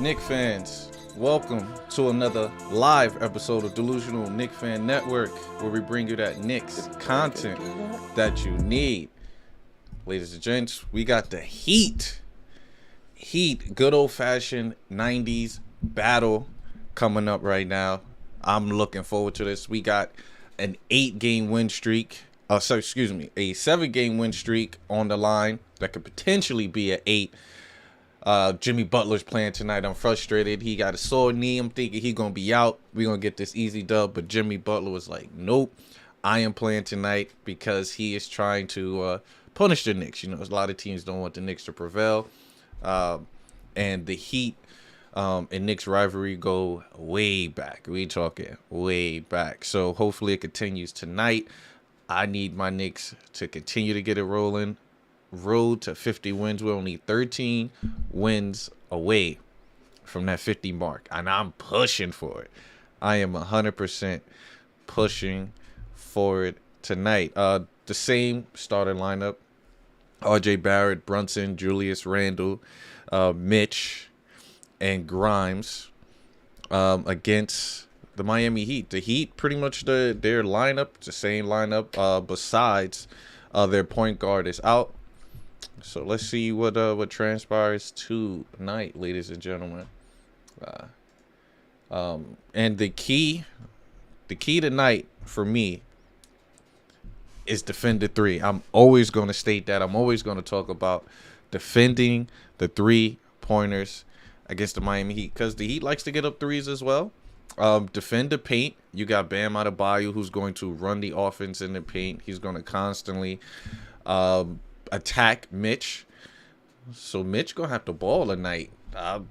Knicks fans, welcome to another live episode of Delusional Knicks Fan Network, where we bring you that Knicks content that you need. Ladies and gents, we got the Heat, good old-fashioned 90s battle coming up right now. I'm looking forward to this. We got an 8-game win streak, a 7-game win streak on the line that could potentially be an 8. Jimmy Butler's playing tonight. I'm frustrated. He got a sore knee. I'm thinking he's going to be out. We're going to get this easy dub. But Jimmy Butler was like, nope, I am playing tonight because he is trying to punish the Knicks. You know, a lot of teams don't want the Knicks to prevail. And the Heat and Knicks rivalry go way back. We talking way back. So hopefully it continues tonight. I need my Knicks to continue to get it rolling. Road to 50 wins. We're only 13 wins away from that 50 mark, and I'm pushing for it. I am 100% pushing for it tonight. The same starting lineup: RJ Barrett, Brunson, Julius Randle, Mitch, and Grimes against the Miami Heat. The Heat, pretty much their lineup, the same lineup, besides their point guard is out. So let's see what transpires tonight, ladies and gentlemen. And the key tonight for me is defend the three. I'm always going to state that. I'm always going to talk about defending the 3-pointers against the Miami Heat, because the Heat likes to get up threes as well. Defend the paint. You got Bam Adebayo, who's going to run the offense in the paint. He's going to constantly attack Mitch. So Mitch gonna have to ball tonight.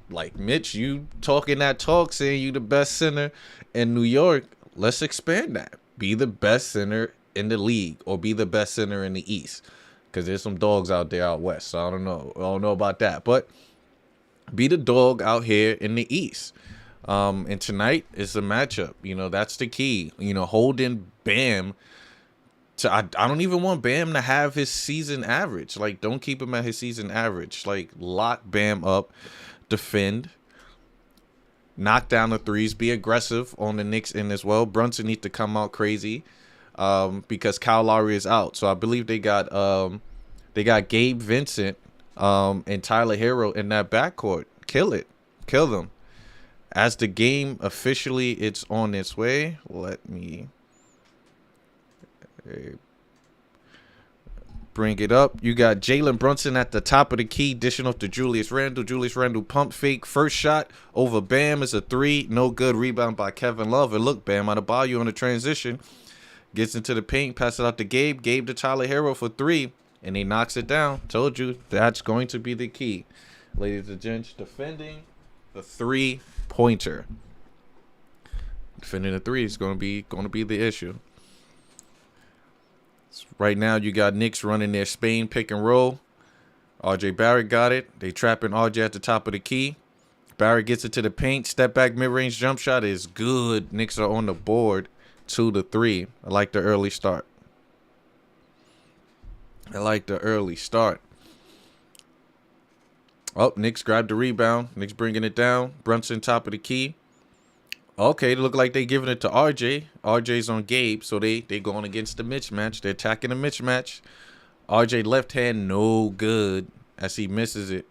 Like, Mitch, you talking that talk, saying you the best center in New York. Let's expand that. Be the best center in the league, or be the best center in the East, because there's some dogs out there out west. So I don't know about that, but be the dog out here in the East. And tonight is the matchup. You know, that's the key. You know, holding Bam. I don't even want Bam to have his season average. Like, don't keep him at his season average. Like, lock Bam up, defend, knock down the threes, be aggressive on the Knicks end as well. Brunson needs to come out crazy because Kyle Lowry is out. So I believe they got Gabe Vincent and Tyler Hero in that backcourt. Kill them. As the game officially, it's on its way. Let me bring it up. You got Jalen Brunson at the top of the key, dishing off to Julius Randle. Julius Randle pump fake. First shot over Bam is a 3. No good. Rebound by Kevin Love. And look, Bam Adebayo on the transition. Gets into the paint. Passes it out to Gabe. Gabe to Tyler Hero for 3. And he knocks it down. Told you that's going to be the key. Ladies and gents, defending the 3-pointer. Defending the 3 is going to be the issue. Right now, you got Knicks running their Spain pick and roll. RJ Barrett got it. They trapping RJ at the top of the key. Barrett gets it to the paint. Step back mid-range jump shot is good. Knicks are on the board 2-3. I like the early start. Oh, Knicks grabbed the rebound. Knicks bringing it down. Brunson top of the key. Okay, it look like they giving it to RJ. RJ's on Gabe, so they going against the mismatch. They're attacking the mismatch. RJ left hand, no good, as he misses it.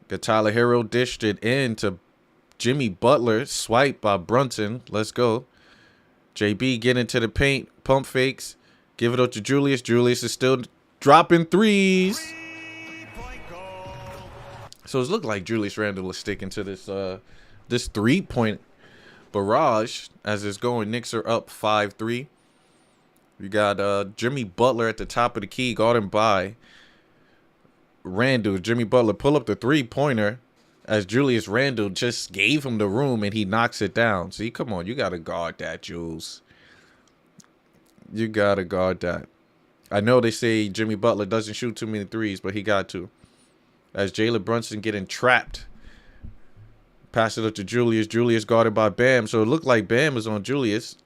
Got Tyler Hero dished it in to Jimmy Butler. Swipe by Brunson. Let's go. JB get into the paint. Pump fakes. Give it up to Julius. Julius is still dropping threes. So it looked like Julius Randle is sticking to this 3-point barrage as it's going. Knicks are up 5-3. You got Jimmy Butler at the top of the key, guarded by Randle. Jimmy Butler pull up the 3-pointer as Julius Randle just gave him the room and he knocks it down. See, come on, you got to guard that, Jules. You got to guard that. I know they say Jimmy Butler doesn't shoot too many threes, but he got to. As Jalen Brunson getting trapped. Pass it up to Julius. Julius guarded by Bam. So it looked like Bam is on Julius.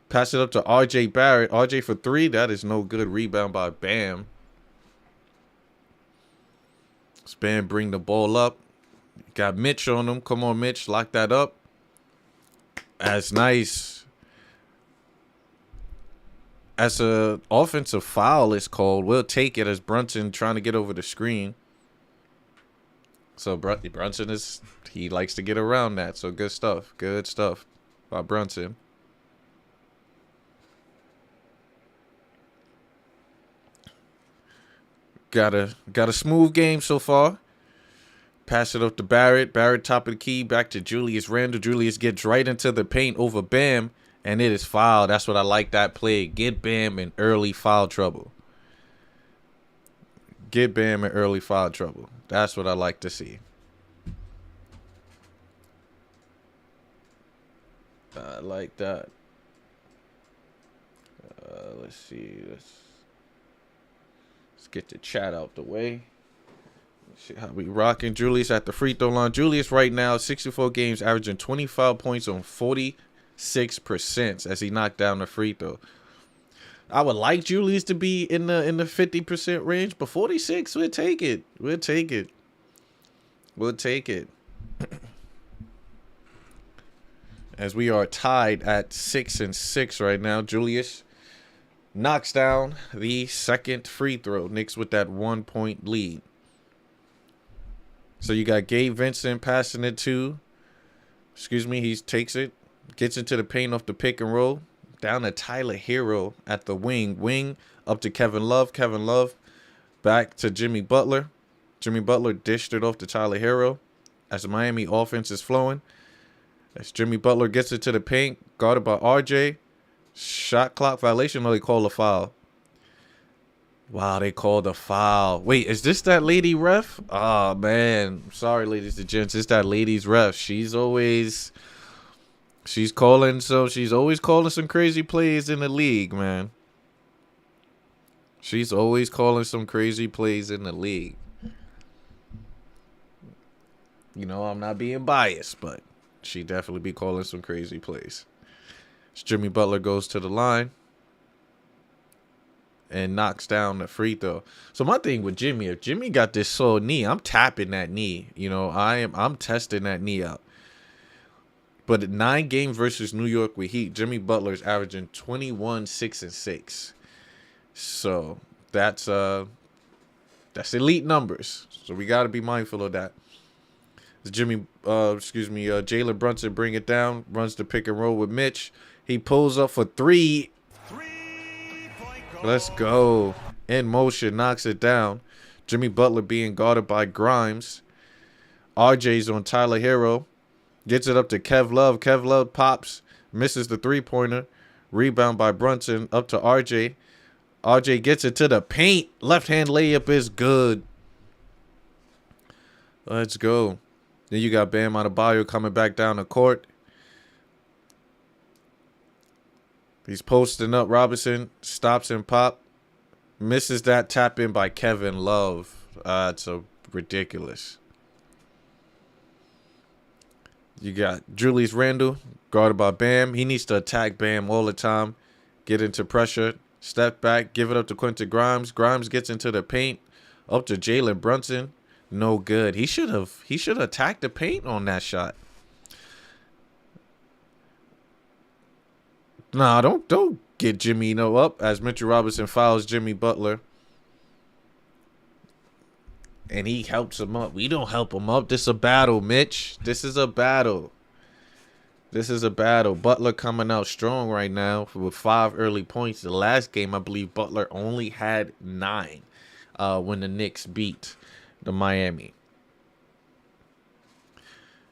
Pass it up to RJ Barrett. RJ for 3. That is no good. Rebound by Bam. Bam bring the ball up. Got Mitch on him. Come on, Mitch. Lock that up. That's nice. As a offensive foul is called, we'll take it as Brunson trying to get over the screen. So Brunson he likes to get around that. So good stuff. Good stuff by Brunson. Got a smooth game so far. Pass it up to Barrett. Barrett top of the key. Back to Julius Randle. Julius gets right into the paint over Bam. And it is foul. That's what I like that play. Get Bam in early foul trouble. Get Bam in early foul trouble. That's what I like to see. I like that. Let's see. Let's get the chat out the way. See how we rocking. Julius at the free throw line. Julius right now, 64 games, averaging 25 points on 46% as he knocked down the free throw. I would like Julius to be in the 50% range, but 46, we'll take it. We'll take it. We'll take it. As we are tied at 6-6 right now. Julius knocks down the second free throw. Knicks with that 1-point lead. So you got Gabe Vincent passing it to, he takes it, gets into the paint off the pick and roll, down to Tyler Hero at the wing. Wing up to Kevin Love. Kevin Love back to Jimmy Butler. Jimmy Butler dished it off to Tyler Hero as the Miami offense is flowing. As Jimmy Butler gets it to the paint, guarded by RJ. Shot clock violation, or they call a foul. Wow, they called a foul. Wait, is this that lady ref? Oh, man. Sorry, ladies and gents. It's that lady's ref. She's always calling some crazy plays in the league, man. She's always calling some crazy plays in the league. You know, I'm not being biased, but she definitely be calling some crazy plays. As Jimmy Butler goes to the line and knocks down the free throw. So my thing with Jimmy, if Jimmy got this sore knee, I'm tapping that knee. You know, I'm testing that knee out. But 9 games versus New York with Heat, Jimmy Butler's averaging 21, 6, and 6. So that's elite numbers. So we got to be mindful of that. Jalen Brunson bring it down, runs the pick and roll with Mitch. He pulls up for 3. Let's go. In motion, knocks it down. Jimmy Butler being guarded by Grimes. RJ's on Tyler Hero. Gets it up to Kev Love. Kev Love pops. Misses the three-pointer. Rebound by Brunson. Up to RJ. RJ gets it to the paint. Left-hand layup is good. Let's go. Then you got Bam Adebayo coming back down the court. He's posting up. Robinson stops and pop. Misses that tap in by Kevin Love. It's ridiculous. You got Julius Randle guarded by Bam. He needs to attack Bam all the time. Get into pressure. Step back. Give it up to Quentin Grimes. Grimes gets into the paint. Up to Jalen Brunson. No good. He should have attacked the paint on that shot. Nah, don't get Jimmy up as Mitchell Robinson fouls Jimmy Butler. And he helps him up. We don't help him up. This is a battle, Mitch. This is a battle. Butler coming out strong right now with 5 early points. The last game, I believe Butler only had 9 when the Knicks beat the Miami.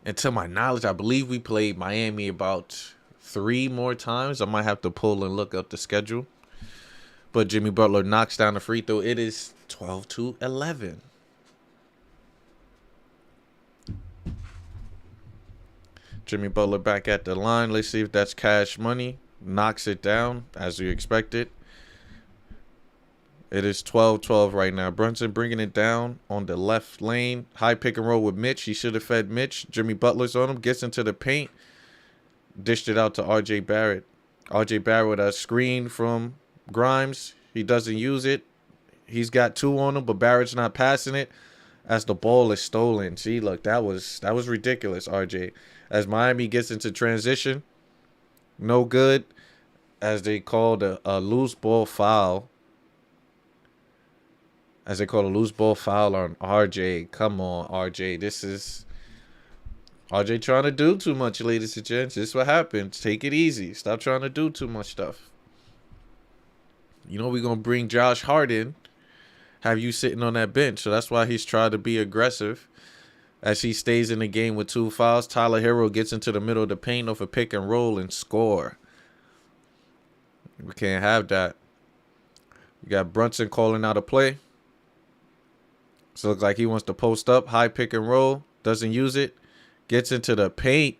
And to my knowledge, I believe we played Miami about 3 more times. I might have to pull and look up the schedule. But Jimmy Butler knocks down the free throw. It is 12-11. Jimmy Butler back at the line. Let's see if that's cash money. Knocks it down as you expected. It is 12-12 right now. Brunson bringing it down on the left lane. High pick and roll with Mitch. He should have fed Mitch. Jimmy Butler's on him. Gets into the paint. Dished it out to RJ Barrett. RJ Barrett with a screen from Grimes. He doesn't use it. He's got 2 on him, but Barrett's not passing it. as the ball is stolen. See, look, that was ridiculous, RJ. As Miami gets into transition, no good, as they called a loose ball foul. As they call a loose ball foul on RJ. Come on, RJ. This is RJ trying to do too much, ladies and gents. This is what happens. Take it easy. Stop trying to do too much stuff. You know we're going to bring Josh Hart in, have you sitting on that bench. So that's why he's trying to be aggressive. As he stays in the game with 2 fouls, Tyler Hero gets into the middle of the paint off a pick and roll and score. We can't have that. You got Brunson calling out a play. So it looks like he wants to post up, high pick and roll. Doesn't use it. Gets into the paint.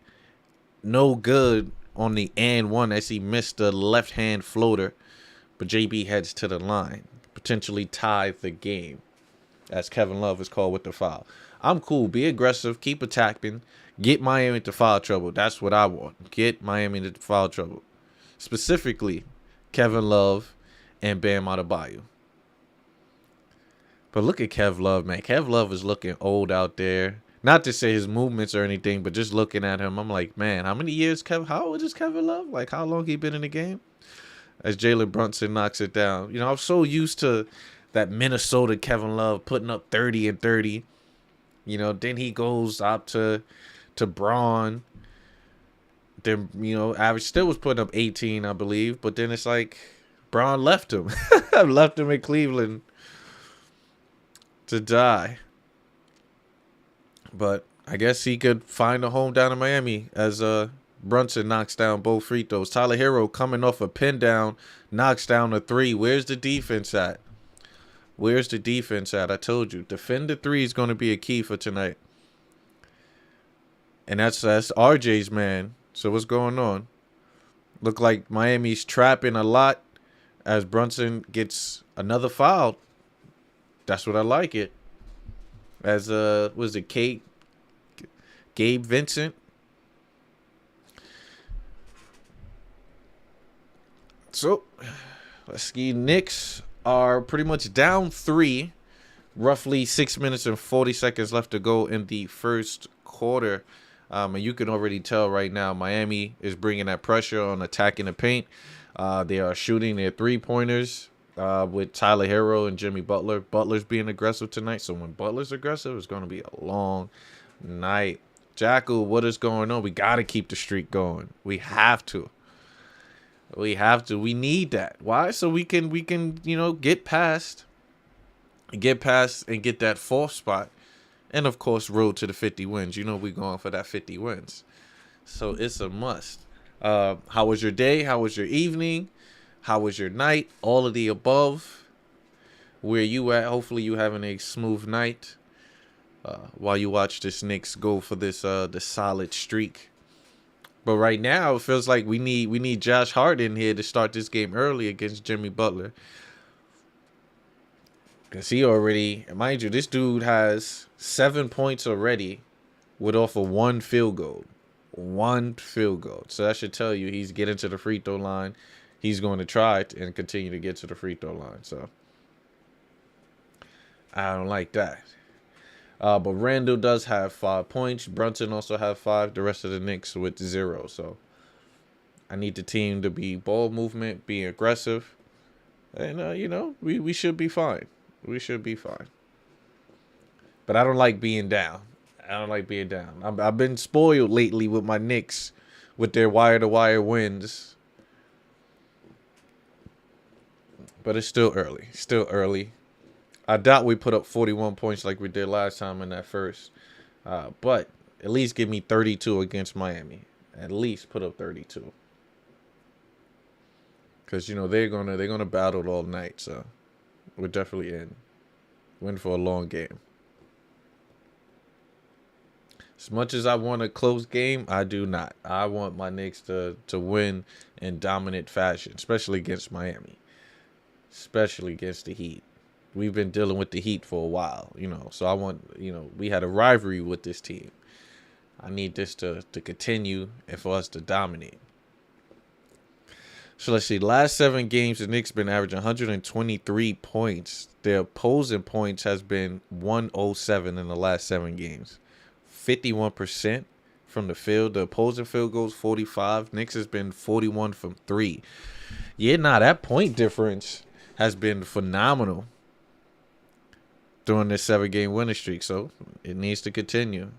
No good on the and one as he missed the left hand floater. But JB heads to the line. Potentially tie the game. As Kevin Love is called with the foul. I'm cool. Be aggressive. Keep attacking. Get Miami into foul trouble. That's what I want. Get Miami into foul trouble. Specifically, Kevin Love and Bam Adebayo. But look at Kev Love, man. Kev Love is looking old out there. Not to say his movements or anything, but just looking at him, I'm like, man, how many years how old is Kevin Love? Like, how long he been in the game? As Jalen Brunson knocks it down. You know, I'm so used to that Minnesota Kevin Love putting up 30 and 30. You know, then he goes up to Braun. Then, you know, average still was putting up 18, I believe. But then it's like Braun left him. Left him in Cleveland to die. But I guess he could find a home down in Miami as Brunson knocks down both free throws. Tyler Hero coming off a pin down, knocks down a 3. Where's the defense at? Where's the defense at? I told you. Defend the 3 is going to be a key for tonight. And that's RJ's man. So what's going on? Look like Miami's trapping a lot as Brunson gets another foul. That's what I like it. As was it Gabe Vincent? So let's see. Knicks are pretty much down 3. Roughly 6 minutes and 40 seconds left to go in the first quarter. And you can already tell right now Miami is bringing that pressure on attacking the paint. They are shooting their 3-pointers with Tyler Hero and Jimmy Butler. Butler's being aggressive tonight. So when Butler's aggressive, it's going to be a long night. Jackal, what is going on? We got to keep the streak going. We have to. We have to. We need that. Why? So we can, you know, get past and get that 4th spot. And, of course, road to the 50 wins. You know we're going for that 50 wins. So it's a must. How was your day? How was your evening? How was your night? All of the above. Where you at? Hopefully you having a smooth night while you watch this Knicks go for this the solid streak. But right now, it feels like we need Josh Hart in here to start this game early against Jimmy Butler. Because he already, mind you, this dude has 7 points already with off of 1 field goal. 1 field goal. So that should tell you he's getting to the free throw line. He's going to try it and continue to get to the free throw line. So I don't like that. But Randall does have 5 points. Brunson also have 5. The rest of the Knicks with 0. So I need the team to be ball movement, be aggressive. And, you know, we should be fine. We should be fine. But I don't like being down. I've been spoiled lately with my Knicks with their wire-to-wire wins. But it's still early. I doubt we put up 41 points like we did last time in that first. But at least give me 32 against Miami. At least put up 32. Because, you know, they're gonna battle all night. So we're definitely win for a long game. As much as I want a close game, I do not. I want my Knicks to win in dominant fashion, especially against Miami. Especially against the Heat. We've been dealing with the Heat for a while, you know. So I want, you know, we had a rivalry with this team. I need this to continue and for us to dominate. So let's see. Last 7 games, the Knicks been averaging 123 points. Their opposing points has been 107 in the last 7 games. 51% from the field. The opposing field goals 45. Knicks has been 41 from 3. Yeah, that point difference has been phenomenal during this 7-game winning streak. So it needs to continue.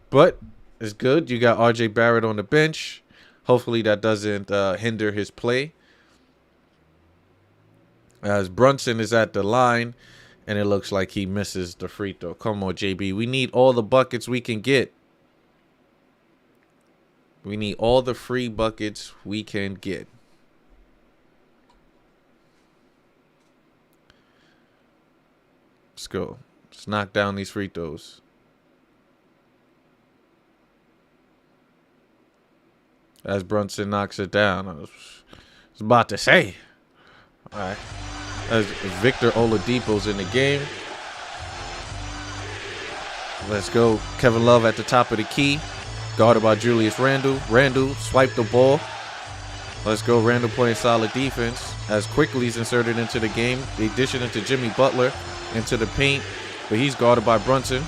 But it's good. You got R.J. Barrett on the bench. Hopefully that doesn't hinder his play. As Brunson is at the line, and it looks like he misses the free throw. Come on, JB. We need all the buckets we can get. We need all the free buckets we can get. Let's go. Let's knock down these free throws. As Brunson knocks it down. I was about to say. All right. As Victor Oladipo's in the game. Let's go. Kevin Love at the top of the key. Guarded by Julius Randle. Randle swiped the ball. Let's go. Randle playing solid defense. As Quickly's inserted into the game. They dish it into Jimmy Butler. Into the paint. But he's guarded by Brunson.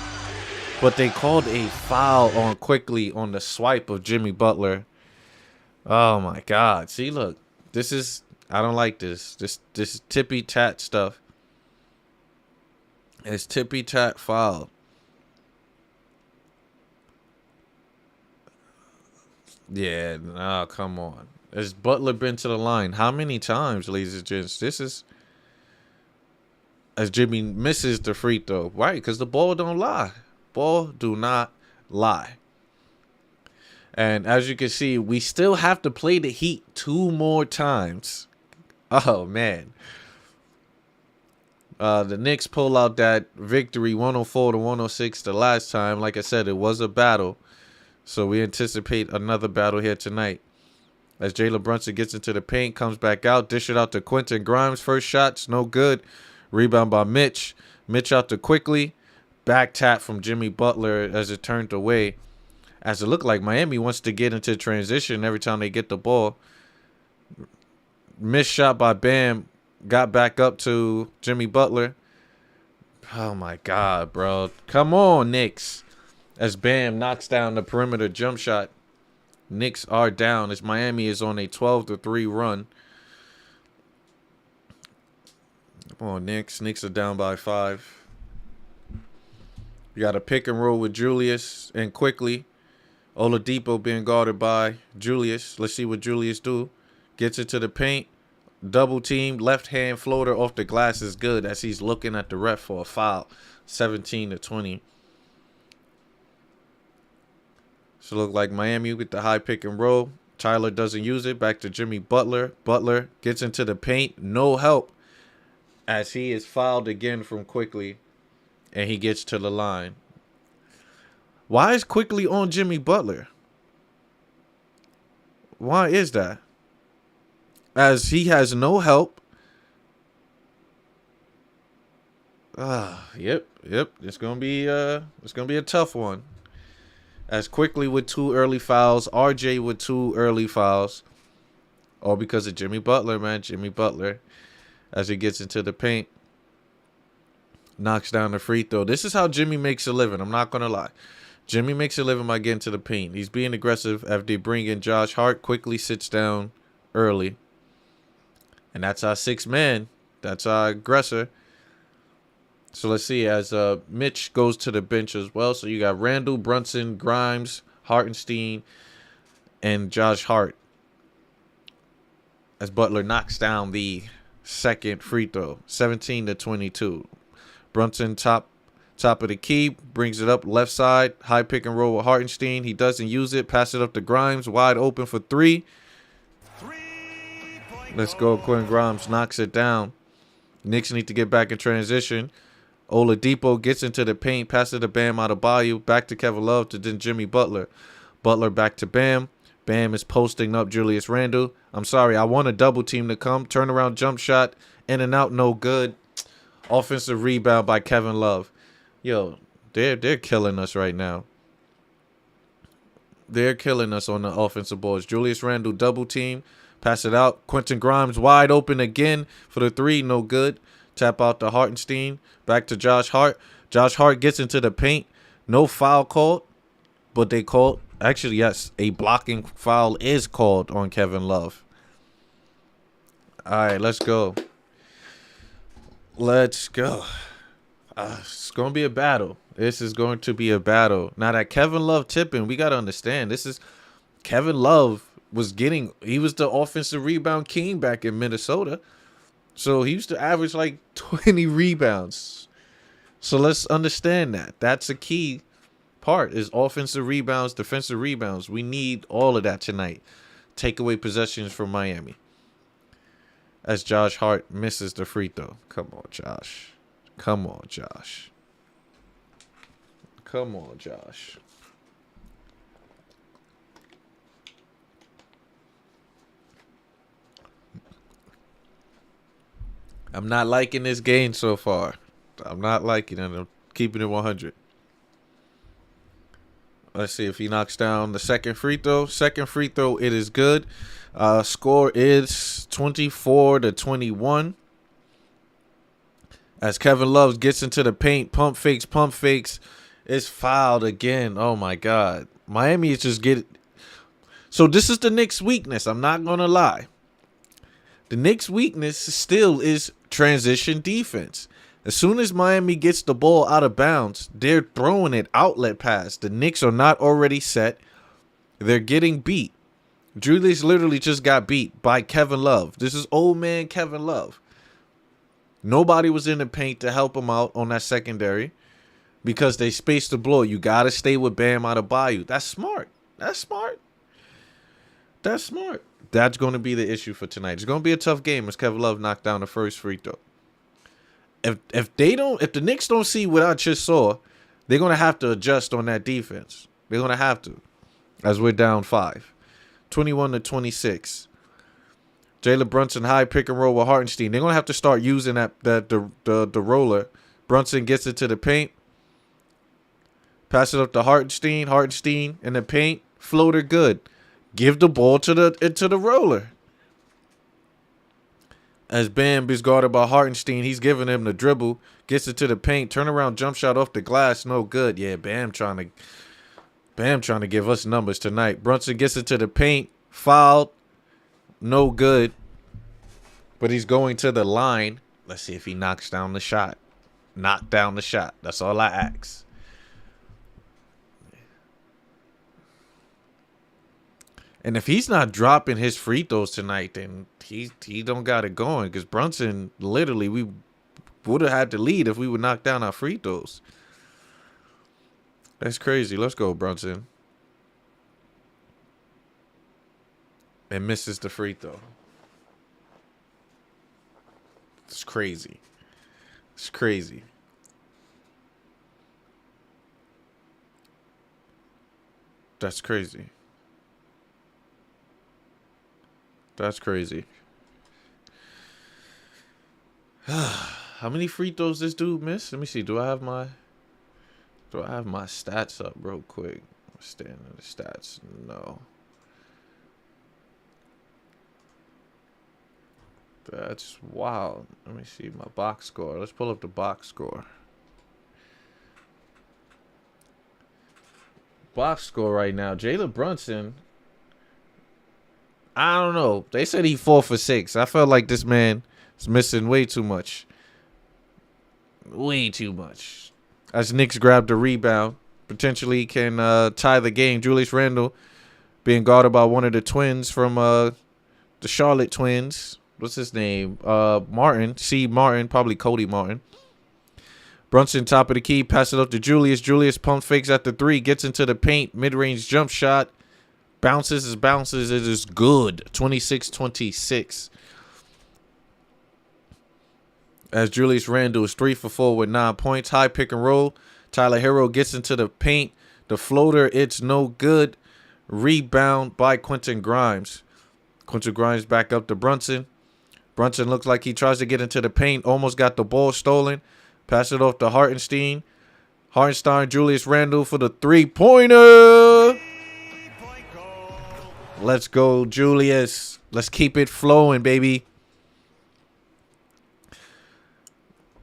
But they called a foul on Quickly on the swipe of Jimmy Butler. Oh my God. See, look. This is... I don't like this. This is tippy-tat stuff. It's tippy-tat foul. Yeah, nah, come on. Has Butler been to the line? How many times, ladies and gents? This is... As Jimmy misses the free throw. Right, because the ball don't lie. Ball do not lie. And as you can see, we still have to play the Heat 2 more times. Oh, man. The Knicks pull out that victory 104-106 the last time. Like I said, it was a battle. So we anticipate another battle here tonight. As Jalen Brunson gets into the paint, comes back out, dish it out to Quentin Grimes. First shot's no good. Rebound by Mitch. Mitch out to Quickly. Back tap from Jimmy Butler as it turned away. As it looked like Miami wants to get into transition every time they get the ball. Missed shot by Bam. Got back up to Jimmy Butler. Oh, my God, bro. Come on, Knicks. As Bam knocks down the perimeter jump shot. Knicks are down as Miami is on a 12-3 run. Come on, Knicks. Knicks are down by 5. You got a pick and roll with Julius and Quickly. Oladipo being guarded by Julius. Let's see what Julius do. Gets into the paint. Double team. Left hand floater off the glass is good as he's looking at the ref for a foul. 17-20. So look like Miami with the high pick and roll. Tyler doesn't use it. Back to Jimmy Butler. Butler gets into the paint. No help as he is fouled again from Quickly. And he gets to the line. Why is Quickly on Jimmy Butler? Why is that? As he has no help. Yep. It's gonna be a tough one. As Quickly with 2 early fouls, RJ with 2 early fouls. All because of Jimmy Butler, man. Jimmy Butler. As he gets into the paint. Knocks down the free throw. This is how Jimmy makes a living. I'm not gonna lie. Jimmy makes a living by getting to the paint. He's being aggressive after they bring in Josh Hart. Quickly sits down early. And that's our 6th man. That's our aggressor. So let's see as Mitch goes to the bench as well. So you got Randle, Brunson, Grimes, Hartenstein, and Josh Hart. As Butler knocks down the second free throw. 17-22. Brunson top of the key. Brings it up left side. High pick and roll with Hartenstein. He doesn't use it. Pass it up to Grimes. Wide open for 3. Let's go. Quentin Grimes knocks it down. Knicks need to get back in transition. Oladipo gets into the paint. Passes to Bam Adebayo. Back to Kevin Love to then Jimmy Butler. Butler back to Bam. Bam is posting up Julius Randle. I'm sorry. I want a double team to come. Turnaround jump shot. In and out. No good. Offensive rebound by Kevin Love. Yo, they're killing us right now. They're killing us on the offensive boards. Julius Randle double team. Pass it out. Quentin Grimes wide open again for the three. No good. Tap out to Hartenstein. Back to Josh Hart. Josh Hart gets into the paint. No foul called. But they called. Actually, yes. A blocking foul is called on Kevin Love. All right, let's go. Let's go. It's going to be a battle. This is going to be a battle. Now that Kevin Love tipping, we got to understand. This is Kevin Love he was the offensive rebound king back in Minnesota. So he used to average like 20 rebounds. So let's understand that. That's a key part is offensive rebounds, defensive rebounds. We need all of that tonight. Take away possessions from Miami. As Josh Hart misses the free throw. Come on, Josh. Come on, Josh. Come on, Josh. I'm not liking this game so far. I'm not liking it. I'm keeping it 100. Let's see if he knocks down the second free throw. Second free throw, it is good. Score is 24-21. As Kevin Love gets into the paint, pump fakes. It's fouled again. Oh, my God. Miami is just getting... So this is the Knicks' weakness. I'm not going to lie. The Knicks' weakness still is transition defense. As soon as Miami gets the ball out of bounds, they're throwing it outlet pass. The Knicks are not already set. They're getting beat. Julius literally just got beat by Kevin Love. This is old man Kevin Love. Nobody was in the paint to help him out on that secondary because they spaced the blow. You got to stay with Bam Adebayo. That's smart. That's smart. That's smart. That's going to be the issue for tonight. It's going to be a tough game as Kevin Love knocked down the first free throw. If the Knicks don't see what I just saw, they're going to have to adjust on that defense. They're going to have to, as we're down 5. 21-26. Jalen Brunson high pick and roll with Hartenstein. They're going to have to start using the roller. Brunson gets it to the paint. Pass it up to Hartenstein. Hartenstein in the paint. Floater good. Give the ball to the roller. As Bam is guarded by Hartenstein, he's giving him the dribble. Gets it to the paint. Turnaround jump shot off the glass. No good. Yeah, Bam trying to give us numbers tonight. Brunson gets it to the paint. Fouled. No good. But he's going to the line. Let's see if he knocks down the shot. Knock down the shot. That's all I ask. And if he's not dropping his free throws tonight, then he don't got it going. Because Brunson, literally, we would have had to lead if we would knock down our free throws. That's crazy. Let's go, Brunson. And misses the free throw. It's crazy. It's crazy. That's crazy. That's crazy. How many free throws this dude missed? Let me see. Do I have my stats up real quick? Standing the stats. No. That's wild. Let me see my box score. Let's pull up the box score. Box score right now. Jalen Brunson. I don't know. They said he 4 for 6. I felt like this man is missing way too much. Way too much. As Knicks grabbed the rebound, potentially can tie the game. Julius Randle being guarded by one of the twins from the Charlotte Twins. What's his name? Martin. C. Martin. Probably Cody Martin. Brunson, top of the key. Pass it up to Julius. Julius pump fakes at the 3. Gets into the paint. Mid-range jump shot. Bounces. It is good. 26-26. As Julius Randle is 3 for 4 with 9 points. High pick and roll. Tyler Hero gets into the paint. The floater, it's no good. Rebound by Quentin Grimes. Quentin Grimes back up to Brunson. Brunson looks like he tries to get into the paint. Almost got the ball stolen. Pass it off to Hartenstein. Hartenstein, Julius Randle for the 3-pointer. Let's go, Julius. Let's keep it flowing, baby.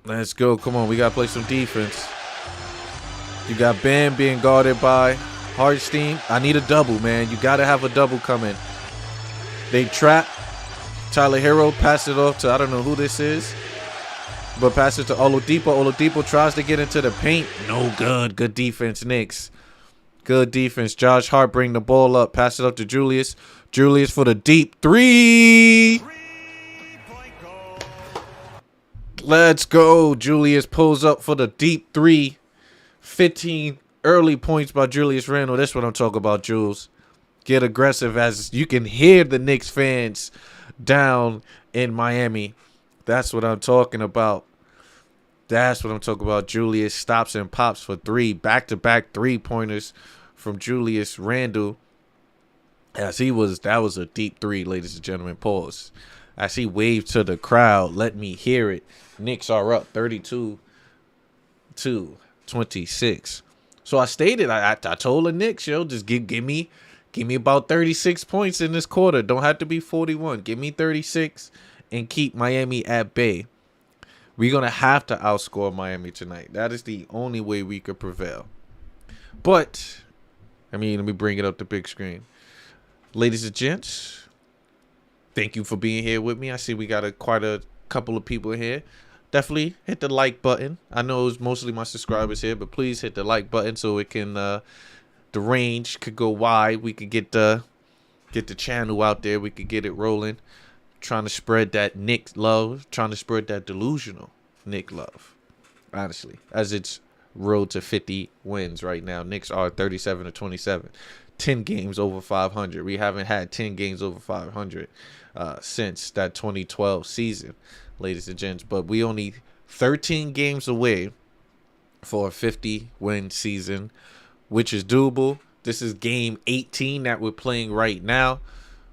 Let's go. Come on, we got to play some defense. You got Bam being guarded by Hartenstein. I need a double, man. You got to have a double coming. They trap. Tyler Hero passed it off to, I don't know who this is, but pass it to Oladipo. Oladipo tries to get into the paint. No good. Good defense, Knicks. Good defense. Josh Hart bring the ball up. Pass it up to Julius. Julius for the deep three. Let's go. Julius pulls up for the deep three. 15 early points by Julius Randle. That's what I'm talking about, Jules. Get aggressive, as you can hear the Knicks fans down in Miami. That's what I'm talking about. That's what I'm talking about. Julius stops and pops for three. Back-to-back three-pointers from Julius Randle. That was a deep three, ladies and gentlemen. Pause. As he waved to the crowd, let me hear it. Knicks are up 32-26. So I stated, I told the Knicks, yo, just give me about 36 points in this quarter. Don't have to be 41. Give me 36 and keep Miami at bay. We're going to have to outscore Miami tonight. That is the only way we could prevail. But, let me bring it up the big screen. Ladies and gents, thank you for being here with me. I see we got quite a couple of people here. Definitely hit the like button. I know it's mostly my subscribers here, but please hit the like button so it can, the range could go wide. We could get the channel out there. We could get it rolling. Trying to spread that Nick love. Trying to spread that delusional Nick love. Honestly, as it's road to 50 wins right now. Knicks are 37-27. 10 games over 500. We haven't had 10 games over 500 since that 2012 season, ladies and gents. But we only 13 games away for a 50-win season, which is doable. This is game 18 that we're playing right now.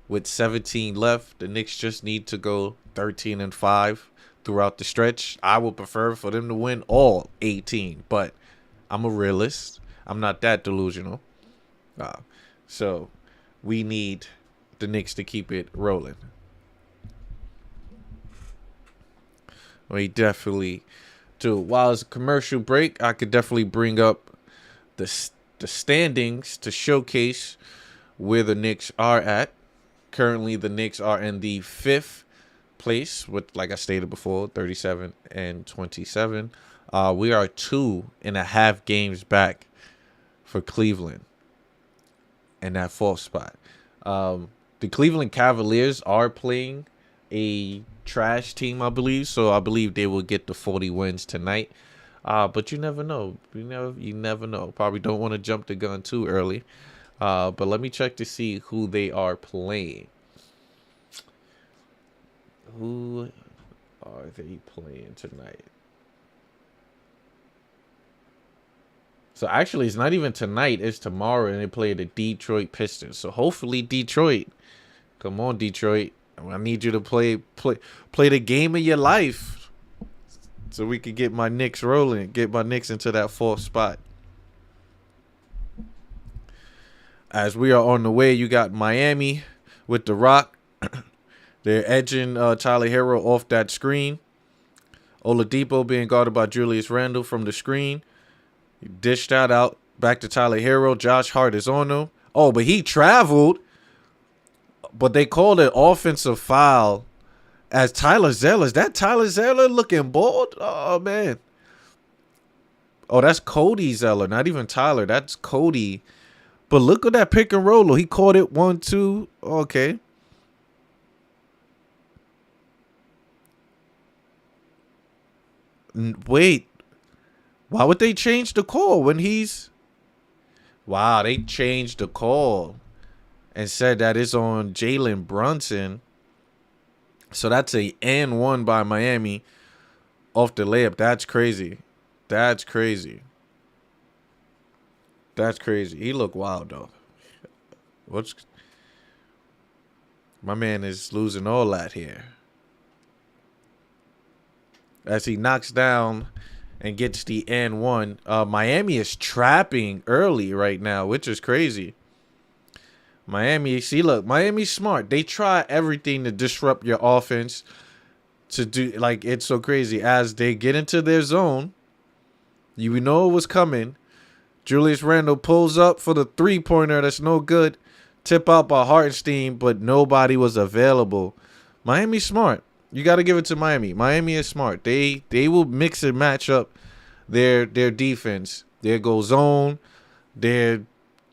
With 17 left, the Knicks just need to go 13-5 throughout the stretch. I would prefer for them to win all 18, but I'm a realist. I'm not that delusional. So we need the Knicks to keep it rolling. We definitely do. While it's a commercial break, I could definitely bring up the standings to showcase where the Knicks are at. Currently, the Knicks are in the 5th place with, like I stated before, 37-27. We are 2.5 games back for Cleveland in that 4th spot. The Cleveland Cavaliers are playing a trash team, I believe, so I believe they will get the 40 wins tonight. But you never know. You never know. Probably don't want to jump the gun too early. But let me check to see who they are playing. Who are they playing tonight? So actually, it's not even tonight. It's tomorrow, and they play the Detroit Pistons. So hopefully, Detroit. Come on, Detroit. I need you to play the game of your life, so we can get my Knicks rolling. Get my Knicks into that 4th spot. As we are on the way, you got Miami with the rock. They're edging Tyler Hero off that screen. Oladipo being guarded by Julius Randle from the screen. He dished that out back to Tyler Hero. Josh Hart is on him. Oh, but he traveled. But they called it offensive foul as Tyler Zeller. Is that Tyler Zeller looking bald? Oh, man. Oh, that's Cody Zeller. Not even Tyler. That's Cody. But look at that pick and roll. He caught it 1-2. Okay. Wait. Why would they change the call when he's... Wow, they changed the call and said that it's on Jalen Brunson. So that's a and 1 by Miami off the layup. That's crazy. That's crazy. That's crazy. He looked wild, though. My man is losing all that here. As he knocks down and gets the and 1. Miami is trapping early right now, which is crazy. Miami, see, look, Miami's smart. They try everything to disrupt your offense. To do, like, it's so crazy. As they get into their zone, you know it was coming. Julius Randle pulls up for the three-pointer. That's no good. Tip out by Hartenstein, but nobody was available. Miami's smart. You got to give it to Miami. Miami is smart. They will mix and match up their defense. They go zone, their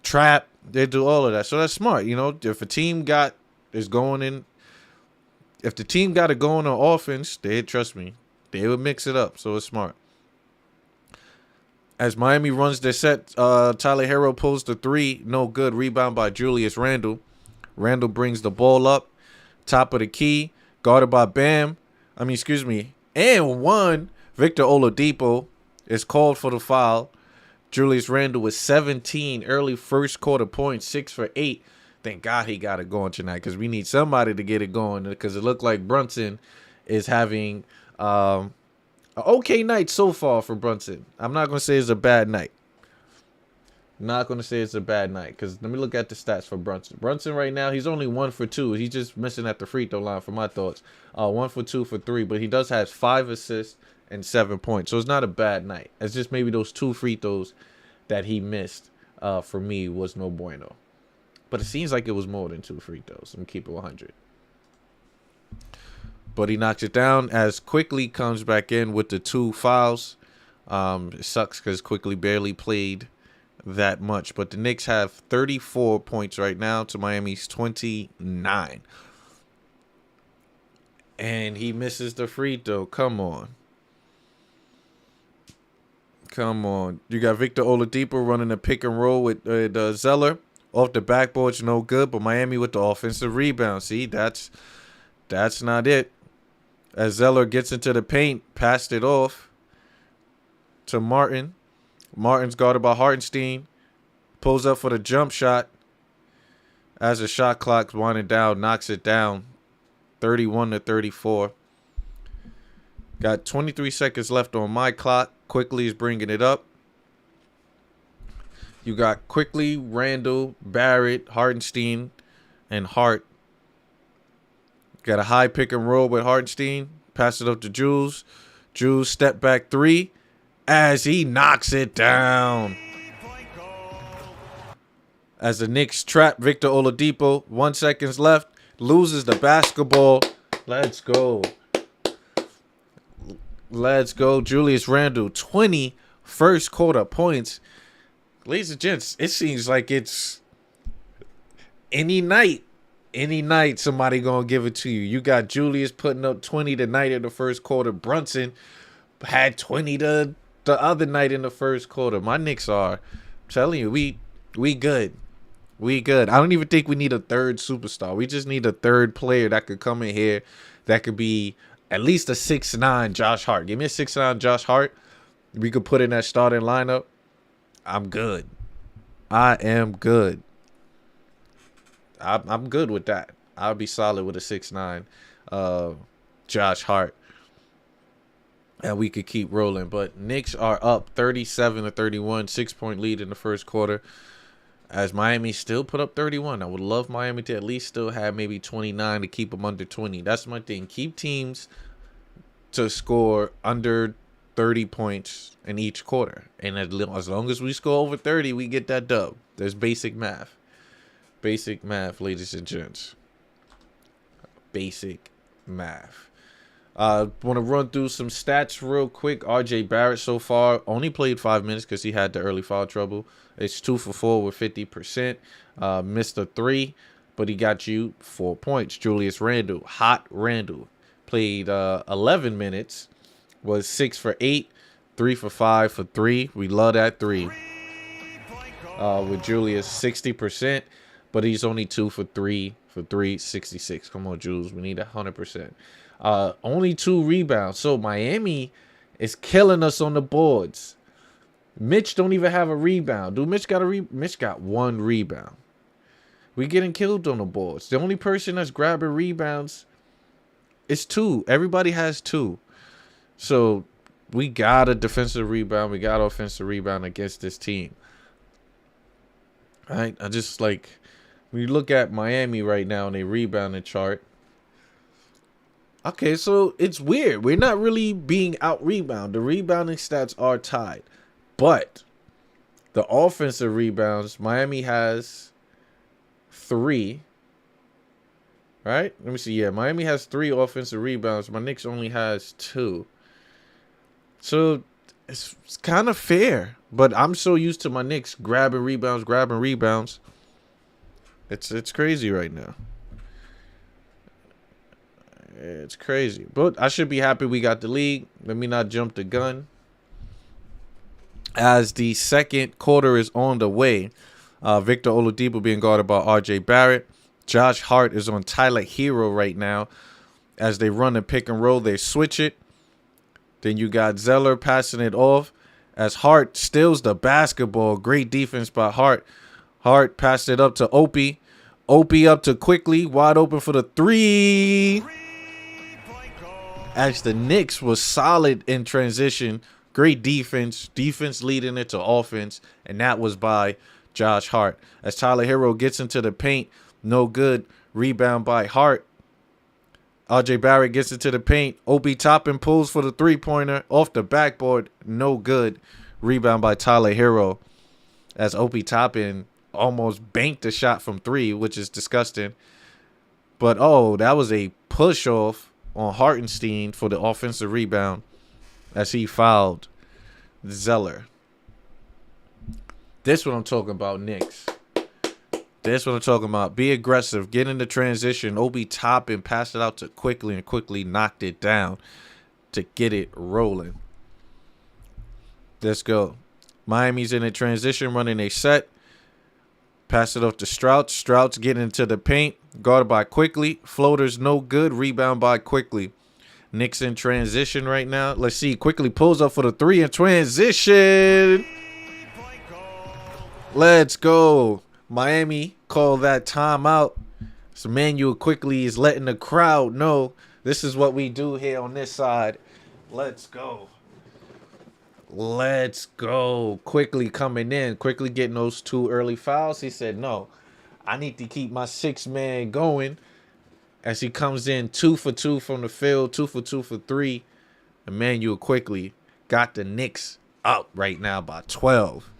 trap. They do all of that. So that's smart. You know, if a team is going in, if the team got to go on offense, trust me, they would mix it up. So it's smart. As Miami runs their set, Tyler Hero pulls the three. No good. Rebound by Julius Randle. Randle brings the ball up. Top of the key. Guarded by Bam. And one. Victor Oladipo is called for the foul. Julius Randle with 17 early first quarter points. 6 for 8. Thank God he got it going tonight because we need somebody to get it going because it looked like Brunson is having an okay night so far for Brunson. I'm not going to say it's a bad night. Not going to say it's a bad night because let me look at the stats for Brunson. Brunson right now, he's only 1 for 2. He's just missing at the free throw line for my thoughts. 1 for 2 for 3, but he does have 5 assists and 7 points. So it's not a bad night. It's just maybe those 2 free throws that he missed for me was no bueno. But it seems like it was more than 2 free throws. I'm keep it 100. But he knocks it down as Quickly comes back in with the 2 fouls. It sucks because Quickly barely played that much. But the Knicks have 34 points right now to Miami's 29. And he misses the free throw. Come on. Come on. You got Victor Oladipo running a pick and roll with Zeller. Off the backboard's no good, but Miami with the offensive rebound. See, that's not it. As Zeller gets into the paint, passed it off to Martin. Martin's guarded by Hartenstein. Pulls up for the jump shot. As the shot clock's winding down, knocks it down. 31-34. Got 23 seconds left on my clock. Quickly is bringing it up. You got Quickly, Randle, Barrett, Hartenstein, and Hart. Got a high pick and roll with Hartenstein. Pass it up to Jules. Jules step back 3 as he knocks it down. As the Knicks trap Victor Oladipo. 1 second left. Loses the basketball. Let's go. Let's go. Julius Randle, 20 first quarter points. Ladies and gents, it seems like it's any night somebody gonna give it to you. You got Julius putting up 20 tonight in the first quarter. Brunson had 20 the other night in the first quarter. My Knicks are, I'm telling you, we good. We good. I don't even think we need a third superstar. We just need a third player that could come in here that could be at least a 6'9" Josh Hart. Give me a 6'9" Josh Hart. We could put in that starting lineup. I'm good. I am good. I'm good with that. I'll be solid with a 6'9" Josh Hart. And we could keep rolling. But Knicks are up 37-31. 6-point lead in the first quarter. As Miami still put up 31. I would love Miami to at least still have maybe 29 to keep them under 20. That's my thing. Keep teams to score under 30 points in each quarter. And as long as we score over 30, we get that dub. There's basic math. Basic math, ladies and gents. Basic math. Want to run through some stats real quick. RJ Barrett so far only played 5 minutes because he had the early foul trouble. It's 2 for 4 with 50%. Missed a 3, but he got you 4 points. Julius Randle, hot Randle, played 11 minutes. Was 6 for 8, 3 for 5 for 3. We love that 3. With Julius 60%, but he's only 2 for 3 for 3, 66. Come on, Jules, we need 100%. Only 2 rebounds. So Miami is killing us on the boards. Mitch don't even have a rebound. Dude, Mitch got 1 rebound. We getting killed on the boards. The only person that's grabbing rebounds is 2. Everybody has 2. So we got a defensive rebound. We got offensive rebound against this team. All right. I just when you look at Miami right now and they rebounding chart. Okay, so it's weird. We're not really being out-rebounded. The rebounding stats are tied. But the offensive rebounds, Miami has 3. Right? Let me see. Yeah, Miami has 3 offensive rebounds. My Knicks only has 2. So it's kind of fair. But I'm so used to my Knicks grabbing rebounds. It's crazy right now. It's crazy. But I should be happy we got the lead. Let me not jump the gun. As the second quarter is on the way, Victor Oladipo being guarded by R.J. Barrett. Josh Hart is on Tyler Hero right now. As they run the pick and roll, they switch it. Then you got Zeller passing it off. As Hart steals the basketball. Great defense by Hart. Hart passed it up to Opie. Opie up to Quickly. Wide open for the 3. As the Knicks was solid in transition. Great defense. Defense leading it to offense. And that was by Josh Hart. As Tyler Hero gets into the paint. No good. Rebound by Hart. R.J. Barrett gets into the paint. Obi Toppin pulls for the 3-pointer. Off the backboard. No good. Rebound by Tyler Hero. As Obi Toppin almost banked a shot from 3, which is disgusting. But, that was a push-off on Hartenstein for the offensive rebound as he fouled Zeller. This what I'm talking about, Knicks. This what I'm talking about. Be aggressive. Get into transition. Obi Toppin passed it out to Quickly and Quickly knocked it down to get it rolling. Let's go. Miami's in a transition, running a set. Pass it off to Strouts. Strouts getting into the paint. Guarded by Quickly. Floater's no good. Rebound by Quickly. Knicks in transition right now. Let's see. Quickly pulls up for the 3 in transition. Let's go. Miami call that timeout. So Manuel Quickly is letting the crowd know this is what we do here on this side. Let's go. Let's go. Quickly coming in. Quickly getting those 2 early fouls. He said, no, I need to keep my 6-man going. As he comes in 2 for 2 from the field. 2 for 2 for 3. Emmanuel Quickly got the Knicks up right now by 12.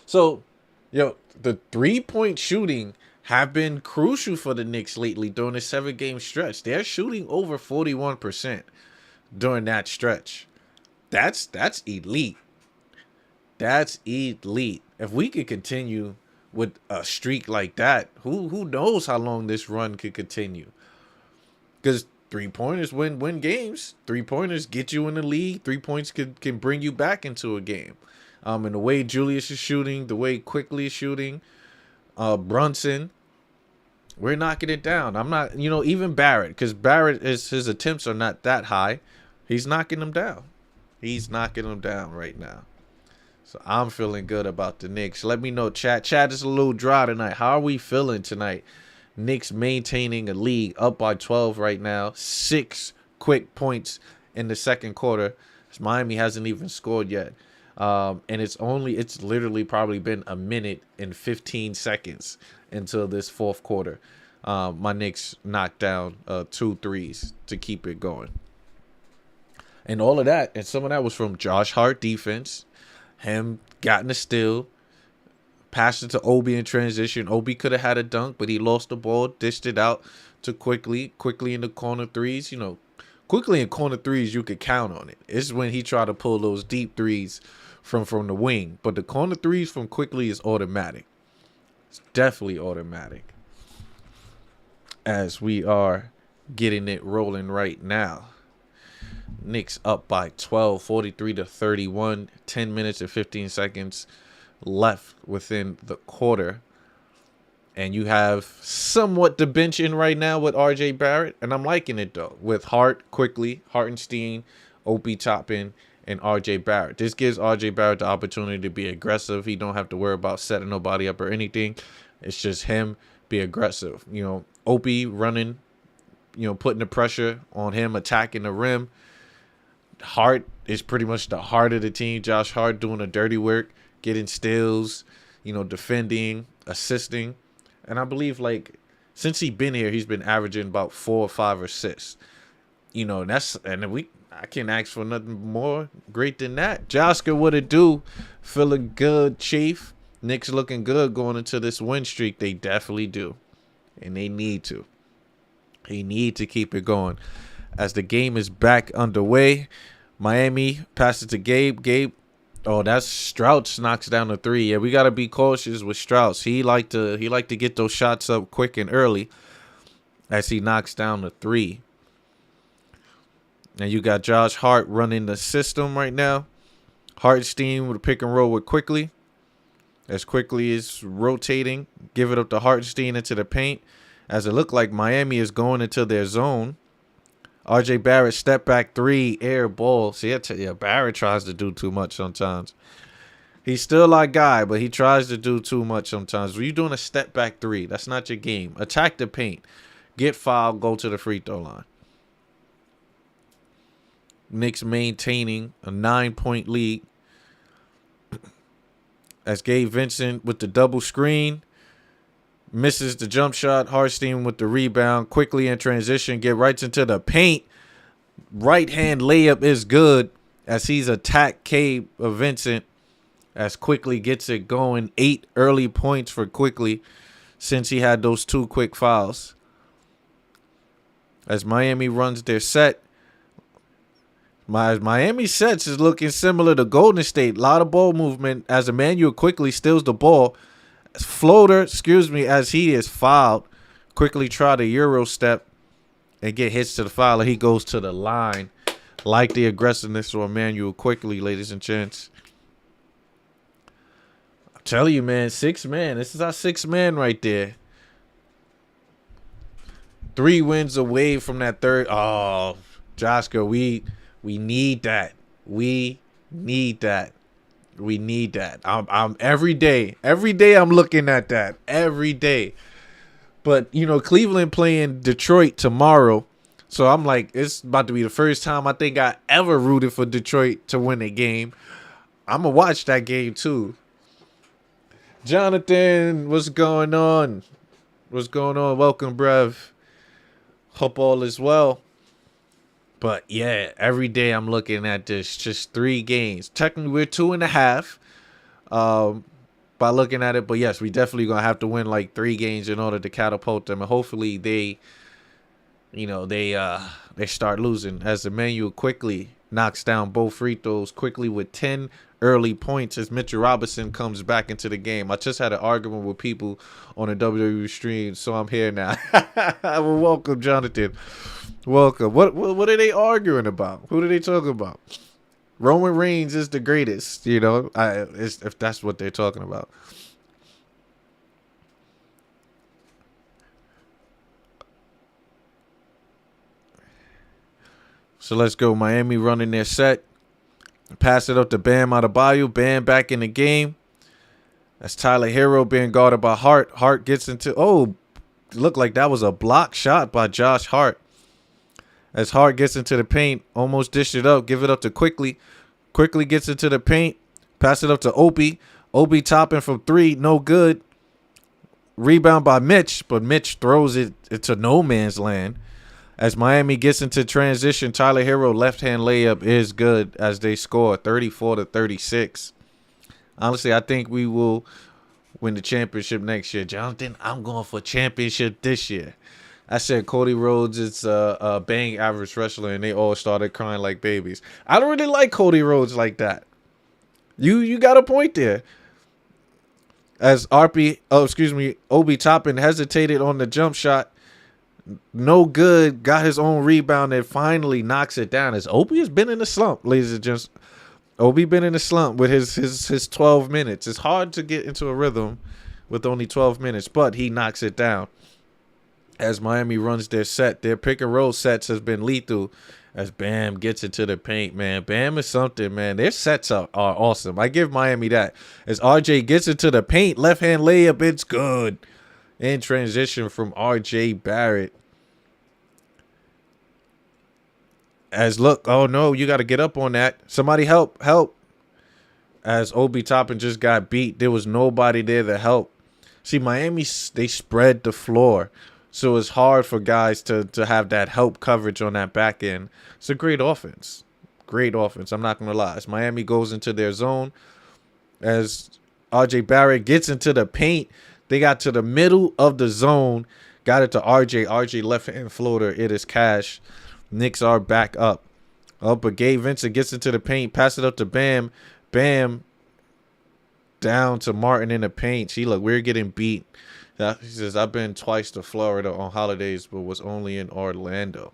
So, the 3-point shooting have been crucial for the Knicks lately during a 7-game stretch. They're shooting over 41% during that stretch. That's elite. That's elite. If we could continue with a streak like that, who knows how long this run could continue? Because 3-pointers win games. 3-pointers get you in the league. 3 points can bring you back into a game. And the way Julius is shooting, the way Quickly is shooting, Brunson, we're knocking it down. I'm not, even Barrett, because Barrett his attempts are not that high. He's knocking them down. He's knocking them down right now. So I'm feeling good about the Knicks. Let me know, chat. Chat is a little dry tonight. How are we feeling tonight? Knicks maintaining a lead, up by 12 right now. 6 quick points in the second quarter. Miami hasn't even scored yet. And it's literally probably been a minute and 15 seconds until this fourth quarter. My Knicks knocked down 2 threes to keep it going. And all of that, and some of that was from Josh Hart defense. Him gotten a steal, passed it to Obi in transition. Obi could have had a dunk, but he lost the ball, dished it out to Quickly in the corner threes. Quickly in corner threes, you could count on it. It's when he tried to pull those deep threes from the wing. But the corner threes from Quickly is automatic. It's definitely automatic. As we are getting it rolling right now. Knicks up by 12, 43-31. 10 minutes and 15 seconds left within the quarter. And you have somewhat the bench in right now with R.J. Barrett. And I'm liking it, though. With Hart, Quickly, Hartenstein, Obi Toppin, and R.J. Barrett. This gives R.J. Barrett the opportunity to be aggressive. He don't have to worry about setting nobody up or anything. It's just him be aggressive. Obi running, putting the pressure on him, attacking the rim. Hart is pretty much the heart of the team. Josh Hart doing the dirty work, getting steals, defending, assisting. And I believe, like, since he's been here, he's been averaging about 4 or 5 assists. You know, I can't ask for nothing more great than that. Josker, what it do? Feeling good, Chief. Knicks looking good going into this win streak. They definitely do. And they need to. They need to keep it going. As the game is back underway, Miami passes to Gabe. Gabe, oh, that's Strauss knocks down a 3. Yeah, we got to be cautious with Strauss. He like to get those shots up quick and early as he knocks down the 3. And you got Josh Hart running the system right now. Hartenstein with a pick and roll with Quickly. As Quickly is rotating, give it up to Hartenstein into the paint. As it looked like Miami is going into their zone. RJ Barrett step back 3, air ball. See, Barrett tries to do too much sometimes. He's still our guy, but he tries to do too much sometimes. When you're doing a step back 3, that's not your game. Attack the paint. Get fouled, go to the free throw line. Knicks maintaining a 9-point lead. As Gabe Vincent with the double screen. Misses the jump shot. Hartenstein with the rebound. Quickly in transition. Get right into the paint. Right hand layup is good. As he's attacked Gabe Vincent. As Quickly gets it going. 8 early points for Quickly. Since he had those 2 quick fouls. As Miami runs their set. Miami sets is looking similar to Golden State. A lot of ball movement as Emmanuel Quickly steals the ball. Floater, as he is fouled. Quickly try the Euro step and get hits to the foul. He goes to the line. Like the aggressiveness of Emmanuel Quickly, ladies and gents. I tell you, man, 6 man. This is our 6th man right there. 3 wins away from that third. Oh, Josker, we need that. We need that. We need that. I'm every day I'm looking at that every day. But you know, Cleveland playing Detroit tomorrow, so I'm like, it's about to be the first time I think I ever rooted for Detroit to win a game. I'm gonna watch that game too. Jonathan, what's going on? What's going on? Welcome, bruv. Hope all is well. But yeah, every day I'm looking at this. Just 3 games. Technically, we're 2.5 by looking at it. But yes, we definitely gonna have to win like 3 games in order to catapult them. And hopefully they start losing. As Emmanuel Quickly knocks down both free throws. Quickly with 10 early points as Mitchell Robinson comes back into the game. I just had an argument with people on the WWE stream, so I'm here now. Well, welcome, Jonathan. Welcome. What are they arguing about? Who are they talking about? Roman Reigns is the greatest, you know, if that's what they're talking about. So let's go. Miami running their set. Pass it up to Bam Adebayo. Bam back in the game. That's Tyler Hero being guarded by Hart. Hart gets into... Oh, looked like that was a block shot by Josh Hart. As Hart gets into the paint, almost dished it up. Give it up to Quickly. Quickly gets into the paint. Pass it up to Obi. Obi topping from 3. No good. Rebound by Mitch. But Mitch throws it into no man's land. As Miami gets into transition, Tyler Hero left-hand layup is good as they score 34-36. Honestly, I think we will win the championship next year. Jonathan, I'm going for championship this year. I said Cody Rhodes is a bang average wrestler, and they all started crying like babies. I don't really like Cody Rhodes like that. You got a point there. As Obi Toppin hesitated on the jump shot. No good. Got his own rebound and finally knocks it down. As Obi has been in a slump, ladies and gents. Obi been in a slump with his 12 minutes. It's hard to get into a rhythm with only 12 minutes, but he knocks it down. As Miami runs their set, their pick and roll sets has been lethal. As Bam gets into the paint, man. Bam is something, man. Their sets are awesome. I give Miami that. As RJ gets into the paint, left-hand layup, it's good. In transition from RJ Barrett. As look, oh no, you got to get up on that. Somebody help. As Obi Toppin just got beat, there was nobody there to help. See, Miami, they spread the floor. So it's hard for guys to have that help coverage on that back end. It's a great offense. Great offense. I'm not going to lie. As Miami goes into their zone, as RJ Barrett gets into the paint, they got to the middle of the zone, got it to RJ. RJ left-hand floater. It is cash. Knicks are back up. But Gabe Vincent gets into the paint, pass it up to Bam. Bam down to Martin in the paint. See, look, we're getting beat. He says, I've been twice to Florida on holidays, but was only in Orlando.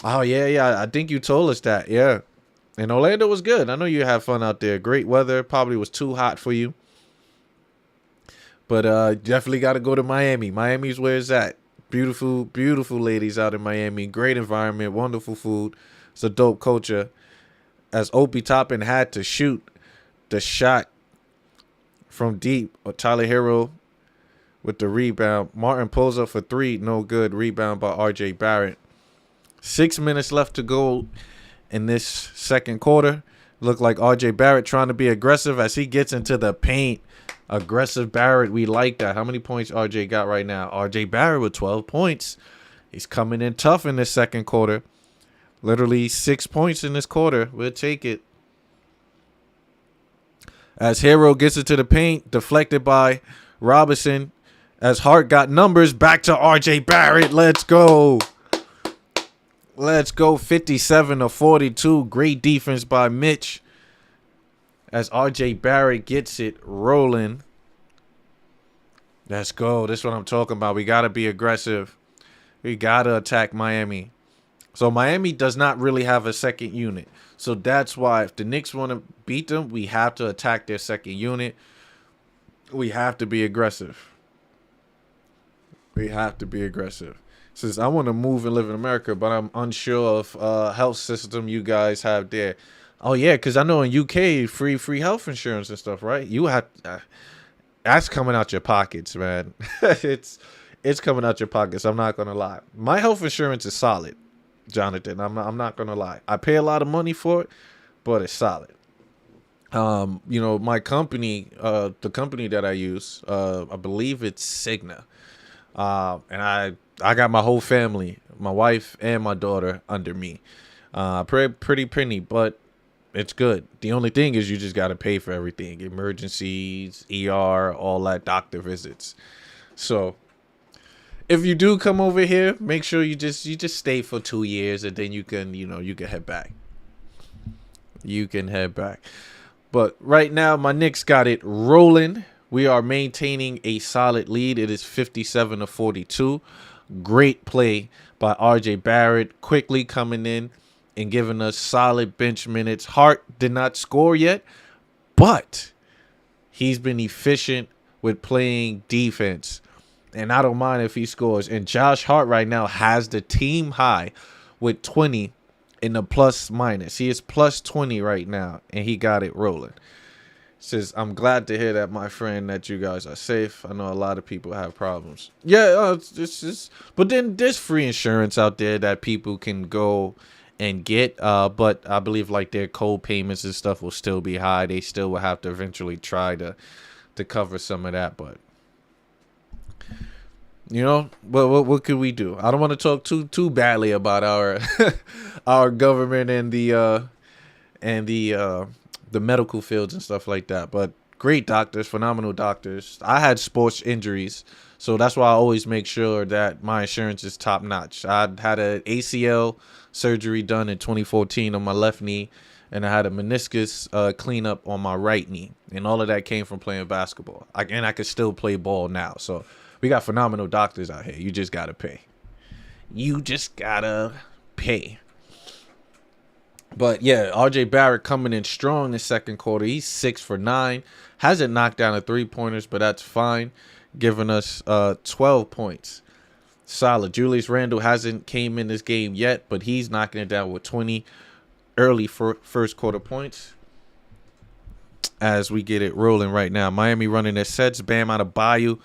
Oh, yeah. I think you told us that. Yeah. And Orlando was good. I know you had fun out there. Great weather. Probably was too hot for you. But definitely got to go to Miami. Miami's where it's at. Beautiful, beautiful ladies out in Miami. Great environment. Wonderful food. It's a dope culture. As Opie Toppin had to shoot the shot from deep. Tyler Hero with the rebound. Martin pulls up for three. No good. Rebound by RJ Barrett. 6 minutes left to go in this second quarter. Look like RJ Barrett trying to be aggressive as he gets into the paint. Aggressive Barrett. We like that. How many points RJ got right now? RJ Barrett with 12 points. He's coming in tough in this second quarter. Literally 6 points in this quarter. We'll take it. As Hero gets into the paint, deflected by Robinson. As Hart got numbers, back to RJ Barrett. Let's go. Let's go. 57-42. Great defense by Mitch. As RJ Barrett gets it rolling. Let's go. This is what I'm talking about. We got to be aggressive. We got to attack Miami. So Miami does not really have a second unit. So that's why if the Knicks want to beat them, we have to attack their second unit. We have to be aggressive. We have to be aggressive. Since I want to move and live in America, but I'm unsure of health system you guys have there. Oh, yeah, because I know in UK, free health insurance and stuff, right? You have that's coming out your pockets, man. It's coming out your pockets. I'm not going to lie. My health insurance is solid, Jonathan. I'm not going to lie. I pay a lot of money for it, but it's solid. My company, the company that I use, I believe it's Cigna. And I got my whole family, my wife and my daughter under me. Pretty penny, but it's good. The only thing is you just got to pay for everything. Emergencies, ER, all that, doctor visits. So if you do come over here, make sure you just stay for 2 years and then you can head back. You can head back. But right now, my Knicks got it rolling. We are maintaining a solid lead. It is 57-42. Great play by RJ Barrett, quickly coming in and giving us solid bench minutes. Hart did not score yet, but he's been efficient with playing defense. And I don't mind if he scores. And Josh Hart right now has the team high with 20 in the plus minus. He is plus 20 right now, and he got it rolling. Says, I'm glad to hear that, my friend, that you guys are safe. I know a lot of people have problems. Yeah, but then there's free insurance out there that people can go and get. But I believe like their co-payments and stuff will still be high. They still will have to eventually try to cover some of that. But what could we do? I don't want to talk too badly about our our government and the medical fields and stuff like that. But great doctors, phenomenal doctors. I had sports injuries, so that's why I always make sure that my insurance is top notch. I had an ACL surgery done in 2014 on my left knee, and I had a meniscus cleanup on my right knee, and all of that came from playing basketball. I could still play ball now, so we got phenomenal doctors out here. You just gotta pay. But yeah, RJ Barrett coming in strong in the second quarter. He's 6 for 9. Hasn't knocked down the 3-pointers, but that's fine. Giving us 12 points. Solid. Julius Randle hasn't came in this game yet, but he's knocking it down with 20 early first quarter points. As we get it rolling right now. Miami running their sets. Bam out of Bayou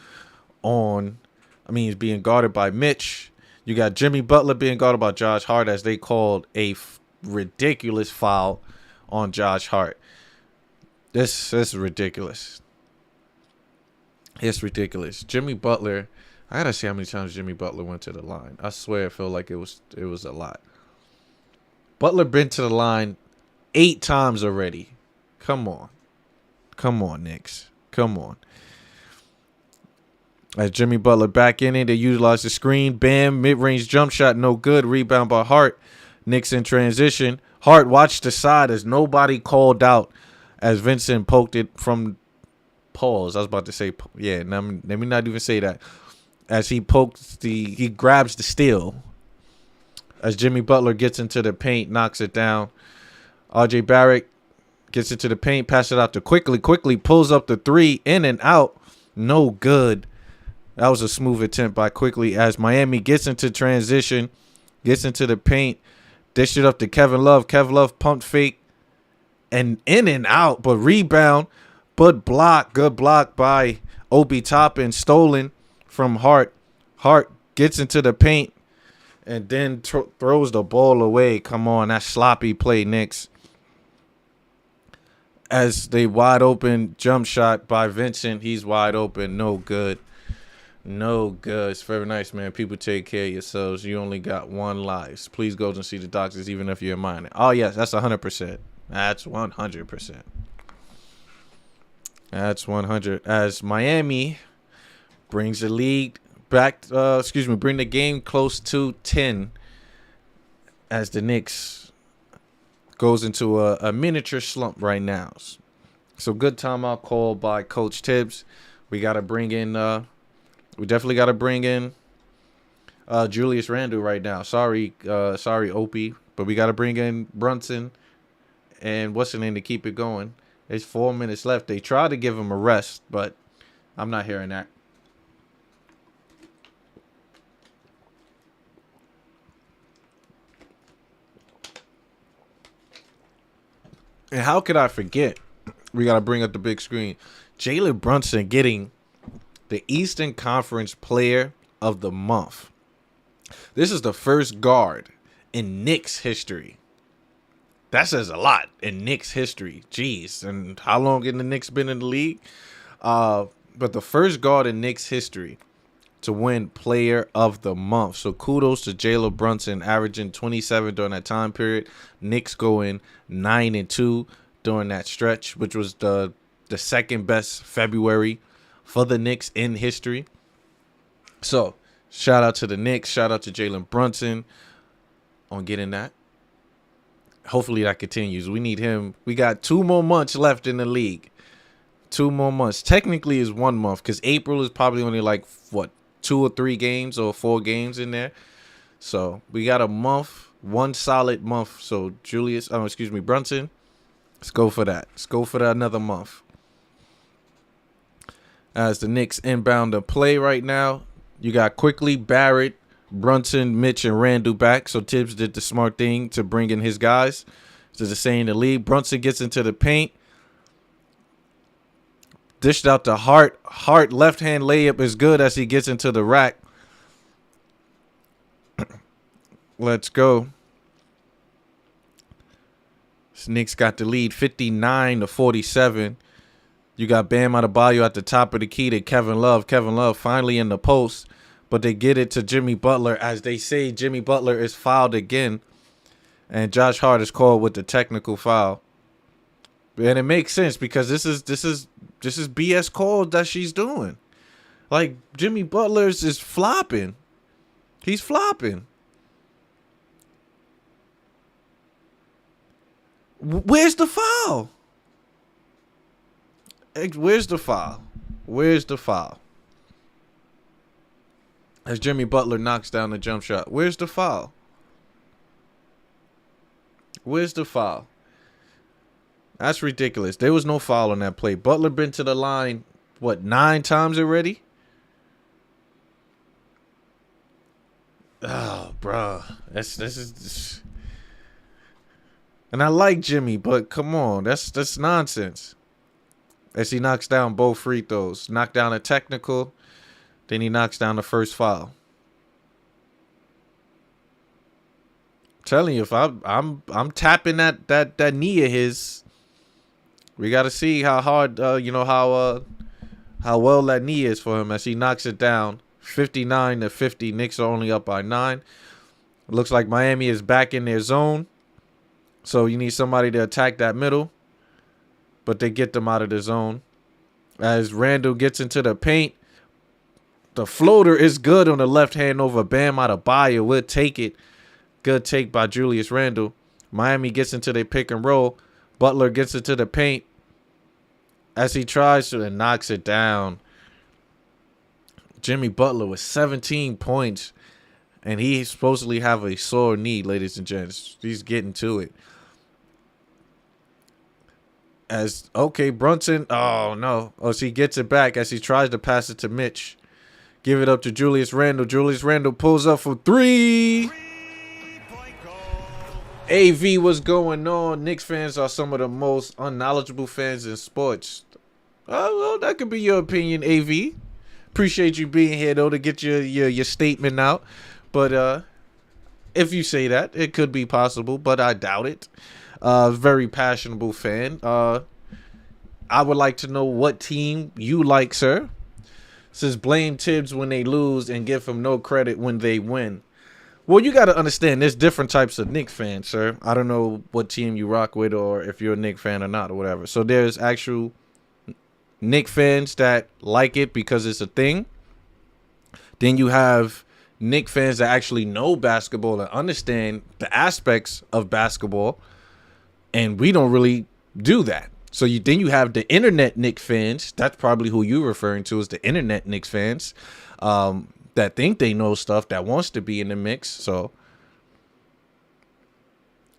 he's being guarded by Mitch. You got Jimmy Butler being guarded by Josh Hart as they called a ridiculous foul on Josh Hart. This is ridiculous. It's ridiculous. Jimmy Butler. I gotta see how many times Jimmy Butler went to the line. I swear, I feel like it was a lot. Butler been to the line 8 times already. Come on, Knicks. Come on. As Jimmy Butler back in it, they utilize the screen. Bam, mid-range jump shot, no good. Rebound by Hart. Knicks in transition. Hart watched the side as nobody called out as Vincent poked it from pause. I was about to say, yeah, let me not even say that. As he grabs the steal. As Jimmy Butler gets into the paint, knocks it down. RJ Barrett gets into the paint, passes it out to quickly, pulls up the 3, in and out. No good. That was a smooth attempt by Quickly as Miami gets into transition, gets into the paint, dished it up to Kevin Love. Kevin Love pumped fake and in and out, but rebound, but block. Good block by Obi Toppin, stolen from Hart. Hart gets into the paint and then throws the ball away. Come on, that sloppy play, Knicks. As they wide open jump shot by Vincent, he's wide open, no good. No good. It's very nice, man. People take care of yourselves. You only got one life. Please go and see the doctors, even if you're a minor. Oh, yes, that's 100%. That's 100%. That's 100. As Miami brings the lead back, bring the game close to 10 as the Knicks goes into a miniature slump right now. So good timeout call by Coach Tibbs. We got to bring in... We definitely got to bring in Julius Randle right now. Sorry, Opie, but we got to bring in Brunson and what's the name to keep it going. There's 4 minutes left. They tried to give him a rest, but I'm not hearing that. And how could I forget? We got to bring up the big screen. Jalen Brunson getting the Eastern Conference Player of the Month. This is the first guard in Knicks history. That says a lot in Knicks history. Jeez, and how long have the Knicks been in the league? But the first guard in Knicks history to win Player of the Month. So kudos to Jalen Brunson, averaging 27 during that time period. Knicks going 9-2 during that stretch, which was the second best February for the Knicks in history. So, shout out to the Knicks. Shout out to Jalen Brunson on getting that. Hopefully that continues. We need him. We got 2 more months left in the league. 2 more months. Technically is 1 month because April is probably only like, 2 or 3 games or 4 games in there. So, we got a month, 1 solid month. So, Brunson, let's go for that. Let's go for that another month. As the Knicks inbound the play right now, you got Quickly, Barrett, Brunson, Mitch, and Randle back. So Tibbs did the smart thing to bring in his guys. To the same in the league. Brunson gets into the paint. Dished out to Hart. Hart left-hand layup is good as he gets into the rack. Let's go. Knicks got the lead 59-47. You got Bam Adebayo at the top of the key to Kevin Love. Kevin Love finally in the post, but they get it to Jimmy Butler. As they say, Jimmy Butler is fouled again, and Josh Hart is called with the technical foul. And it makes sense because this is BS calls that she's doing. Like Jimmy Butler's is flopping. He's flopping. Where's the foul? Where's the foul? Where's the foul? As Jimmy Butler knocks down the jump shot. Where's the foul? Where's the foul? That's ridiculous. There was no foul on that play. Butler been to the line, 9 times already? Oh, bro. This is. And I like Jimmy, but come on. That's nonsense. As he knocks down both free throws. Knocked down a technical. Then he knocks down the first foul. I'm telling you, if I'm tapping that knee of his, we gotta see how hard how how well that knee is for him as he knocks it down. 59-50. Knicks are only up by 9. Looks like Miami is back in their zone. So you need somebody to attack that middle. But they get them out of the zone. As Randall gets into the paint. The floater is good on the left hand over Bam Adebayo. We'll take it. Good take by Julius Randle. Miami gets into their pick and roll. Butler gets into the paint. As he tries to and knocks it down. Jimmy Butler with 17 points. And he supposedly have a sore knee, ladies and gents. He's getting to it. Brunson. Oh, no. Oh, so he gets it back as he tries to pass it to Mitch. Give it up to Julius Randle. Julius Randle pulls up for 3. AV, what's going on? Knicks fans are some of the most unknowledgeable fans in sports. Well, that could be your opinion, AV. Appreciate you being here, though, to get your statement out. But if you say that, it could be possible, but I doubt it. Very passionate fan. I would like to know what team you like, sir. Says blame Tibbs when they lose and give him no credit when they win. Well, you got to understand there's different types of Knicks fans, sir. I don't know what team you rock with or if you're a Knicks fan or not or whatever. So there's actual Knicks fans that like it because it's a thing. Then you have Knicks fans that actually know basketball and understand the aspects of basketball. And we don't really do that. So then you have the internet Knicks fans. That's probably who you're referring to as the internet Knicks fans. That think they know stuff, that wants to be in the mix. So,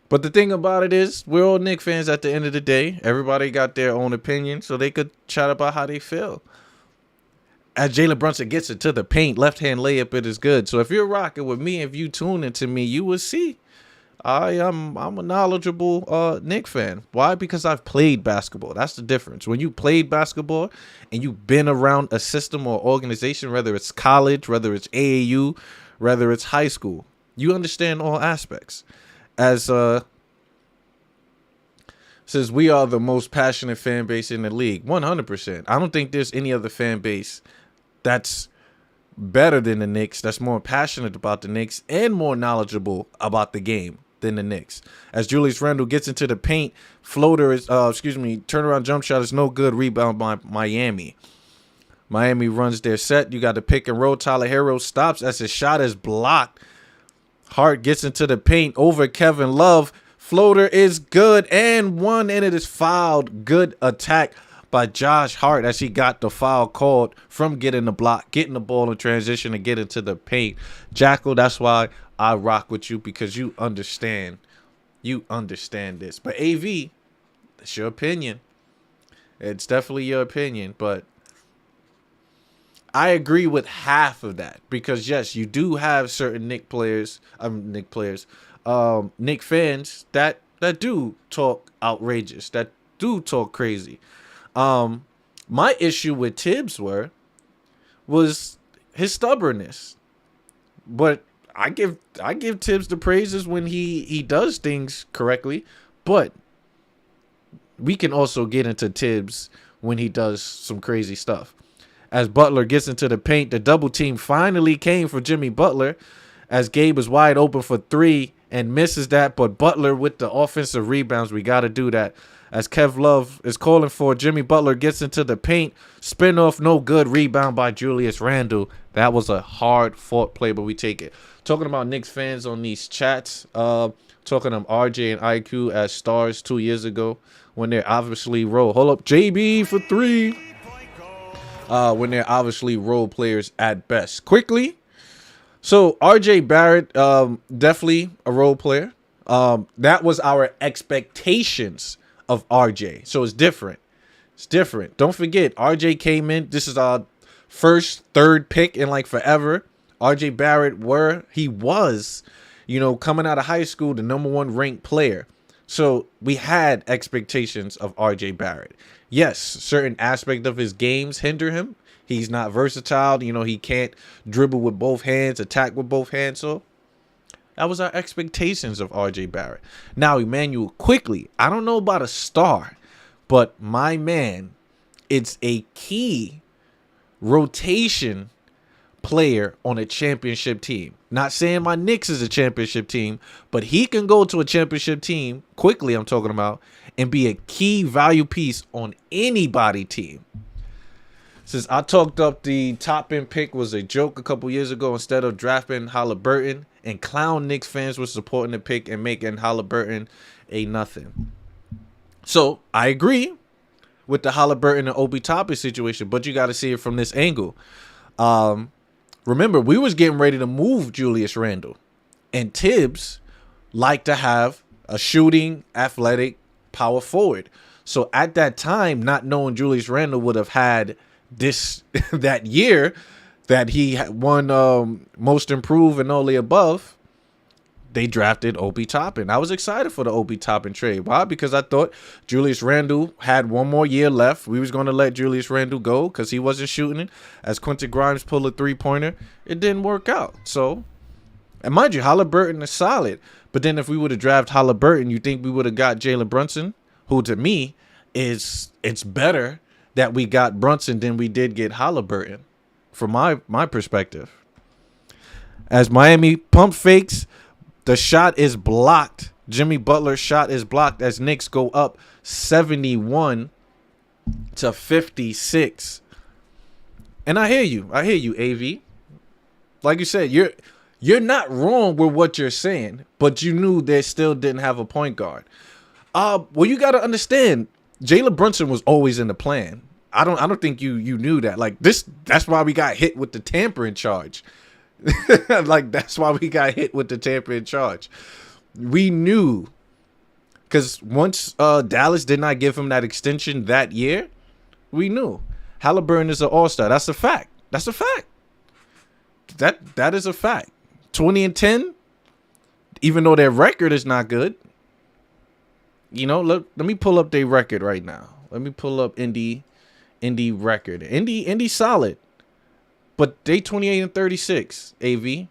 but the thing about it is, we're all Knicks fans at the end of the day. Everybody got their own opinion, so they could chat about how they feel. As Jalen Brunson gets it to the paint, left-hand layup, it is good. So if you're rocking with me, if you tune into me, you will see I'm a knowledgeable Knicks fan. Why? Because I've played basketball. That's the difference. When you played basketball and you've been around a system or organization, whether it's college, whether it's AAU, whether it's high school, you understand all aspects. As says we are the most passionate fan base in the league, 100%. I don't think there's any other fan base that's better than the Knicks, that's more passionate about the Knicks and more knowledgeable about the game than the Knicks. As Julius Randle gets into the paint, floater is, turnaround jump shot is no good. Rebound by Miami. Miami runs their set. You got the pick and roll. Tyler Hero stops as his shot is blocked. Hart gets into the paint over Kevin Love. Floater is good and one, and it is fouled. Good attack by Josh Hart as he got the foul called from getting the block, getting the ball in transition and get into the paint. Jackal, that's why I rock with you, because you understand. You understand this. But AV, that's your opinion. It's definitely your opinion, but I agree with half of that, because yes, you do have certain Knicks fans that do talk outrageous, that do talk crazy. My issue with Tibbs was his stubbornness, but I give Tibbs the praises when he does things correctly, but we can also get into Tibbs when he does some crazy stuff. As Butler gets into the paint, the double team finally came for Jimmy Butler as Gabe was wide open for 3 and misses that, but Butler with the offensive rebounds, we got to do that. As Kev Love is calling for, Jimmy Butler gets into the paint, spin off, no good, rebound by Julius Randle. That was a hard-fought play, but we take it. Talking about Knicks fans on these chats, talking to RJ and IQ as stars 2 years ago when they're obviously hold up, JB for 3. When they're obviously role players at best. Quickly, so RJ Barrett, definitely a role player. That was our expectations of RJ. So it's different. It's different. Don't forget, RJ came in. This is our third pick in like forever. RJ Barrett was, coming out of high school, the #1 ranked player. So we had expectations of RJ Barrett. Yes, certain aspect of his games hinder him. He's not versatile. He can't dribble with both hands, attack with both hands. So that was our expectations of RJ Barrett. Now, Emmanuel Quickly, I don't know about a star, but my man, it's a key rotation player on a championship team. Not saying my Knicks is a championship team, but he can go to a championship team quickly, I'm talking about, and be a key value piece on anybody team. Since I talked up the top end pick was a joke a couple years ago, instead of drafting Halliburton, and clown Knicks fans were supporting the pick and making Halliburton a nothing. So I agree with the Halliburton and Obi Toppin situation, but you got to see it from this angle. Remember, we was getting ready to move Julius Randle, and Tibbs liked to have a shooting, athletic power forward. So at that time, not knowing Julius Randle would have had this that year that he won most improved and all the above, they drafted Obi Toppin. I was excited for the Obi Toppin trade. Why? Because I thought Julius Randle had one more year left. We was going to let Julius Randle go because he wasn't shooting it. As Quentin Grimes pulled a three-pointer, it didn't work out. So, and mind you, Halliburton is solid. But then if we would have drafted Halliburton, you think we would have got Jalen Brunson, who to me it's better that we got Brunson than we did get Halliburton, from my perspective. As Miami pump fakes, the shot is blocked. Jimmy Butler's shot is blocked as Knicks go up 71-56. And I hear you, AV. Like you said, you're not wrong with what you're saying, but you knew they still didn't have a point guard. Well, you got to understand, Jalen Brunson was always in the plan. I don't think you knew that. Like this, that's why we got hit with the tampering charge. Like that's why we got hit with the tampering charge. We knew, because once Dallas did not give him that extension that year, we knew Halliburton is an all-star. That's a fact. That is a fact. 20-10, even though their record is not good. You know, let me pull up their record right now. Let me pull up Indy record. Indy solid, but they 28-36. AV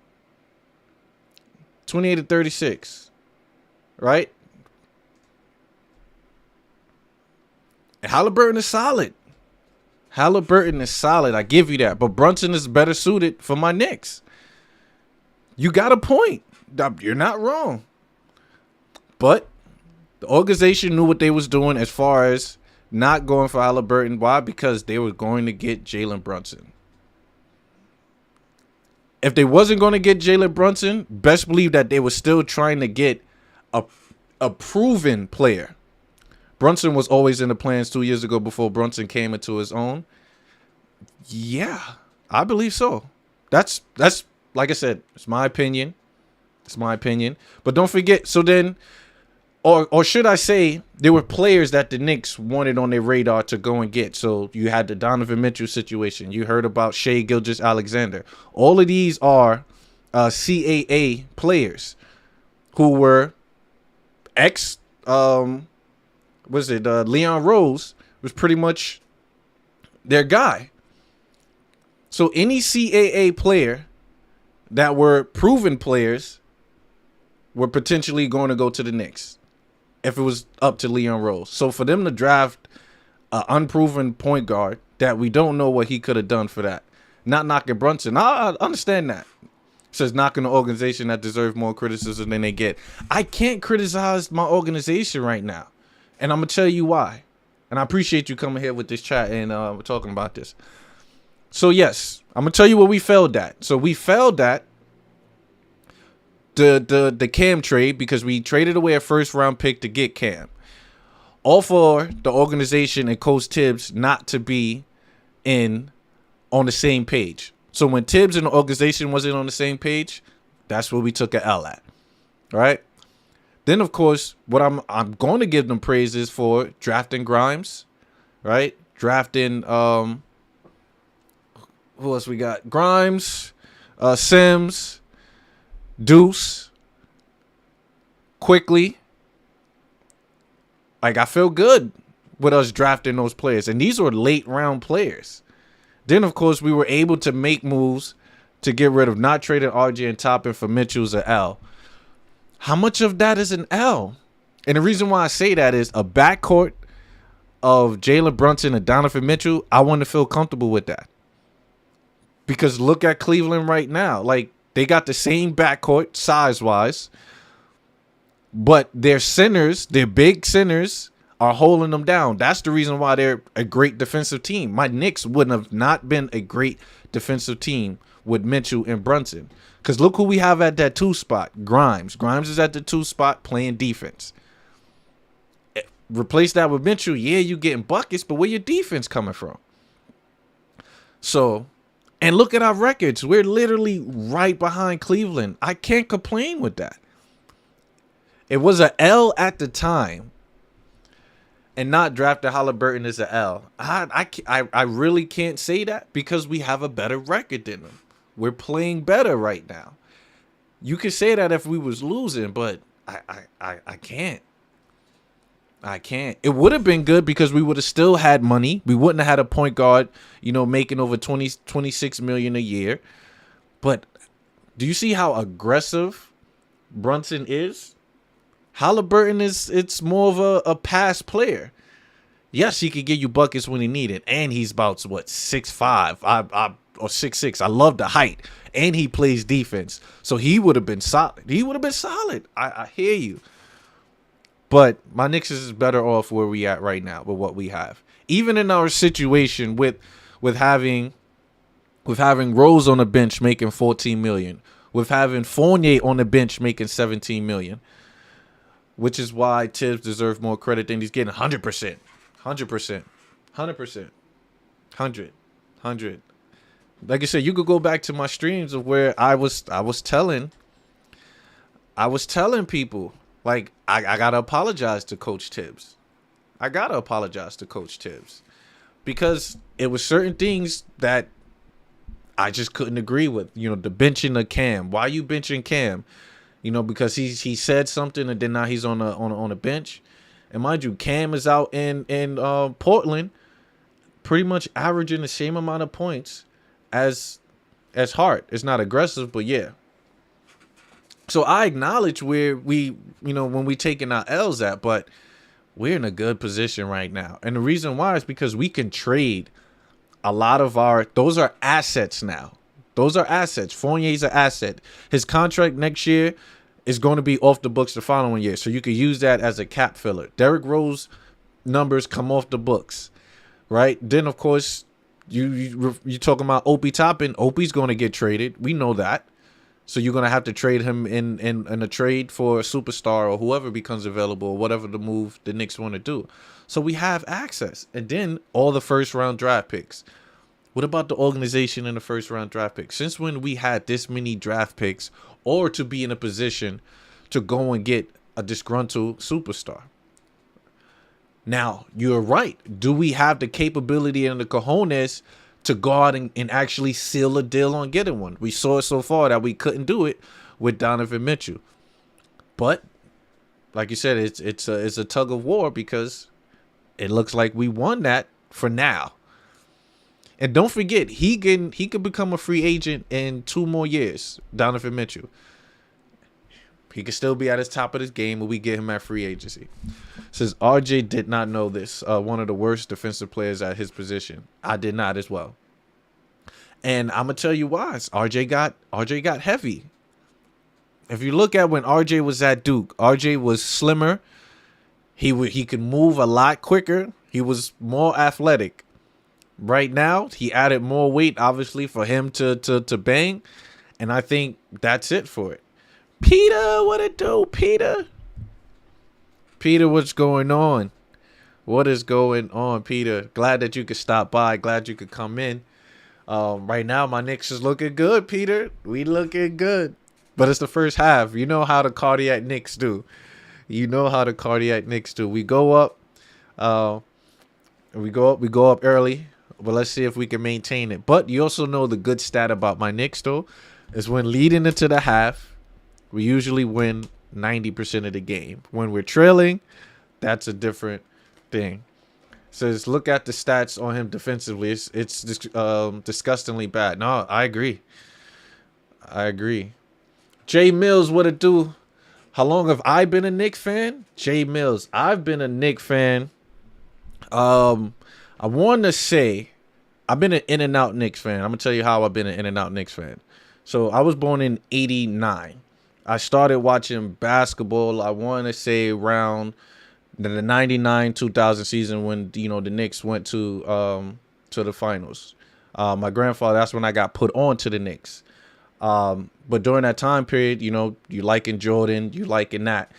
28-36, right? And Halliburton is solid. I give you that. But Brunson is better suited for my Knicks. You got a point. You're not wrong. But the organization knew what they was doing as far as not going for Halliburton. Why? Because they were going to get Jalen Brunson. If they wasn't going to get Jalen Brunson, best believe that they were still trying to get a proven player. Brunson was always in the plans 2 years ago before Brunson came into his own. Yeah, I believe so. That's like I said, it's my opinion. But don't forget, so then, or should I say, there were players that the Knicks wanted on their radar to go and get. So you had the Donovan Mitchell situation. You heard about Shai Gilgeous-Alexander. All of these are CAA players who were Leon Rose was pretty much their guy. So any CAA player that were proven players were potentially going to go to the Knicks if it was up to Leon Rose. So for them to draft an unproven point guard that we don't know what he could have done for that, not knocking Brunson, I understand that. It says knocking the organization that deserves more criticism than they get. I can't criticize my organization right now, and I'm going to tell you why. And I appreciate you coming here with this chat and we're talking about this. So yes, I'm going to tell you what we failed at. So we failed at the Cam trade because we traded away a first round pick to get Cam. All for the organization and Coach Tibbs not to be on the same page. So when Tibbs and the organization wasn't on the same page, that's where we took an L at. All right. Then of course, what I'm going to give them praises for drafting Grimes, right? Drafting who else we got? Grimes, Sims, Deuce, quickly. Like, I feel good with us drafting those players. And these were late round players. Then, of course, we were able to make moves to get rid of not trading RJ and Toppin for Mitchell's an L. How much of that is an L? And the reason why I say that is a backcourt of Jalen Brunson and Donovan Mitchell, I want to feel comfortable with that. Because look at Cleveland right now. Like, they got the same backcourt size-wise, but their centers, their big centers, are holding them down. That's the reason why they're a great defensive team. My Knicks wouldn't have not been a great defensive team with Mitchell and Brunson. Because look who we have at that 2 spot. Grimes. Grimes is at the 2 spot playing defense. Replace that with Mitchell. Yeah, you getting buckets, but where your defense coming from? So, and look at our records. We're literally right behind Cleveland. I can't complain with that. It was a L at the time. And not drafting Halliburton is an L. I really can't say that because we have a better record than them. We're playing better right now. You could say that if we was losing, but I can't. I can't. It would have been good because we would have still had money. We wouldn't have had a point guard, making over 26 million a year. But do you see how aggressive Brunson is? Halliburton it's more of a pass player. Yes, he could give you buckets when he needed, and he's about 6'5", or 6'6". I love the height, and he plays defense, so he would have been solid. I hear you, but my Knicks is better off where we at right now with what we have. Even in our situation with having Rose on the bench making 14 million, with having Fournier on the bench making 17 million. Which is why Tibbs deserves more credit than he's getting. 100%. 100%. 100%. 100. Like I said, you could go back to my streams of where I was telling people, like, I got to apologize to Coach Tibbs. Because it was certain things that I just couldn't agree with. The benching of Cam. Why are you benching Cam? Because he said something and then now he's on a bench. And mind you, Cam is out in Portland pretty much averaging the same amount of points as Hart. It's not aggressive, but yeah. So I acknowledge where we, when we taking our L's at, but we're in a good position right now. And the reason why is because we can trade a lot of those are assets now. Those are assets. Fournier's an asset. His contract next year is going to be off the books the following year. So you could use that as a cap filler. Derrick Rose numbers come off the books, right? Then, of course, you talking about Opie Toppin. Opie's going to get traded. We know that. So you're going to have to trade him in a trade for a superstar or whoever becomes available or whatever the move the Knicks want to do. So we have access. And then all the first-round draft picks. What about the organization in the first-round draft picks? Since when we had this many draft picks or to be in a position to go and get a disgruntled superstar? Now, you're right. Do we have the capability and the cojones to go out and actually seal a deal on getting one? We saw it so far that we couldn't do it with Donovan Mitchell. But, like you said, it's a tug of war because it looks like we won that for now. And don't forget, he could become a free agent in 2 more years, Donovan Mitchell. He could still be at his top of his game when we get him at free agency. Says RJ did not know this. One of the worst defensive players at his position. I did not as well. And I'm gonna tell you why. RJ got heavy. If you look at when RJ was at Duke, RJ was slimmer. He could move a lot quicker. He was more athletic. Right now, he added more weight, obviously, for him to bang. And I think that's it for it. Peter, what it do, Peter? Peter, what's going on? What is going on, Peter? Glad that you could stop by. Glad you could come in. Right now, my Knicks is looking good, Peter. We looking good. But it's the first half. You know how the cardiac Knicks do. We go up. We go up early. But let's see if we can maintain it. But you also know the good stat about my Knicks, though, is when leading into the half, we usually win 90% of the game. When we're trailing, that's a different thing. Says, look at the stats on him defensively. It's disgustingly bad. No, I agree. Jay Mills, what it do? How long have I been a Knicks fan? Jay Mills, I've been a Knicks fan. I want to say I've been an in and out Knicks fan. I'm gonna tell you how I've been an in and out Knicks fan. So I was born in '89. I started watching basketball, I want to say around the 99-2000 season when, the Knicks went to the finals. My grandfather, that's when I got put on to the Knicks. But during that time period, you liking Jordan, you liking that.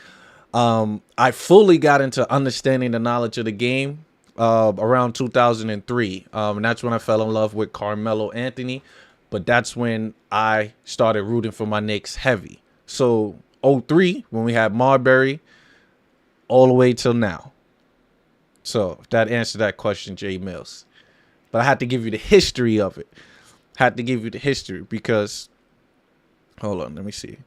I fully got into understanding the knowledge of the game around 2003. And that's when I fell in love with Carmelo Anthony. But that's when I started rooting for my Knicks heavy. So 03, when we had Marbury, all the way till now. So that answered that question, Jay Mills. But I had to give you the history of it. Had to give you the history because, hold on, let me see.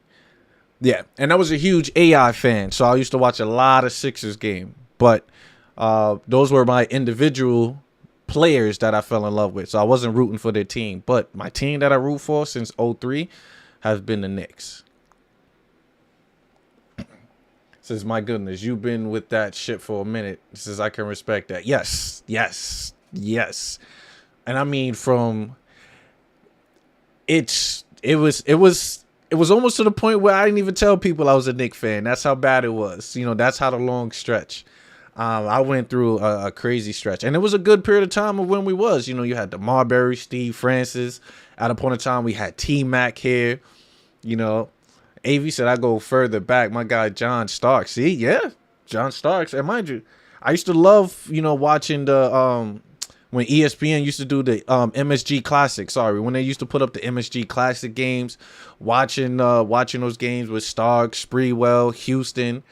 Yeah, and I was a huge AI fan, so I used to watch a lot of Sixers game. But those were my individual players that I fell in love with. So I wasn't rooting for their team. But my team that I root for since 03 has been the Knicks. Says, my goodness, you've been with that shit for a minute. Says, I can respect that. Yes. And I mean, it was almost to the point where I didn't even tell people I was a Knicks fan. That's how bad it was. That's how the long stretch. I went through a crazy stretch, and it was a good period of time of when we was. You had the Marbury, Steve Francis. At a point in time, we had T-Mac here. AV said I go further back. My guy John Starks. See, yeah, John Starks. And mind you, I used to love, watching the when ESPN used to do the MSG Classic. Sorry, when they used to put up the MSG Classic games, watching those games with Starks, Sprewell, Houston,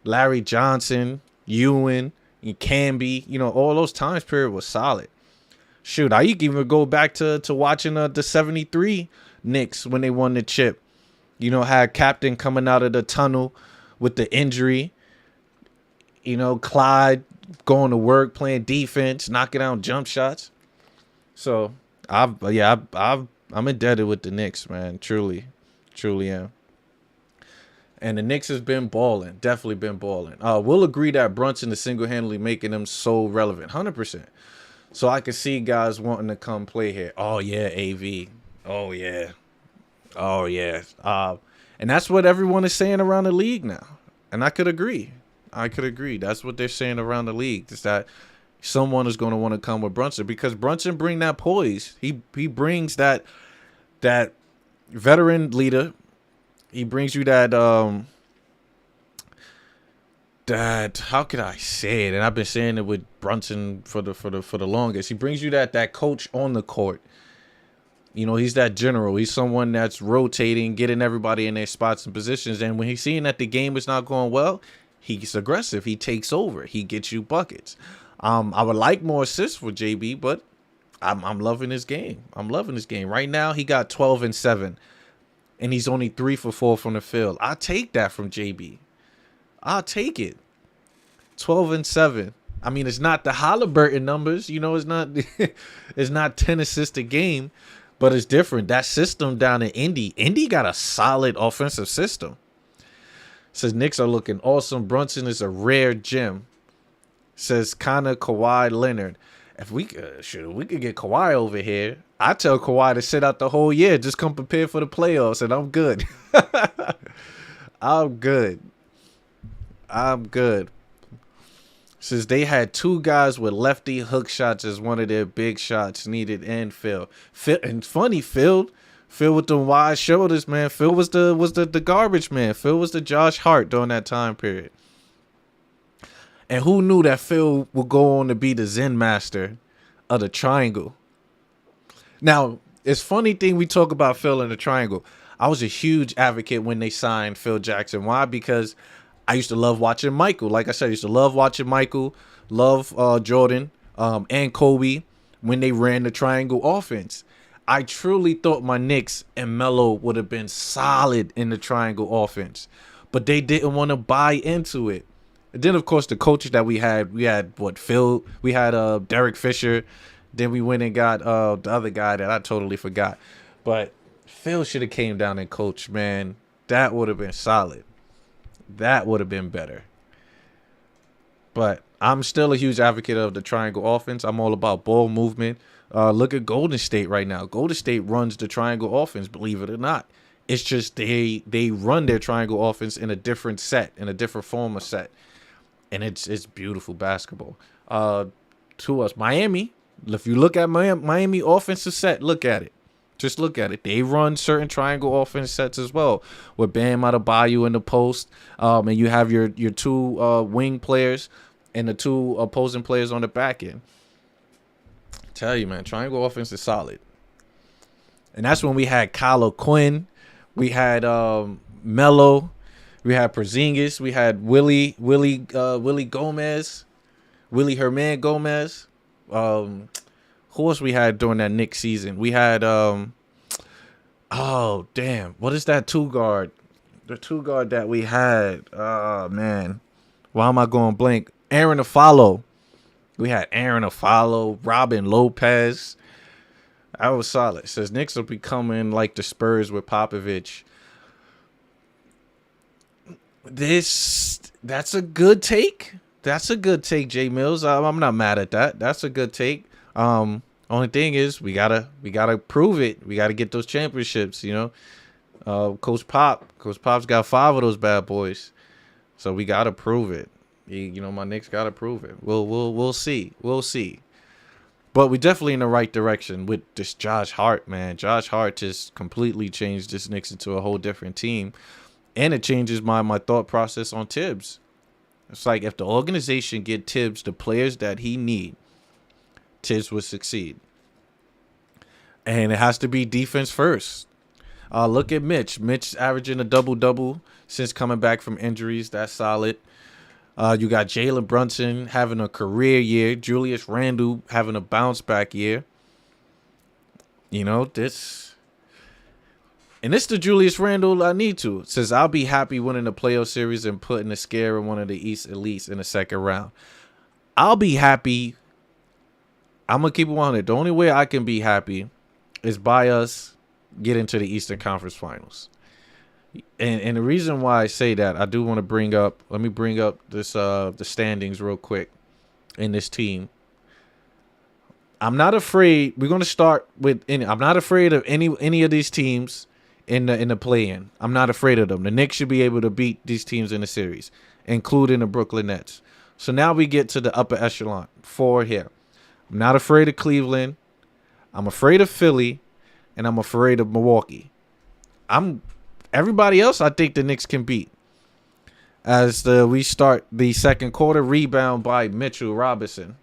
Larry Johnson, Ewing, and Camby. All those times period was solid. Shoot, I can even go back to watching the '73 Knicks when they won the chip. Had Captain coming out of the tunnel with the injury. Clyde going to work, playing defense, knocking out jump shots. So, I'm indebted with the Knicks, man. Truly am. And the Knicks has been balling, definitely been balling. We'll agree that Brunson is single-handedly making them so relevant, 100%. So I can see guys wanting to come play here. Oh yeah, AV. Oh yeah. And that's what everyone is saying around the league now. And I could agree. That's what they're saying around the league. Is that someone is going to want to come with Brunson because Brunson brings that poise. He brings that veteran leader. He brings you that how could I say it? And I've been saying it with Brunson for the longest. He brings you that coach on the court. He's that general. He's someone that's rotating, getting everybody in their spots and positions. And when he's seeing that the game is not going well, he's aggressive. He takes over. He gets you buckets. I would like more assists for JB, but I'm loving his game. Right now, he got 12 and 7, and he's only 3 for 4 from the field. I'll take that from JB. I'll take it. 12 and 7. I mean, it's not the Halliburton numbers. It's not it's not 10 assists a game. But it's different. That system down in Indy got a solid offensive system. Says Knicks are looking awesome. Brunson is a rare gem. Says Connor, Kawhi Leonard. If we could get Kawhi over here. I tell Kawhi to sit out the whole year. Just come prepared for the playoffs, and I'm good. I'm good. Since they had 2 guys with lefty hook shots as one of their big shots needed, and Phil and funny Phil with the wide shoulders, man. Phil was the garbage man. Phil was the Josh Hart during that time period. And who knew that Phil would go on to be the Zen master of the triangle? Now, it's funny thing we talk about Phil in the triangle. I was a huge advocate when they signed Phil Jackson. Why? Because I used to love watching Michael. Like I said, I used to love watching Michael, love Jordan, and Kobe when they ran the triangle offense. I truly thought my Knicks and Melo would have been solid in the triangle offense, but they didn't want to buy into it. And then, of course, the coaches that we had Phil, we had Derek Fisher. Then we went and got the other guy that I totally forgot. But Phil should have came down and coached, man. That would have been solid. That would have been better. But I'm still a huge advocate of the triangle offense. I'm all about ball movement. Look at Golden State right now. Golden State runs the triangle offense, believe it or not. It's just they run their triangle offense in a different set, in a different form of set. And it's beautiful basketball. To us, Miami, if you look at Miami offensive set, look at it. Just look at it. They run certain triangle offense sets as well, with Bam Adebayo in the post, and you have your two wing players and the two opposing players on the back end. Tell you, man, triangle offense is solid. And that's when we had Kyle Quinn, we had Melo, we had Porzingis, we had Willie Gomez, Willie Herman Gomez. Who else we had during that Knicks season? We had oh damn, what is that two guard? The two guard that we had. Oh man, why am I going blank? Aaron Afalo. We had Aaron Afalo, Robin Lopez. That was solid. It says Knicks will be coming like the Spurs with Popovich. That's a good take. That's a good take, Jay Mills. I'm not mad at that. That's a good take. Only thing is we gotta prove it. We gotta get those championships. You know, Coach Pop's got 5 of those bad boys, so we gotta prove it. You know, my Knicks gotta prove it. We'll see. We'll see. But we're definitely in the right direction with this Josh Hart, man. Josh Hart just completely changed this Knicks into a whole different team, and it changes my thought process on Tibbs. It's like if the organization get Tibbs the players that he need, Tibbs would succeed. And it has to be defense first. Look at Mitch. Mitch averaging a double-double since coming back from injuries. That's solid. You got Jalen Brunson having a career year. Julius Randle having a bounce-back year. You know, this... And this the Julius Randle I need to. It says, I'll be happy winning the playoff series and putting a scare in one of the East elites in the second round. I'll be happy. I'm going to keep it 100. The only way I can be happy is by us getting to the Eastern Conference Finals. And the reason why I say that, I do want to bring up, let me bring up this the standings real quick in this team. I'm not afraid. We're going to start with I'm not afraid of any of these teams in the play-in. I'm not afraid of them. The Knicks should be able to beat these teams in the series, including the Brooklyn Nets. So now we get to the upper echelon, 4 here. I'm not afraid of Cleveland. I'm afraid of Philly, and I'm afraid of Milwaukee. Everybody else I think the Knicks can beat. As we start the second quarter, rebound by Mitchell Robinson.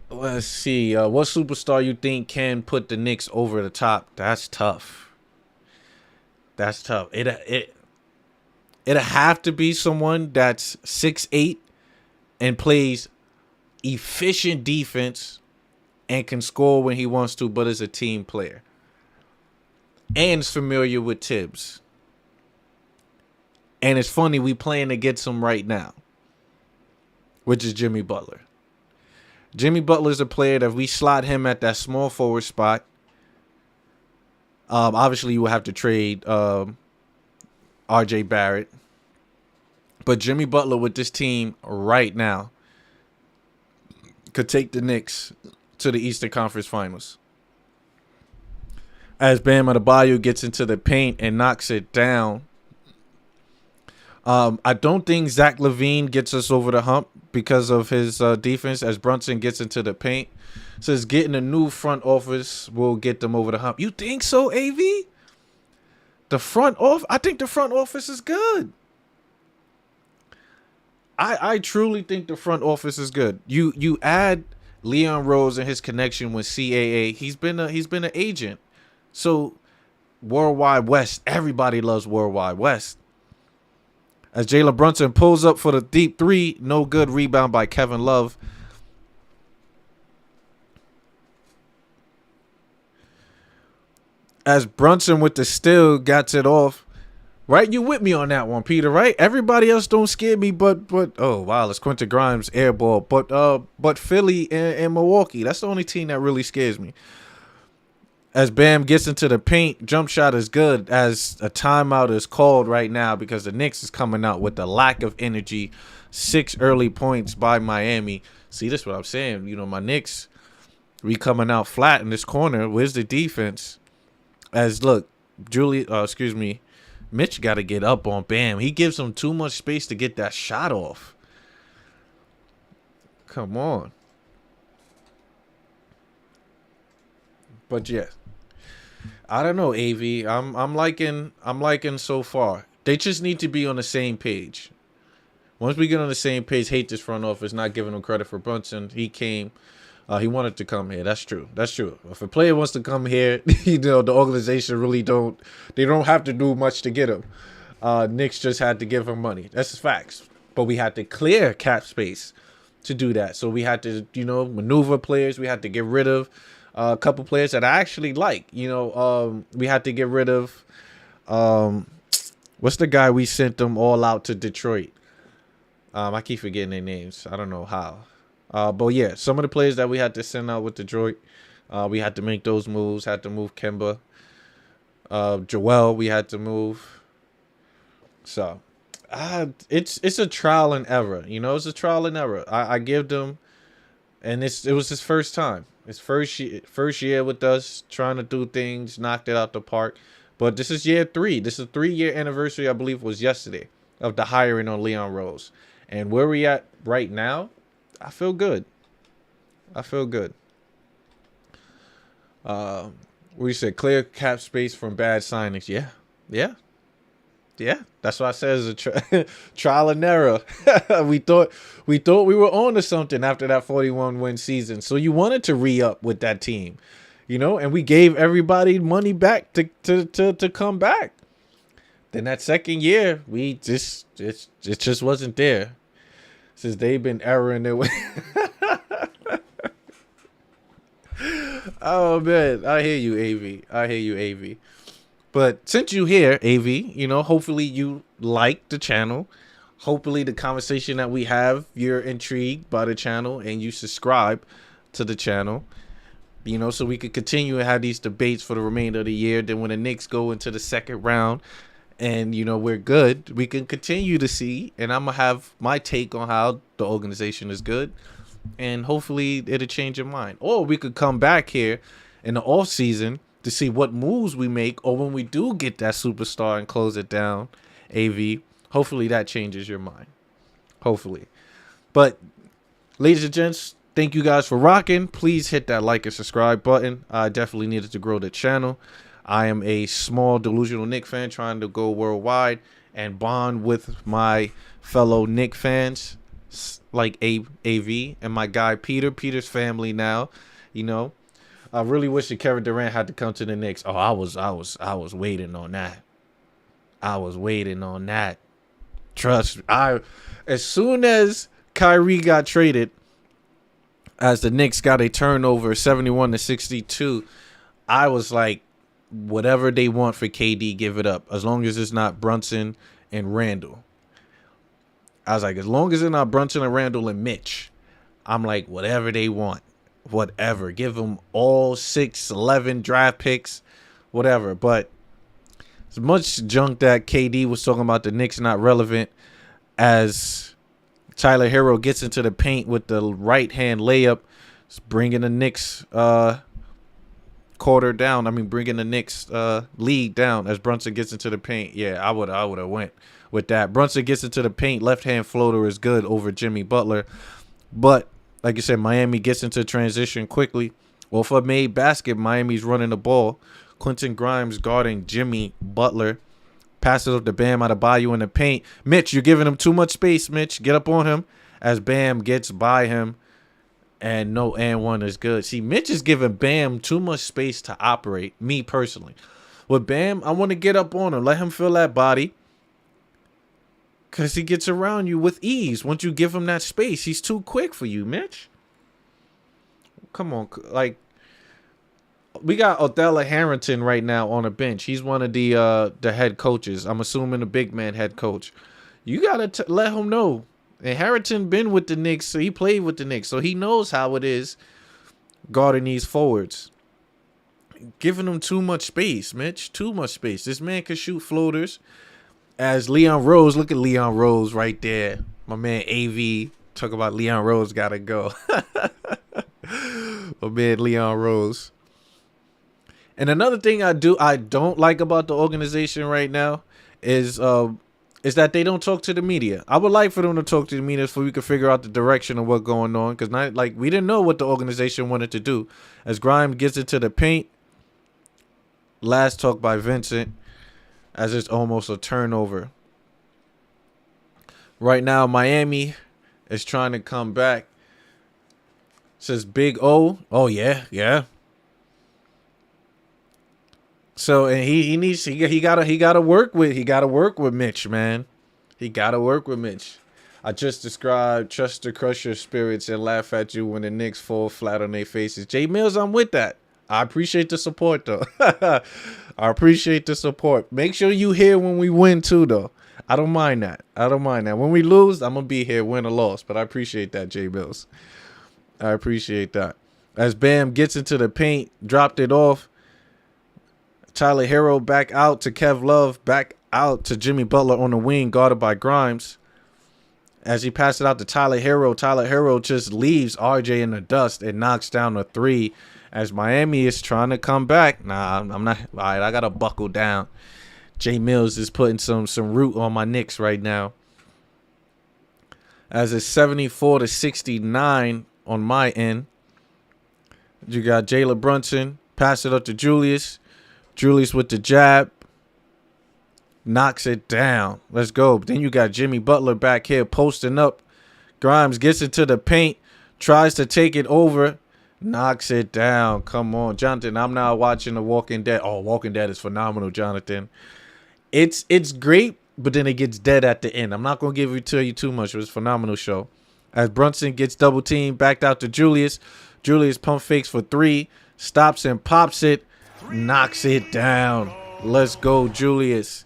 Let's see. What superstar you think can put the Knicks over the top? That's tough. That's tough. It'll have to be someone that's 6'8" and plays efficient defense and can score when he wants to, but is a team player. And is familiar with Tibbs. And it's funny, we playing against him right now, which is Jimmy Butler. Jimmy Butler's a player that if we slot him at that small forward spot, obviously you will have to trade RJ Barrett. But Jimmy Butler with this team right now could take the Knicks to the Eastern Conference Finals. As Bam Adebayo gets into the paint and knocks it down. I don't think Zach LaVine gets us over the hump because of his defense as Brunson gets into the paint. Says getting a new front office will get them over the hump. You think so, AV? I think the front office is good. I truly think the front office is good. You add Leon Rose and his connection with CAA. He's been an agent. So Worldwide West, everybody loves Worldwide West. As Jalen Brunson pulls up for the deep 3, no good, rebound by Kevin Love. As Brunson with the steal gets it off. Right, you with me on that one, Peter, right? Everybody else don't scare me, but oh wow, it's Quentin Grimes airball. But Philly and Milwaukee, that's the only team that really scares me. As Bam gets into the paint, jump shot is good as a timeout is called right now because the Knicks is coming out with a lack of energy. 6 early points by Miami. See, this is what I'm saying. You know, my Knicks, we coming out flat in this corner. Where's the defense? As look, Mitch got to get up on Bam. He gives him too much space to get that shot off. Come on. But yeah, I don't know, AV. I'm liking so far. They just need to be on the same page. Once we get on the same page, hate this front office not giving him credit for Brunson. He came. He wanted to come here. That's true. That's true. If a player wants to come here, you know, the organization really don't have to do much to get him. Knicks just had to give him money. That's just facts. But we had to clear cap space to do that. So we had to, you know, maneuver players. We had to get rid of a couple players that I actually like. You know, we had to get rid of what's the guy we sent them all out to Detroit? I keep forgetting their names. I don't know how. But yeah, some of the players that we had to send out with Detroit, we had to make those moves. Had to move Kemba, Joel. We had to move. So, it's a trial and error. You know, it's a trial and error. I give them, and it was his first time. His first year with us, trying to do things, knocked it out the park. But this is year 3. This is a 3-year anniversary, I believe, was yesterday of the hiring on Leon Rose. And where we at right now, I feel good. I feel good. What you said, clear cap space from bad signings. Yeah. That's why I said it's a trial and error. we thought we were on to something after that 41-win season. So you wanted to re-up with that team, you know, and we gave everybody money back to come back. Then that second year, it just wasn't there. Since they've been erroring their way. Oh, man. I hear you, AV. But since you here, AV, you know, hopefully you like the channel. Hopefully the conversation that we have, you're intrigued by the channel and you subscribe to the channel. You know, so we could continue to have these debates for the remainder of the year. Then when the Knicks go into the second round, and, you know, we're good, we can continue to see, and I'm going to have my take on how the organization is good, and hopefully it'll change your mind. Or we could come back here in the off season to see what moves we make, or when we do get that superstar and close it down, AV, hopefully that changes your mind. Hopefully. But, ladies and gents, thank you guys for rocking. Please hit that like and subscribe button. I definitely needed to grow the channel. I am a small delusional Knicks fan trying to go worldwide and bond with my fellow Knicks fans like AV and my guy Peter's family now. You know, I really wish that Kevin Durant had to come to the Knicks. Oh, I was waiting on that. Trust me. As soon as Kyrie got traded, as the Knicks got a turnover 71-62, I was like, whatever they want for KD, give it up. As long as it's not Brunson and Randall. I was like, as long as it's not Brunson and Randall and Mitch, I'm like, whatever they want. Whatever. Give them all 6, 11 draft picks, whatever. But as much junk that KD was talking about the Knicks not relevant, as Tyler Hero gets into the paint with the right-hand layup, bringing the Knicks quarter down. I mean, bringing the Knicks lead down as Brunson gets into the paint. Yeah, I would have went with that. Brunson gets into the paint. Left-hand floater is good over Jimmy Butler. But, like you said, Miami gets into transition quickly. Well, for a made basket, Miami's running the ball. Quentin Grimes guarding Jimmy Butler. Passes up to Bam Adebayo in the paint. Mitch, you're giving him too much space, Mitch. Get up on him as Bam gets by him. And no and one is good. See, Mitch is giving Bam too much space to operate, me personally. With Bam, I want to get up on him. Let him feel that body. Because he gets around you with ease. Once you give him that space, he's too quick for you, Mitch. Come on. Like, we got Othello Harrington right now on the bench. He's one of the head coaches. I'm assuming the big man head coach. You got to let him know. And Harrington been with the Knicks, so he played with the Knicks, so he knows how it is guarding these forwards. Giving them too much space, Mitch. Too much space. This man can shoot floaters. As Leon Rose, look at Leon Rose right there. My man AV talk about Leon Rose gotta go. My man Leon Rose. And another thing I don't like about the organization right now is that they don't talk to the media. I would like for them to talk to the media so we could figure out the direction of what's going on. Because we didn't know what the organization wanted to do. As Grimes gets into the paint, last talk by Vincent, as it's almost a turnover. Right now, Miami is trying to come back. Says Big O. Oh yeah. So and he gotta work with Mitch, man. He gotta work with Mitch. I just described trust to crush your spirits and laugh at you when the Knicks fall flat on their faces. Jay Mills, I'm with that. I appreciate the support though. I appreciate the support. Make sure you here when we win too though. I don't mind that. When we lose, I'm gonna be here, win or loss. But I appreciate that, Jay Mills. I appreciate that. As Bam gets into the paint, dropped it off. Tyler Hero back out to Kev Love, back out to Jimmy Butler on the wing, guarded by Grimes. As he passes it out to Tyler Hero just leaves RJ in the dust and knocks down a three. As Miami is trying to come back. Nah, I'm not. All right, I got to buckle down. Jay Mills is putting some root on my Knicks right now. As it's 74-69 on my end. You got Jalen Brunson. Pass it up to Julius. Julius with the jab. Knocks it down. Let's go. Then you got Jimmy Butler back here posting up. Grimes gets into the paint. Tries to take it over. Knocks it down. Come on, Jonathan. I'm now watching The Walking Dead. Oh, Walking Dead is phenomenal, Jonathan. It's great, but then it gets dead at the end. I'm not going to tell you too much. It was a phenomenal show. As Brunson gets double teamed, backed out to Julius. Julius pump fakes for three. Stops and pops it. Knocks it down. Let's go, Julius.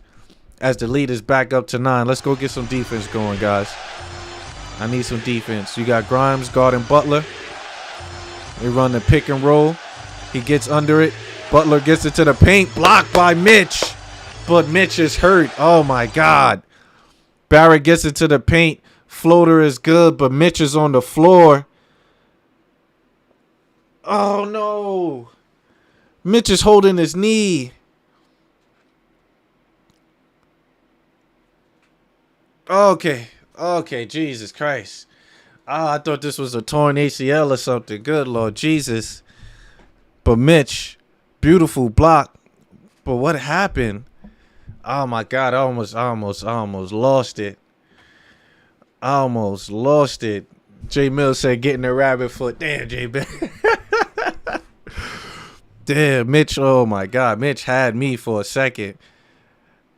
As the lead is back up to 9. Let's go get some defense going, guys. I need some defense. You got Grimes guarding Butler. They run the pick and roll. He gets under it. Butler gets it to the paint. Blocked by Mitch. But Mitch is hurt. Oh, my God. Barrett gets it to the paint. Floater is good, but Mitch is on the floor. Oh, no. Mitch is holding his knee. Okay, Jesus Christ. I thought this was a torn ACL or something. Good Lord Jesus. But Mitch, beautiful block. But what happened? Oh my God, I almost lost it. Jay Mills said getting the rabbit foot. Damn, Jay Mills. Damn, Mitch, oh my God. Mitch had me for a second.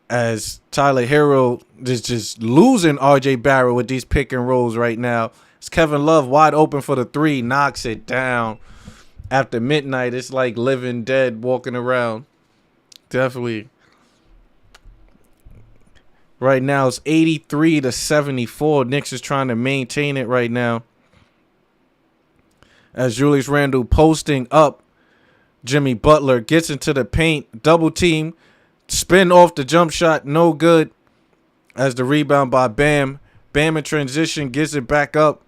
As Tyler Hero is just losing RJ Barrett with these pick and rolls right now. It's Kevin Love wide open for the three. Knocks it down. After midnight, it's like living dead walking around. Definitely. Right now, it's 83-74. Knicks is trying to maintain it right now. As Julius Randle posting up. Jimmy Butler gets into the paint. Double team. Spin off the jump shot, no good. As the rebound by Bam. Bam in transition, gets it back up.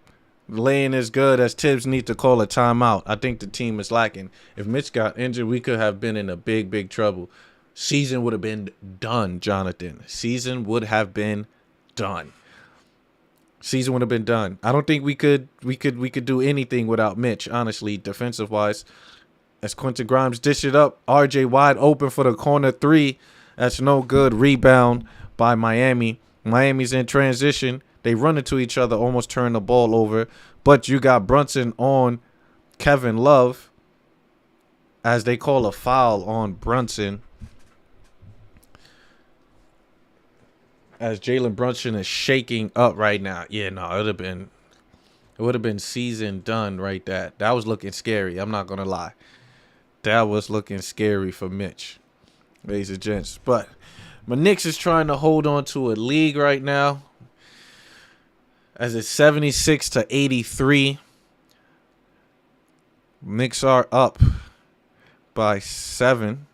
Laying is good as Tibbs needs to call a timeout. I think the team is lacking. If Mitch got injured, we could have been in a big trouble. Season would have been done, Jonathan. Season would have been done. I don't think we could do anything without Mitch, honestly, defensive wise. As Quentin Grimes dish it up, RJ wide open for the corner three. That's no good. Rebound by Miami. Miami's in transition. They run into each other, almost turn the ball over. But you got Brunson on Kevin Love as they call a foul on Brunson. As Jalen Brunson is shaking up right now. Yeah, no, it would have been season done right there. That was looking scary. I'm not going to lie. That was looking scary for Mitch, ladies and gents. But my Knicks is trying to hold on to a lead right now. As it's 76-83. Knicks are up by 7.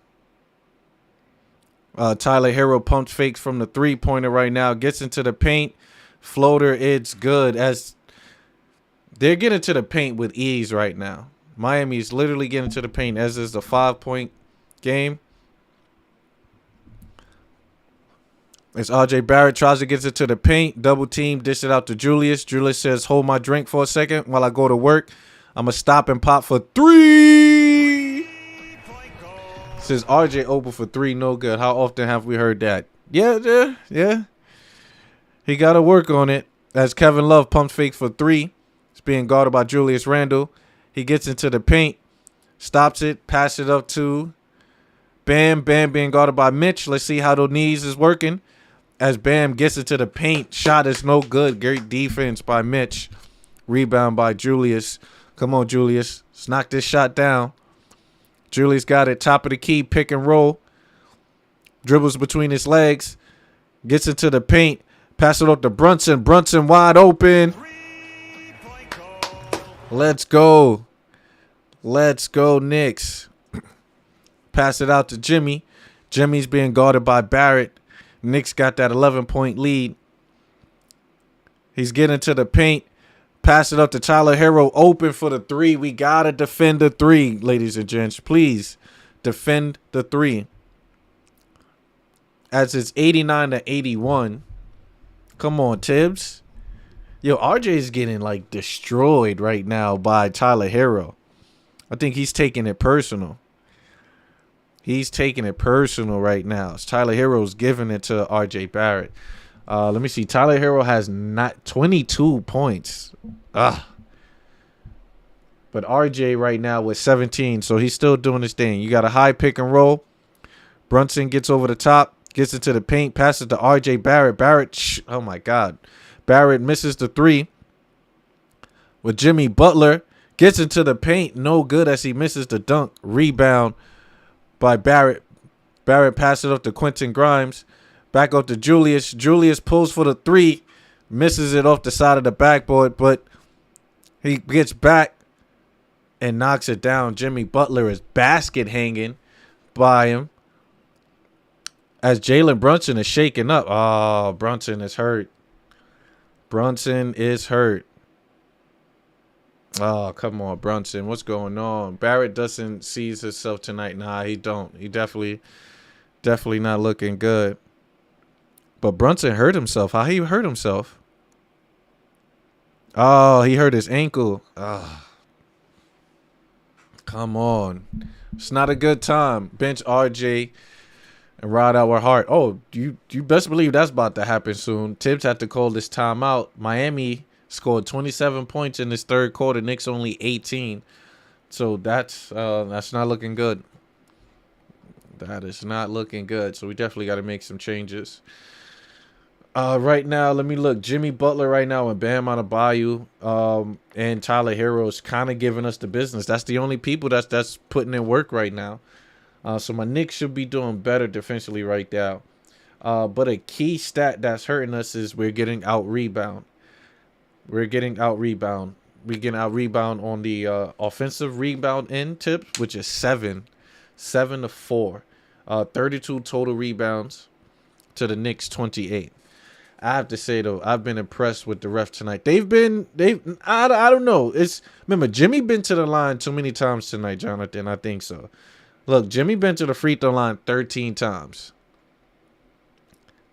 Tyler Hero pumps fakes from the three-pointer right now. Gets into the paint. Floater, it's good. As they're getting to the paint with ease right now. Miami's literally getting to the paint as is the 5-point game. As RJ Barrett tries to get it to the paint, double team, dish it out to Julius. Julius says, hold my drink for a second while I go to work. I'm going to stop and pop for 3. Says RJ open for 3, no good. How often have we heard that? Yeah. He got to work on it. As Kevin Love pump fake for 3. It's being guarded by Julius Randle. He gets into the paint, stops it, passes it up to Bam. Bam being guarded by Mitch. Let's see how the knees is working. As Bam gets into the paint, shot is no good. Great defense by Mitch. Rebound by Julius. Come on, Julius. Let's knock this shot down. Julius got it. Top of the key. Pick and roll. Dribbles between his legs. Gets into the paint. Pass it up to Brunson. Brunson wide open. Let's go. Let's go, Knicks. Pass it out to Jimmy. Jimmy's being guarded by Barrett. Knicks got that 11-point lead. He's getting to the paint. Pass it up to Tyler Hero. Open for the 3. We got to defend the 3, ladies and gents. Please defend the 3. As it's 89-81. Come on, Tibbs. Yo, RJ is getting, like, destroyed right now by Tyler Hero. I think he's taking it personal. He's taking it personal right now. Tyler Hero's giving it to RJ Barrett. Let me see. Tyler Hero has not 22 points. But RJ right now with 17, so he's still doing his thing. You got a high pick and roll. Brunson gets over the top, gets into the paint, passes to RJ Barrett. Barrett, oh my God. Barrett misses the 3. With Jimmy Butler, gets into the paint. No good as he misses the dunk. Rebound by Barrett. Barrett passes it up to Quentin Grimes. Back up to Julius. Julius pulls for the 3. Misses it off the side of the backboard, but he gets back and knocks it down. Jimmy Butler is basket hanging by him. As Jalen Brunson is shaking up. Oh, Brunson is hurt. Brunson is hurt. Oh, come on, Brunson. What's going on? Barrett doesn't seize himself tonight. Nah, he don't. He definitely not looking good. But Brunson hurt himself. How he hurt himself? Oh, he hurt his ankle. Oh. Come on. It's not a good time. Bench RJ and ride out with Hart. Oh, you best believe that's about to happen soon. Tibbs had to call this timeout. Miami scored 27 points in this third quarter. Knicks only 18. So that's not looking good. That is not looking good. So we definitely got to make some changes. Right now, let me look. Jimmy Butler right now and Bam Adebayo and Tyler Hero is kind of giving us the business. That's the only people that's putting in work right now. So my Knicks should be doing better defensively right now. But a key stat that's hurting us is we're getting out rebound. We're getting out rebound. We getting out rebound on the offensive rebound end tips, which is 7 to 4. 32 total rebounds to the Knicks 28. I have to say though, I've been impressed with the refs tonight. I don't know. Remember, Jimmy been to the line too many times tonight, Jonathan. I think so. Look, Jimmy been to the free throw line 13 times.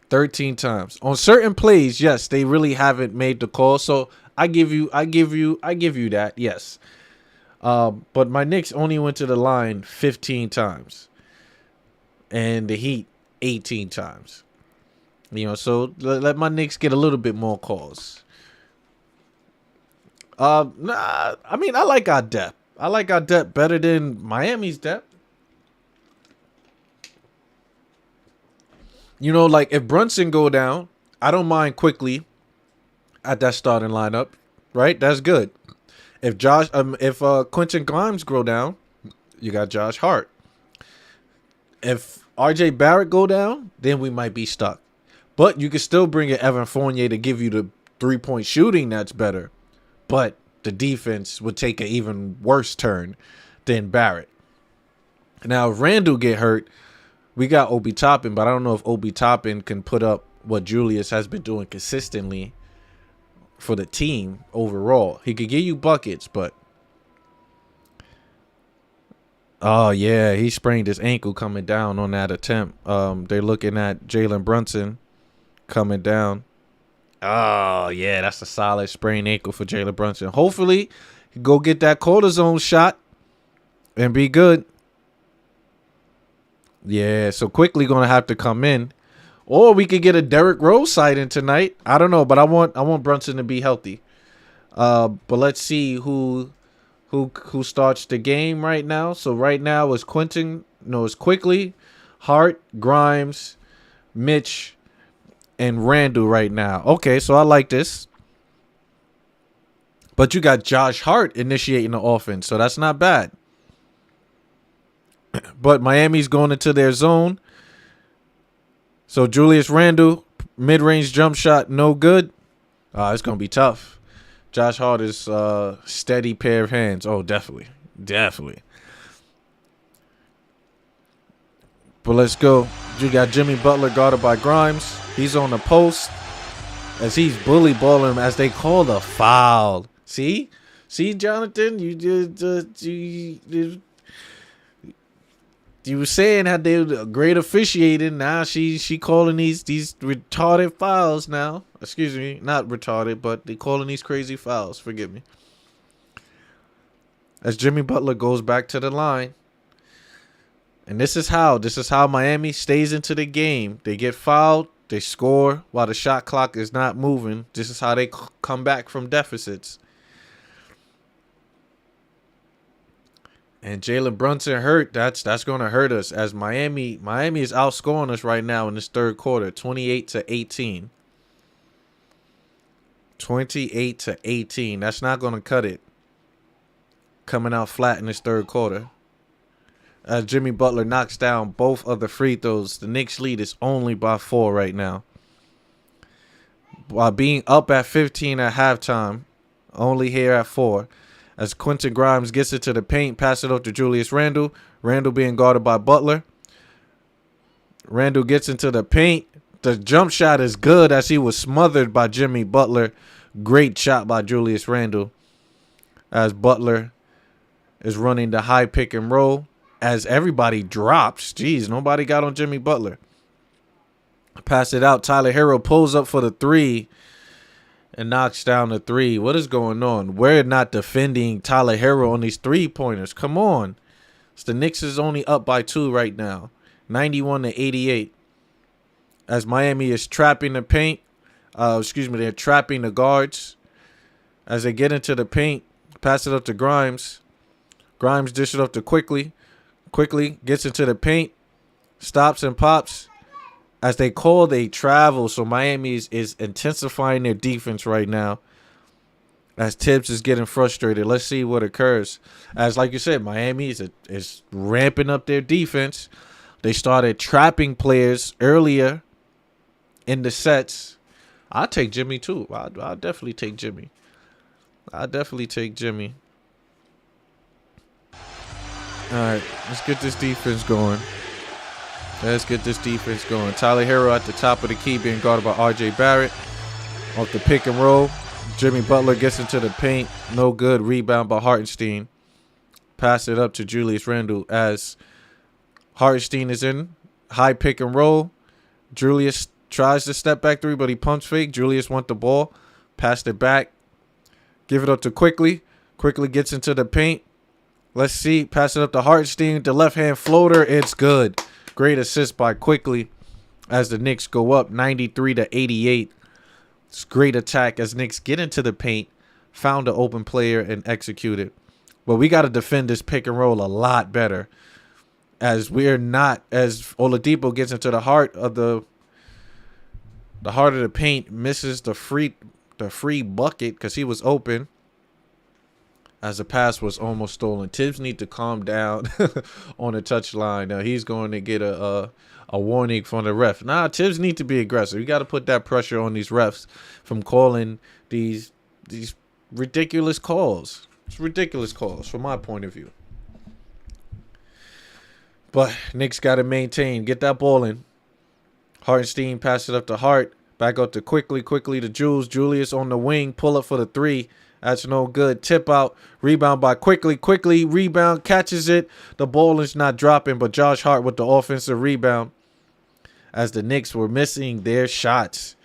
13 times. On certain plays, yes, they really haven't made the call. So I give you that, yes. But my Knicks only went to the line 15 times. And the Heat 18 times. You know, so let my Knicks get a little bit more calls. I mean, I like our depth. I like our depth better than Miami's depth. You know, like if Brunson go down, I don't mind quickly at that starting lineup, right? That's good. If Quentin Grimes go down, you got Josh Hart. If RJ Barrett go down, then we might be stuck. But you can still bring in Evan Fournier to give you the 3-point shooting that's better. But the defense would take an even worse turn than Barrett. Now, if Randall get hurt, we got Obi Toppin, but I don't know if Obi Toppin can put up what Julius has been doing consistently for the team overall. He could give you buckets, but oh yeah, he sprained his ankle coming down on that attempt. They're looking at Jalen Brunson coming down. Oh yeah, that's a solid sprained ankle for Jalen Brunson. Hopefully, he go get that cortisone shot and be good. Yeah, so quickly gonna have to come in. Or we could get a Derrick Rose sighting tonight. I don't know, but I want Brunson to be healthy. But let's see who starts the game right now. So right now it's it's Quickly, Hart, Grimes, Mitch, and Randall right now. Okay, so I like this. But you got Josh Hart initiating the offense, so that's not bad. But Miami's going into their zone. So Julius Randle, mid-range jump shot, no good. It's going to be tough. Josh Hart is a steady pair of hands. Oh, definitely. Definitely. But let's go. You got Jimmy Butler guarded by Grimes. He's on the post as he's bully balling him as they call the foul. See, Jonathan, you were saying how they were great officiating. Now she calling these retarded fouls now. Excuse me, not retarded, but they calling these crazy fouls. Forgive me. As Jimmy Butler goes back to the line. And this is how Miami stays into the game. They get fouled, they score while the shot clock is not moving. This is how they come back from deficits. And Jalen Brunson hurt. That's going to hurt us as Miami is outscoring us right now in this third quarter, 28-18. 28-18. That's not going to cut it. Coming out flat in this third quarter. As Jimmy Butler knocks down both of the free throws, the Knicks lead is only by 4 right now. While being up at 15 at halftime, only here at 4. As Quentin Grimes gets it to the paint, pass it up to Julius Randle. Randle being guarded by Butler. Randle gets into the paint. The jump shot is good as he was smothered by Jimmy Butler. Great shot by Julius Randle. As Butler is running the high pick and roll. As everybody drops. Jeez, nobody got on Jimmy Butler. Pass it out. Tyler Hero pulls up for the 3. And knocks down the 3. What is going on? We're not defending Tyler Hero on these 3-pointers. Come on. So the Knicks is only up by 2 right now. 91-88. As Miami is trapping the paint. They're trapping the guards. As they get into the paint. Pass it up to Grimes. Grimes dish it up to Quickly. Quickly gets into the paint. Stops and pops. As they travel. So Miami is intensifying their defense right now. As Tibbs is getting frustrated. Let's see what occurs. As like you said, Miami is ramping up their defense. They started trapping players earlier in the sets. I'll take Jimmy too. I'll definitely take Jimmy. All right, let's get this defense going. Tyler Hero at the top of the key being guarded by R.J. Barrett. Off the pick and roll. Jimmy Butler gets into the paint. No good. Rebound by Hartenstein. Pass it up to Julius Randle as Hartenstein is in. High pick and roll. Julius tries to step back 3, but he pumps fake. Julius wants the ball. Passed it back. Give it up to Quickly. Quickly gets into the paint. Let's see. Pass it up to Hartenstein. The left-hand floater. It's good. Great assist by Quickly as the Knicks go up 93-88. It's great attack as Knicks get into the paint, found an open player, and execute it. But we got to defend this pick and roll a lot better as we're not, as Oladipo gets into the heart of the paint, misses the free bucket because he was open. As the pass was almost stolen. Tibbs need to calm down on the touchline. Now he's going to get a warning from the ref. Tibbs need to be aggressive. You got to put that pressure on these refs from calling these ridiculous calls. It's ridiculous calls from my point of view. But Knicks got to maintain. Get that ball in. Hartenstein pass it up to Hart. Back up to quickly to Jules. Julius on the wing. Pull up for the three. That's no good. Tip out. Rebound by quickly. Rebound. Catches it. The ball is not dropping, but Josh Hart with the offensive rebound as the Knicks were missing their shots.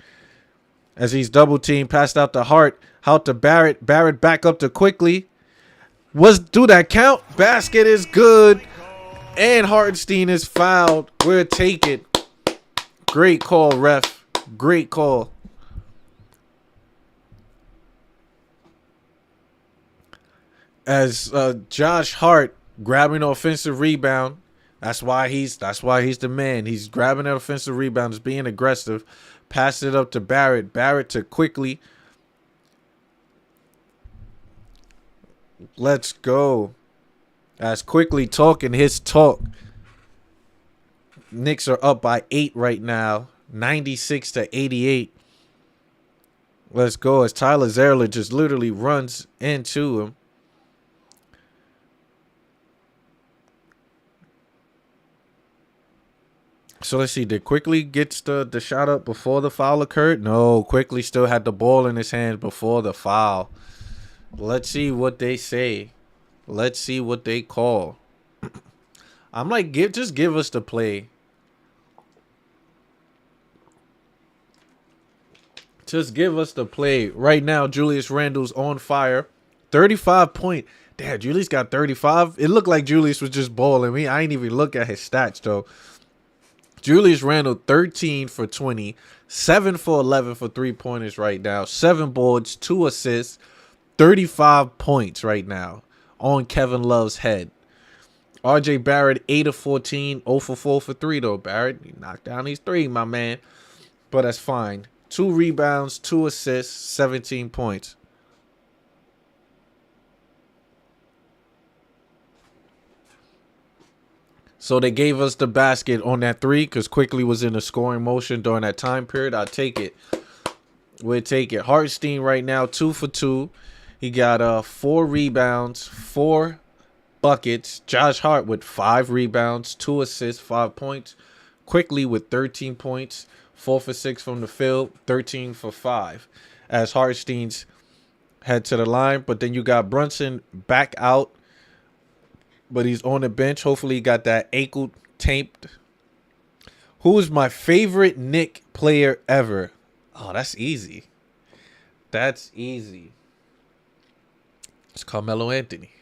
As he's double teamed, passed out to Hart. Out to Barrett. Barrett back up to quickly. Do that count? Basket is good. And Hartenstein is fouled. We'll take it. Great call, ref. Great call. As Josh Hart grabbing the offensive rebound. That's why he's the man. He's grabbing that offensive rebound, just being aggressive. Pass it up to Barrett. Barrett to quickly. Let's go. As quickly talking his talk. Knicks are up by 8 right now. 96-88. Let's go. As Tyler Zerler just literally runs into him. So let's see. Did Quickly gets the shot up before the foul occurred? No, Quickly still had the ball in his hands before the foul. Let's see what they say. Let's see what they call. I'm like, just give us the play. Just give us the play. Right now, Julius Randle's on fire. 35 point. Damn, Julius got 35. It looked like Julius was just balling. I ain't even look at his stats, though. Julius Randle, 13 for 20. 7 for 11 for three-pointers right now. 7 boards, 2 assists. 35 points right now on Kevin Love's head. RJ Barrett, 8 of 14. 0 for 4 for 3, though. Barrett, you knocked down these 3, my man. But that's fine. 2 rebounds, 2 assists, 17 points. So they gave us the basket on that 3 because Quickly was in a scoring motion during that time period. I'll take it. We'll take it. Hartenstein right now, 2 for 2. He got 4 rebounds, 4 buckets. Josh Hart with 5 rebounds, 2 assists, 5 points. Quickly with 13 points, 4 for 6 from the field, 13 for 5. As Hartenstein's head to the line. But then you got Brunson back out. But he's on the bench. Hopefully he got that ankle taped. Who is my favorite Knick player ever? Oh, that's easy. That's easy. It's Carmelo Anthony.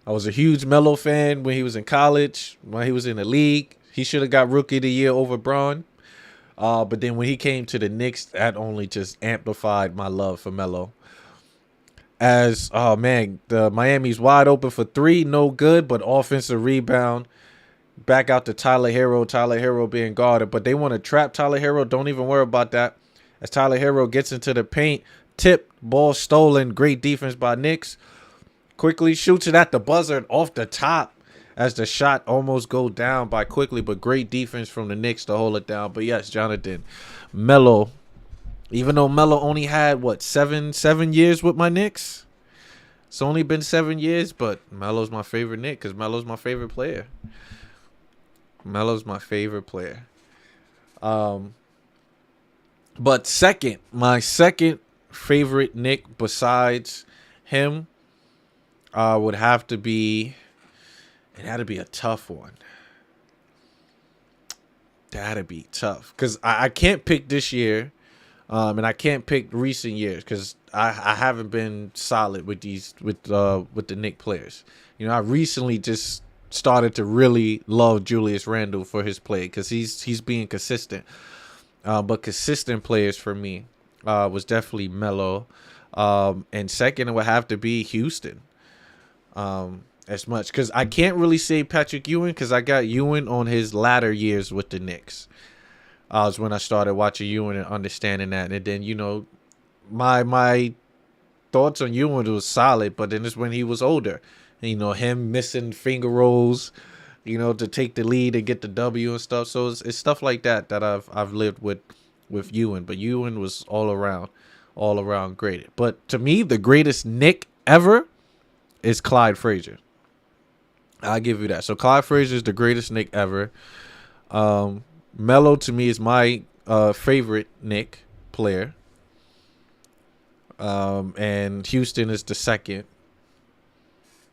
I was a huge Melo fan when he was in college, when he was in the league. He should have got Rookie of the Year over Braun. But then when he came to the Knicks, that only just amplified my love for Melo. As, oh man, the Miami's wide open for 3, no good, but offensive rebound. Back out to Tyler Hero. Tyler Hero being guarded, but they want to trap Tyler Hero. Don't even worry about that. As Tyler Hero gets into the paint, tip, ball stolen. Great defense by Knicks. Quickly shoots it at the buzzer off the top as the shot almost go down by Quickly, but great defense from the Knicks to hold it down. But yes, Jonathan, Melo. Even though Melo only had, what, seven years with my Knicks? It's only been 7 years, but Melo's my favorite Knick because Melo's my favorite player. But my second favorite Knick besides him would have to be, it had to be a tough one. That'd be tough because I can't pick this year. And I can't pick recent years because I haven't been solid with the Knick players. You know, I recently just started to really love Julius Randle for his play because he's being consistent. But consistent players for me was definitely Melo. And second, it would have to be Houston. As much because I can't really say Patrick Ewing because I got Ewing on his latter years with the Knicks. Was when I started watching Ewing and understanding that. And then, you know, my thoughts on Ewing was solid, but then it's when he was older. And, you know, him missing finger rolls, you know, to take the lead and get the W and stuff. So it's stuff like that I've lived with Ewing. But Ewing was all around great. But to me, the greatest Knick ever is Clyde Frazier. I'll give you that. So Clyde Frazier is the greatest Knick ever. Melo to me is my favorite Knick player. And Houston is the second.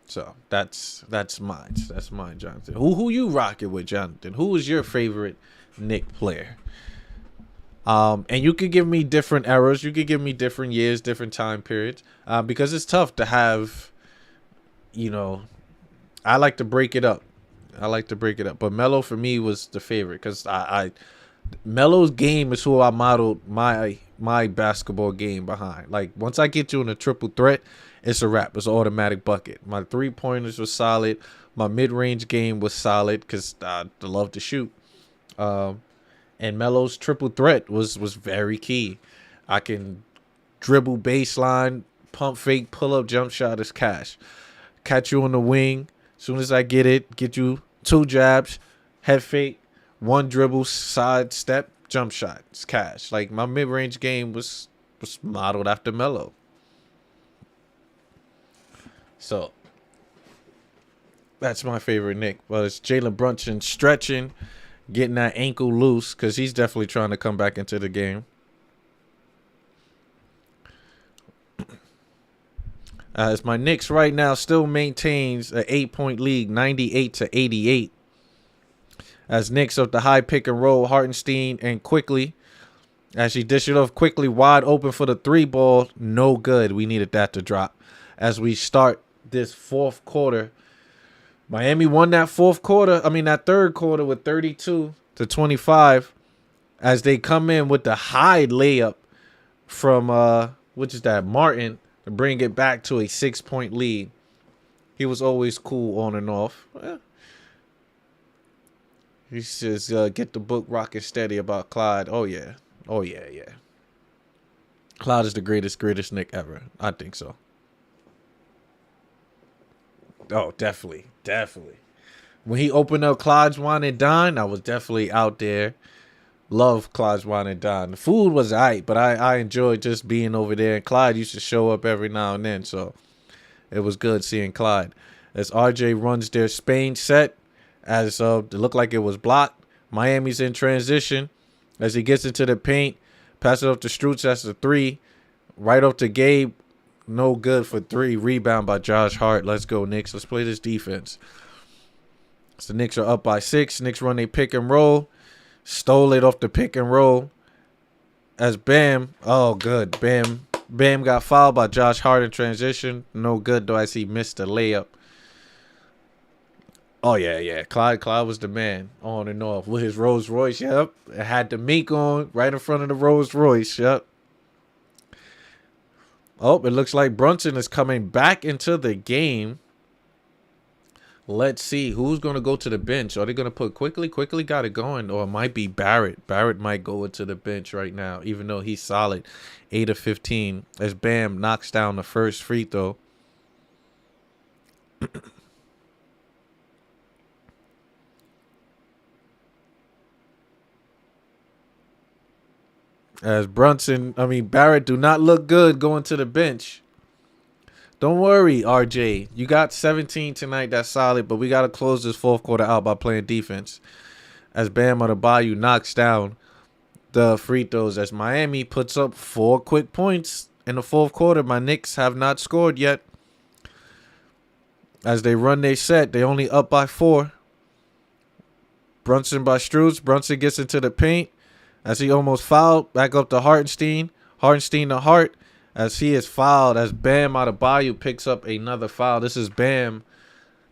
So that's mine. That's mine, Jonathan. Who you rocking with, Jonathan? Who is your favorite Knick player? And you could give me different eras. You could give me different years, different time periods. Because it's tough to have, I like to break it up. But Melo for me was the favorite because Melo's game is who I modeled my basketball game behind. Like once I get you in a triple threat, it's a wrap. It's an automatic bucket. My 3-pointers were solid. My mid-range game was solid because I love to shoot. And Melo's triple threat was very key. I can dribble baseline, pump fake, pull up, jump shot is cash. Catch you on the wing. As soon as I get it, get you 2 jabs, head fake, 1 dribble, side step, jump shot. It's cash. Like my mid-range game was modeled after Melo. So that's my favorite Knick. But it's Jalen Brunson stretching, getting that ankle loose because he's definitely trying to come back into the game. As my Knicks right now still maintains an 8-point lead, 98-88. As Knicks up the high pick and roll, Hartenstein and quickly, as he dish it off quickly, wide open for the 3 ball, no good. We needed that to drop. As we start this fourth quarter, Miami won that that third quarter with 32-25. As they come in with the high layup from Martin to bring it back to a 6-point lead. He was always cool on and off. He says, get the book rocking steady about Clyde. Oh, yeah. Clyde is the greatest Knick ever. I think so. Oh, definitely. When he opened up Clyde's Wine and Dine, I was definitely out there. Love Clyde's Wine and Dine. The food was aight, but I enjoyed just being over there. And Clyde used to show up every now and then, so it was good seeing Clyde. As RJ runs their Spain set, as it looked like it was blocked. Miami's in transition. As he gets into the paint, pass it up to Strutz. That's the 3. Right up to Gabe. No good for 3. Rebound by Josh Hart. Let's go, Knicks. Let's play this defense. So the Knicks are up by 6. Knicks run a pick and roll. Stole it off the pick and roll. As Bam. Oh, good. Bam got fouled by Josh Hart in transition. No good, though, as he missed the layup. Oh, yeah. Clyde was the man on and off with his Rolls Royce. Yep. It had the Meek on right in front of the Rolls Royce. Yep. Oh, it looks like Brunson is coming back into the game. Let's see who's going to go to the bench. Are they going to put Quickly? Quickly got it going. Or it might be Barrett. Barrett might go into the bench right now, even though he's solid. 8 of 15 as Bam knocks down the first free throw. As Barrett do not look good going to the bench. Don't worry, RJ. You got 17 tonight. That's solid, but we got to close this fourth quarter out by playing defense. As Bam Adebayo knocks down the free throws. As Miami puts up 4 quick points in the fourth quarter. My Knicks have not scored yet. As they run their set, they only up by 4. Brunson by Strutz. Brunson gets into the paint. As he almost fouled, back up to Hartenstein. Hartenstein to Hart. As he is fouled, as Bam Adebayo picks up another foul. This is Bam,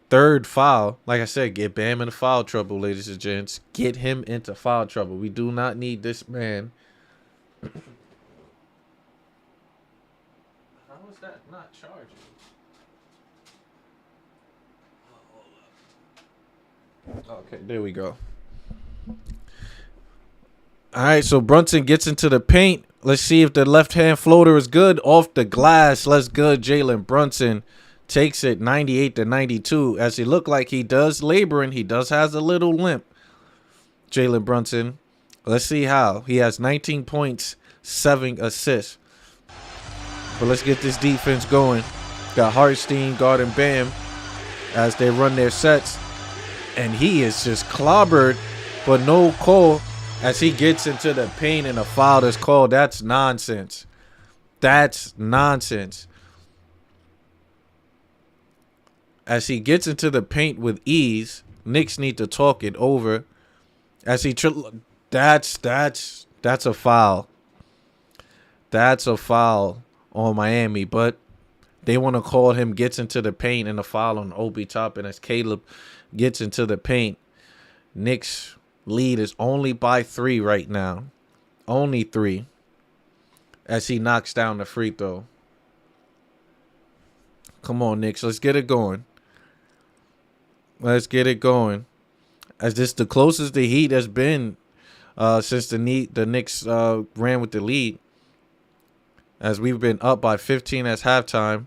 3rd foul. Like I said, get Bam into foul trouble, ladies and gents. Get him into foul trouble. We do not need this man. How is that not charging? Okay, there we go. All right, so Brunson gets into the paint. Let's see if the left-hand floater is good. Off the glass. Let's go. Jalen Brunson takes it 98-92. As he looked like he does laboring. He does has a little limp. Jalen Brunson. Let's see how. He has 19 points, 7 assists. But let's get this defense going. Got Hartenstein guarding Bam as they run their sets. And he is just clobbered, but no call. as he gets into the paint and a foul is called. That's nonsense. That's nonsense. As he gets into the paint with ease, Knicks need to talk it over. As he that's a foul. That's a foul on Miami, but they want to call him gets into the paint and a foul on Obi Toppin as Caleb gets into the paint. Knicks lead is only by 3 right now. Only 3. As he knocks down the free throw. Come on, Knicks. Let's get it going. Let's get it going. As this the closest the Heat has been since the Knicks ran with the lead. As we've been up by 15 as halftime.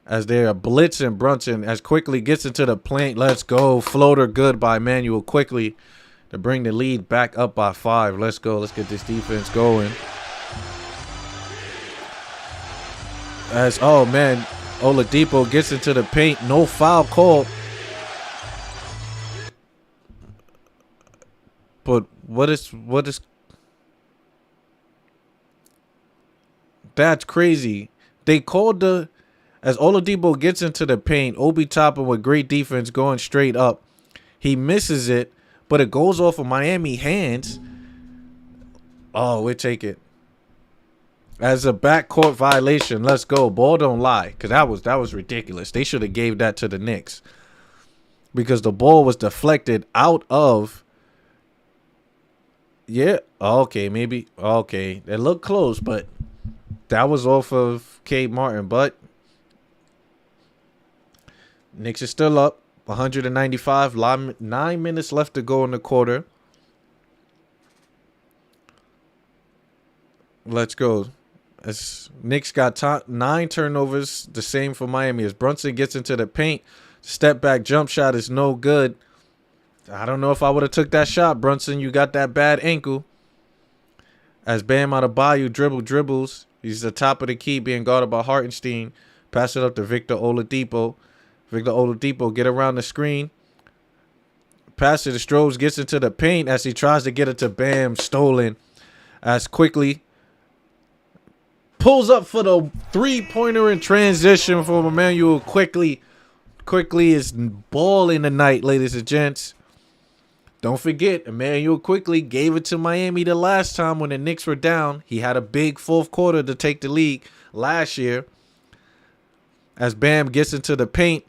As they're blitzing Brunson as Quickly gets into the paint. Let's go. Floater good by Emmanuel Quickly to bring the lead back up by 5. Let's go. Let's get this defense going. As, oh man, Oladipo gets into the paint. No foul called. But what is that's crazy. They called as Oladipo gets into the paint, Obi Toppin with great defense going straight up. He misses it, but it goes off of Miami hands. Oh, we take it. As a backcourt violation, let's go. Ball don't lie, because that was ridiculous. They should have gave that to the Knicks. Because the ball was deflected out of. Yeah, okay, maybe. Okay, it looked close, but that was off of Cade Martin. But Knicks is still up, 195. 9 minutes left to go in the quarter. Let's go. As Knicks got 9 turnovers, the same for Miami. As Brunson gets into the paint, step back jump shot is no good. I don't know if I would have took that shot, Brunson. You got that bad ankle. As Bam Adebayo dribbles. He's the top of the key being guarded by Hartenstein. Pass it up to Victor Oladipo. Victor Oladipo get around the screen. Pass it to Strobes, gets into the paint as he tries to get it to Bam. Stolen. As Quickly pulls up for the 3-pointer in transition from Emmanuel Quickly. Quickly is balling tonight, ladies and gents. Don't forget, Emmanuel Quickly gave it to Miami the last time when the Knicks were down. He had a big fourth quarter to take the lead last year. As Bam gets into the paint,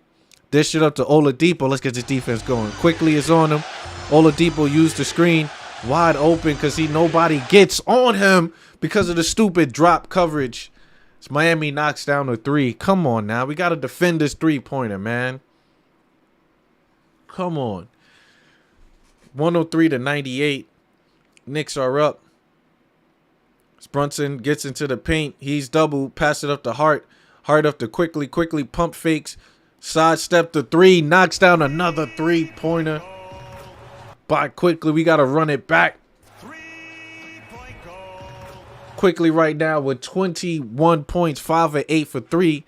dish it up to Oladipo. Let's get this defense going. Quickly is on him. Oladipo used the screen wide open because nobody gets on him because of the stupid drop coverage. As Miami knocks down a 3. Come on now. We got to defend this 3-pointer, man. Come on. 103-98. Knicks are up. Brunson gets into the paint. He's doubled. Pass it up to Hart. Hart up to Quickly. Quickly pump fakes. Sidestep to 3. Knocks down another 3-pointer. By Quickly. We got to run it back. Quickly right now with 21 points. 5 of 8 for 3.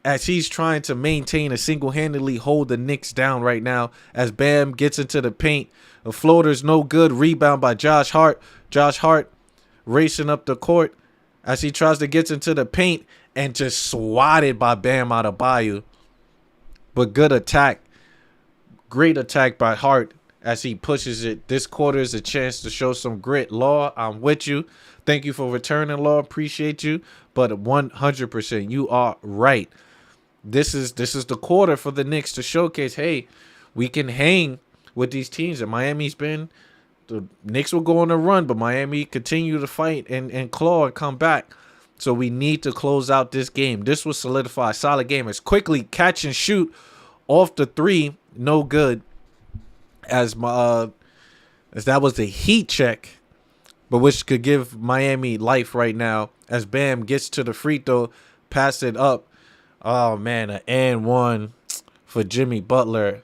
As he's trying to maintain and single-handedly hold the Knicks down right now. As Bam gets into the paint. The floater's no good. Rebound by Josh Hart. Josh Hart racing up the court as he tries to get into the paint and just swatted by Bam Adebayo. But good attack. Great attack by Hart as he pushes it. This quarter is a chance to show some grit. Law, I'm with you. Thank you for returning, Law. Appreciate you. But 100%, you are right. This is the quarter for the Knicks to showcase, hey, we can hang with these teams. And Miami's been, the Knicks will go on a run, but Miami continue to fight and claw and come back. So we need to close out this game. This will solidify a solid game. As Quickly catch and shoot off the 3, no good. As that was a heat check, but which could give Miami life right now. As Bam gets to the free throw, pass it up. Oh man, an and 1 for Jimmy Butler.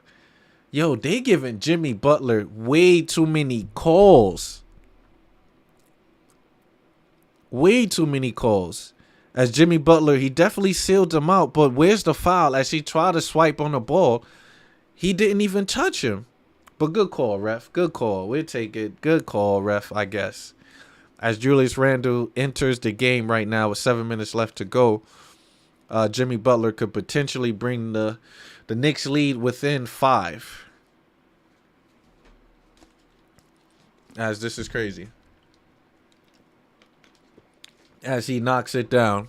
Yo, they giving Jimmy Butler way too many calls. Way too many calls. As Jimmy Butler, he definitely sealed him out. But where's the foul? As he tried to swipe on the ball, he didn't even touch him. But good call, ref. Good call. We'll take it. Good call, ref, I guess. As Julius Randle enters the game right now with 7 minutes left to go, Jimmy Butler could potentially bring the Knicks lead within 5. As this is crazy. As he knocks it down.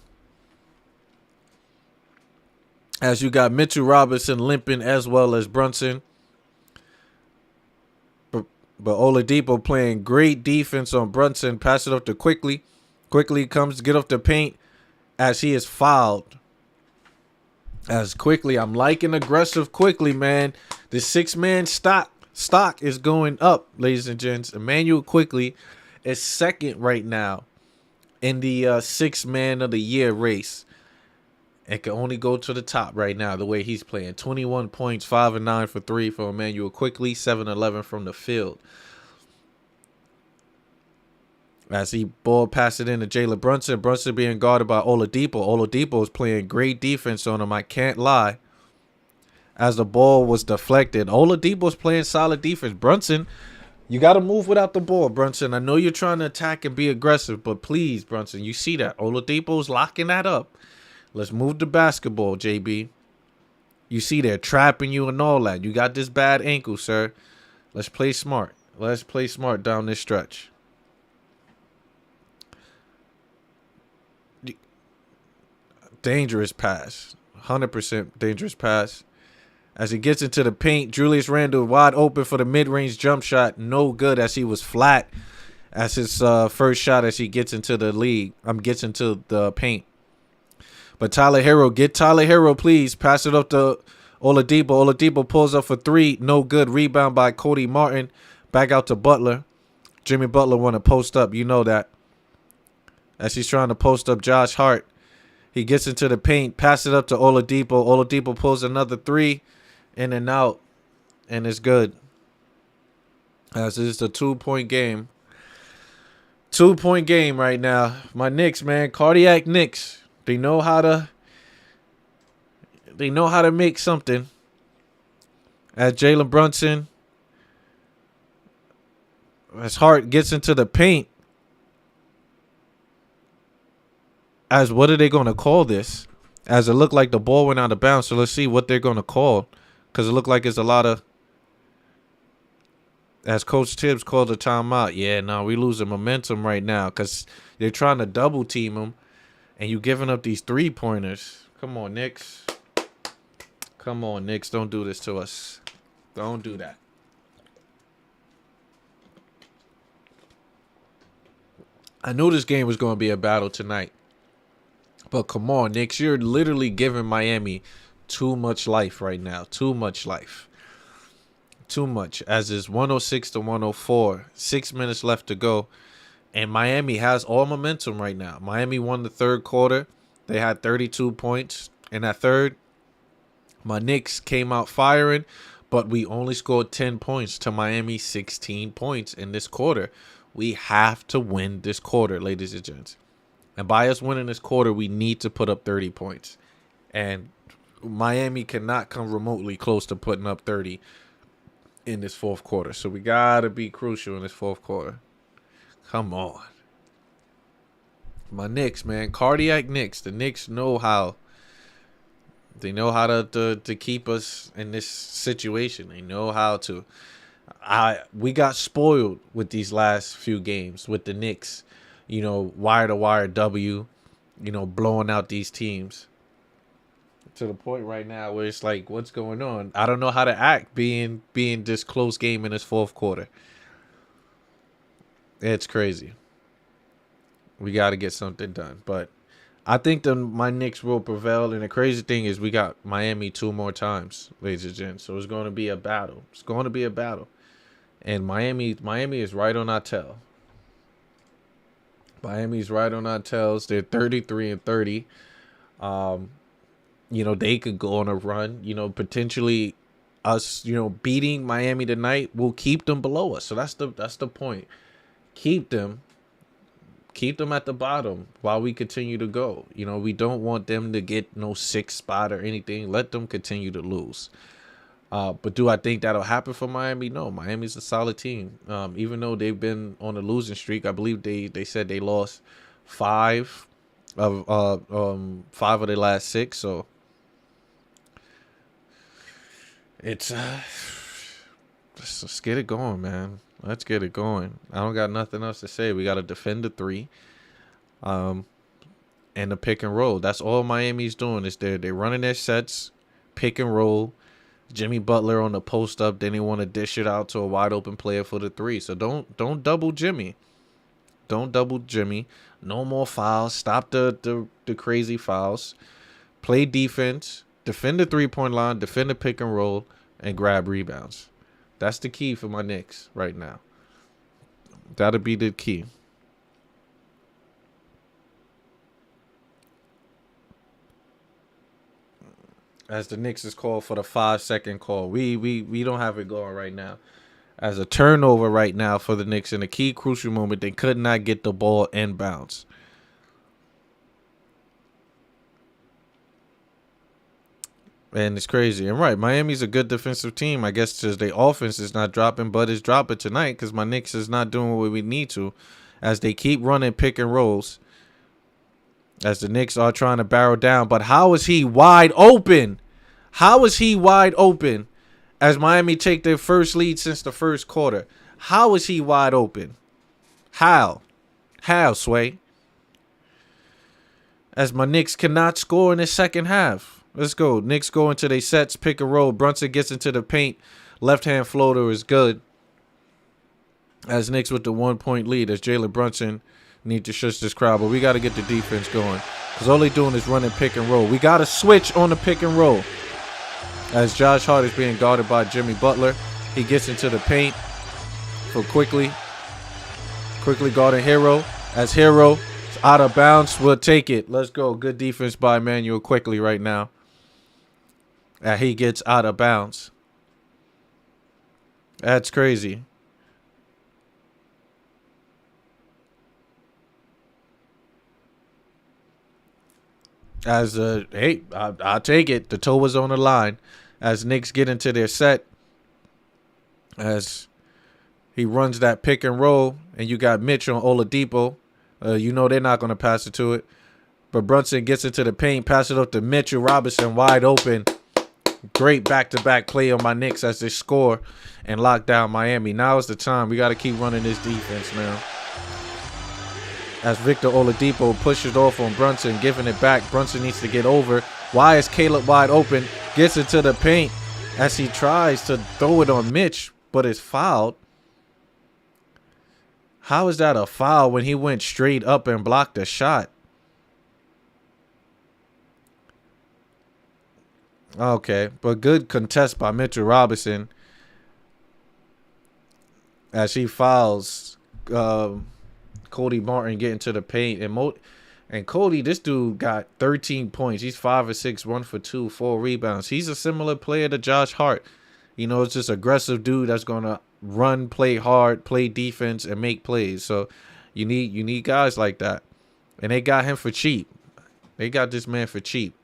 As you got Mitchell Robinson limping as well as Brunson. But Oladipo playing great defense on Brunson. Pass it up to Quickly. Quickly comes to get off the paint as he is fouled. As Quickly, I'm liking aggressive Quickly, man. The 6-man stock is going up, ladies and gents. Emmanuel Quickly is second right now in the 6-man of the year race. It can only go to the top right now the way he's playing. 21 points, 5 and 9 for 3 for Emmanuel Quickly, 7-11 from the field. As he ball pass it in to Jalen Brunson. Brunson being guarded by Oladipo. Oladipo is playing great defense on him. I can't lie. As the ball was deflected, Oladipo's playing solid defense. Brunson, you got to move without the ball, Brunson. I know you're trying to attack and be aggressive, but please, Brunson, you see that. Oladipo's locking that up. Let's move the basketball, JB. You see they're trapping you and all that. You got this bad ankle, sir. Let's play smart. Let's play smart down this stretch. Dangerous pass. 100% dangerous pass. As he gets into the paint, Julius Randle wide open for the mid-range jump shot. No good as he was flat as his first shot as he gets into the league. Gets into the paint. But Tyler Hero, get Tyler Hero, please. Pass it up to Oladipo. Oladipo pulls up for 3. No good. Rebound by Cody Martin. Back out to Butler. Jimmy Butler want to post up. You know that. As he's trying to post up Josh Hart. He gets into the paint. Pass it up to Oladipo. Oladipo pulls another 3. In and out. And it's good. As it's a 2-point game. 2-point game right now. My Knicks, man. Cardiac Knicks. They know how to make something. As Jalen Brunson, as Hart gets into the paint. As what are they going to call this? As it looked like the ball went out of bounds. So let's see what they're going to call. Because it looked like it's a lot of. As Coach Tibbs called a timeout. Yeah, no, we losing momentum right now. Because they're trying to double team him. And you giving up these 3-pointers. Come on, Knicks. Come on, Knicks. Don't do this to us. Don't do that. I knew this game was going to be a battle tonight. But come on, Knicks. You're literally giving Miami too much life right now. Too much life. Too much. As is 106-104. 6 minutes left to go. And Miami has all momentum right now. Miami won the third quarter. They had 32 points. In that third, my Knicks came out firing, but we only scored 10 points to Miami's 16 points in this quarter. We have to win this quarter, ladies and gents. And by us winning this quarter, we need to put up 30 points. And Miami cannot come remotely close to putting up 30 in this fourth quarter. So we got to be crucial in this fourth quarter. Come on. My Knicks, man. Cardiac Knicks. The Knicks know how. They know how to keep us in this situation. They know how to. We got spoiled with these last few games with the Knicks. You know, wire-to-wire W. You know, blowing out these teams. To the point right now where it's like, what's going on? I don't know how to act being this close game in this fourth quarter. It's crazy. We got to get something done. But I think my Knicks will prevail. And the crazy thing is we got Miami 2 more times, ladies and gents. So it's going to be a battle. It's going to be a battle. And Miami is right on our tail. Miami's right on our tails. They're 33-30. You know, they could go on a run. You know, potentially us, you know, beating Miami tonight will keep them below us. So that's the point. Keep them at the bottom while we continue to go. You know, we don't want them to get no 6th spot or anything. Let them continue to lose. But do I think that'll happen for Miami? No, Miami's a solid team. Even though they've been on a losing streak, I believe they said they lost five five of their last six. So it's let's get it going, man. Let's get it going. I don't got nothing else to say. We got to defend the three, and the pick and roll. That's all Miami's doing. Is they're running their sets, pick and roll. Jimmy Butler on the post up, then they want to dish it out to a wide open player for the three. So don't double Jimmy. Don't double Jimmy. No more fouls. Stop the crazy fouls. Play defense. Defend the 3-point line. Defend the pick and roll, and grab rebounds. That's the key for my Knicks right now. That'll be the key. As the Knicks is called for the 5-second call. We don't have it going right now. As a turnover right now for the Knicks in a key crucial moment, they could not get the ball inbounds. And it's crazy. And right, Miami's a good defensive team. I guess just their offense is not dropping, but it's dropping tonight because my Knicks is not doing what we need to. As they keep running pick and rolls. As the Knicks are trying to barrel down. But how is he wide open? How is he wide open? As Miami take their first lead since the first quarter. How is he wide open? How? How, Sway? As my Knicks cannot score in the second half. Let's go. Knicks go into their sets, pick and roll. Brunson gets into the paint. Left-hand floater is good. As Knicks with the 1-point lead. As Jalen Brunson need to shush this crowd. But we got to get the defense going. Because all they doing is running pick and roll. We got to switch on the pick and roll. As Josh Hart is being guarded by Jimmy Butler. He gets into the paint for Quickly. Quickly guarding Hero. As Hero is out of bounds, we'll take it. Let's go. Good defense by Emmanuel Quickly right now. And he gets out of bounds. That's crazy. As hey, I'll take it. The toe was on the line. As Knicks get into their set. As he runs that pick and roll. And you got Mitch on Oladipo. You know they're not going to pass it to it. But Brunson gets into the paint. Pass it up to Mitchell Robinson wide open. Great back-to-back play on my Knicks as they score and lock down Miami. Now is the time. We got to keep running this defense now. As Victor Oladipo pushes off on Brunson, giving it back. Brunson needs to get over. Why is Caleb wide open? Gets into the paint as he tries to throw it on Mitch, but it's fouled. How is that a foul when he went straight up and blocked the shot? Okay, but good contest by Mitchell Robinson as he fouls Cody Martin getting to the paint. And Cody, this dude got 13 points. He's 5 or 6, 1 for 2, 4 rebounds. He's a similar player to Josh Hart. You know, it's just aggressive dude that's going to run, play hard, play defense, and make plays. So you need guys like that. And they got him for cheap. They got this man for cheap.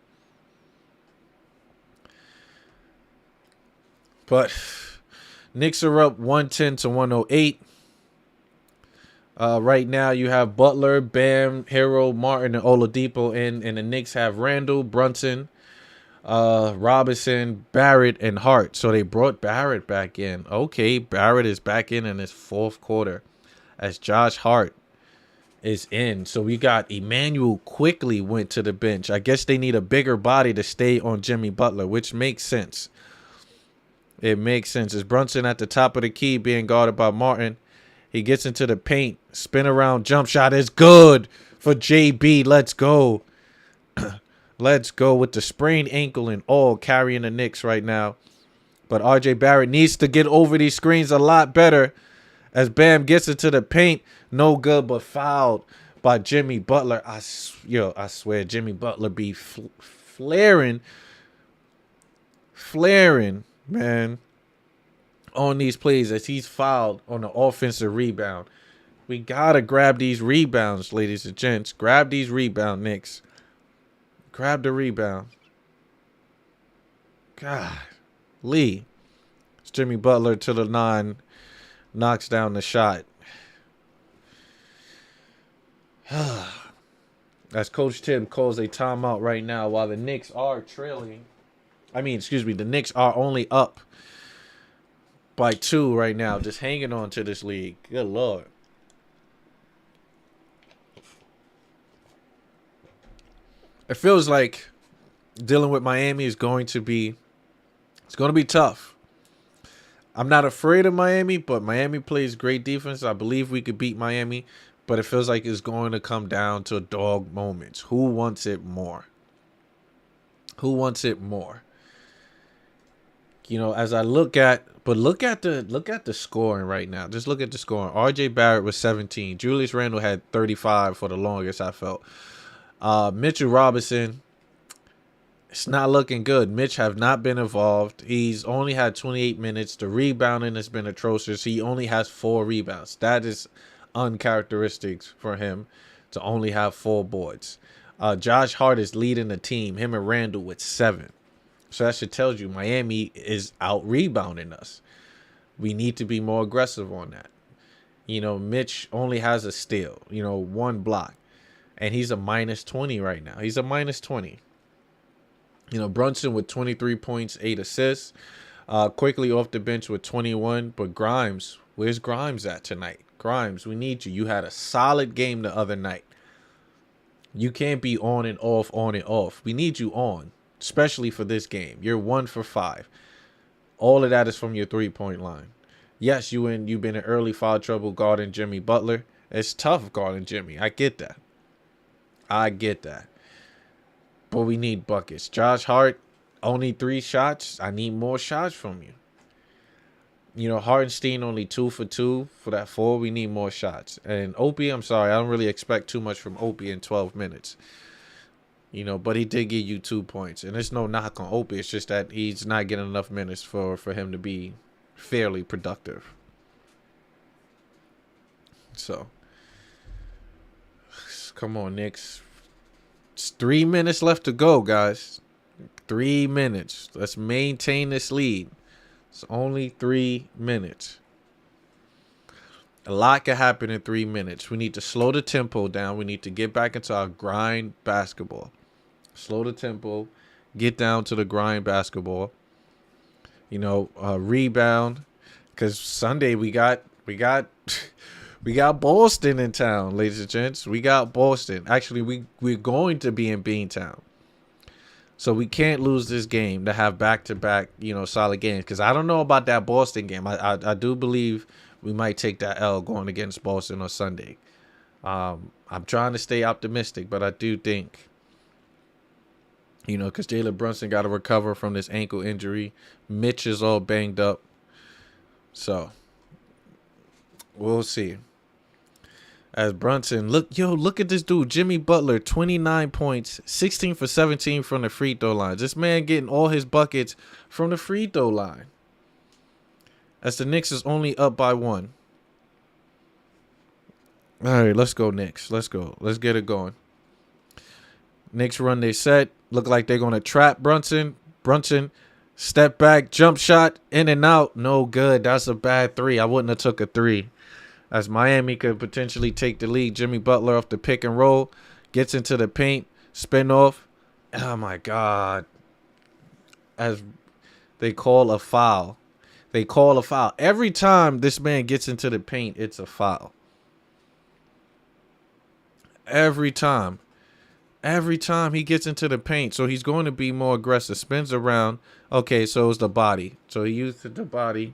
But Knicks are up 110 to 108. Right now you have Butler, Bam, Hero, Martin, and Oladipo in, and the Knicks have Randall, Brunson, Robinson, Barrett, and Hart. So they brought Barrett back in. Okay, Barrett is back in his fourth quarter as Josh Hart is in. So we got Emmanuel Quickly went to the bench. I guess they need a bigger body to stay on Jimmy Butler, which makes sense. It makes sense. It's Brunson at the top of the key being guarded by Martin. He gets into the paint. Spin around jump shot is good for JB. Let's go. Let's go with the sprained ankle and all carrying the Knicks right now. But RJ Barrett needs to get over these screens a lot better as Bam gets into the paint. No good, but fouled by Jimmy Butler. I swear Jimmy Butler be flaring, man, on these plays as he's fouled on the offensive rebound. We got to grab these rebounds, ladies and gents. Grab these rebound, Knicks. Grab the rebound. God, Lee. Jimmy Butler to the 9, knocks down the shot. As Coach Tim calls a timeout right now while the Knicks are trailing. The Knicks are only up by 2 right now, just hanging on to this league. Good Lord. It feels like dealing with Miami is going to be tough. I'm not afraid of Miami, but Miami plays great defense. I believe we could beat Miami, but it feels like it's going to come down to dog moments. Who wants it more? Who wants it more? You know, as I look at the scoring right now. Just look at the scoring. RJ Barrett was 17. Julius Randle had 35 for the longest, I felt. Mitchell Robinson, it's not looking good. Mitch have not been involved. He's only had 28 minutes. The rebounding has been atrocious. He only has 4 rebounds. That is uncharacteristic for him to only have 4 boards. Josh Hart is leading the team, him and Randall with 7. So that should tell you Miami is out rebounding us. We need to be more aggressive on that. You know, Mitch only has a steal, 1 block. And he's a minus 20 right now. He's a minus 20. Brunson with 23 points, 8 assists. Quickly off the bench with 21. But Grimes, where's Grimes at tonight? Grimes, we need you. You had a solid game the other night. You can't be on and off, on and off. We need you on, especially for this game. You're 1 for 5. All of that is from your 3-point line. Yes, you've been in early foul trouble guarding Jimmy Butler. It's tough guarding Jimmy. I get that. But we need buckets. Josh Hart, only 3 shots. I need more shots from you. Hartenstein only 2 for 2 for that 4. We need more shots. And Opie, I'm sorry, I don't really expect too much from Opie in 12 minutes. But he did give you 2 points. And there's no knock on Opie. It's just that he's not getting enough minutes for him to be fairly productive. So, come on, Knicks. It's 3 minutes left to go, guys. 3 minutes. Let's maintain this lead. It's only 3 minutes. A lot can happen in 3 minutes. We need to slow the tempo down. We need to get back into our grind basketball. Slow the tempo. Get down to the grind basketball. Rebound. Because Sunday we got Boston in town, ladies and gents. We got Boston. Actually, we're going to be in Beantown. So we can't lose this game to have back-to-back, solid games. Because I don't know about that Boston game. I do believe we might take that L going against Boston on Sunday. I'm trying to stay optimistic, but I do think, because Jalen Brunson got to recover from this ankle injury. Mitch is all banged up. So, we'll see. As Brunson, look at this dude, Jimmy Butler, 29 points, 16 for 17 from the free throw line. This man getting all his buckets from the free throw line. As the Knicks is only up by 1. All right, let's go, Knicks. Let's go. Let's get it going. Knicks run their set. Look like they're going to trap Brunson. Brunson, step back, jump shot, in and out. No good. That's a bad 3. I wouldn't have took a 3. As Miami could potentially take the lead. Jimmy Butler off the pick and roll. Gets into the paint. Spin off. Oh, my God. As they call a foul. Every time this man gets into the paint, it's a foul. Every time he gets into the paint. So he's going to be more aggressive. Spins around. Okay, so it's the body. So he used the body.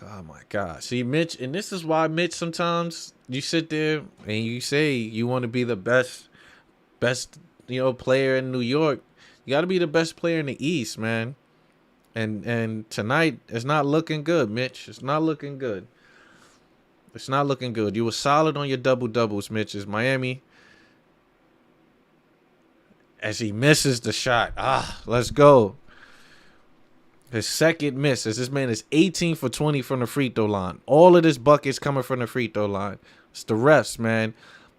Oh, my God. See, Mitch, and this is why, Mitch, sometimes you sit there and you say you want to be the best, player in New York. You got to be the best player in the East, man. And tonight, it's not looking good, Mitch. It's not looking good. You were solid on your double-doubles, Mitch. As Miami, as he misses the shot. Let's go. His second miss, as this man is 18 for 20 from the free throw line. All of this buckets coming from the free throw line. It's the refs, man.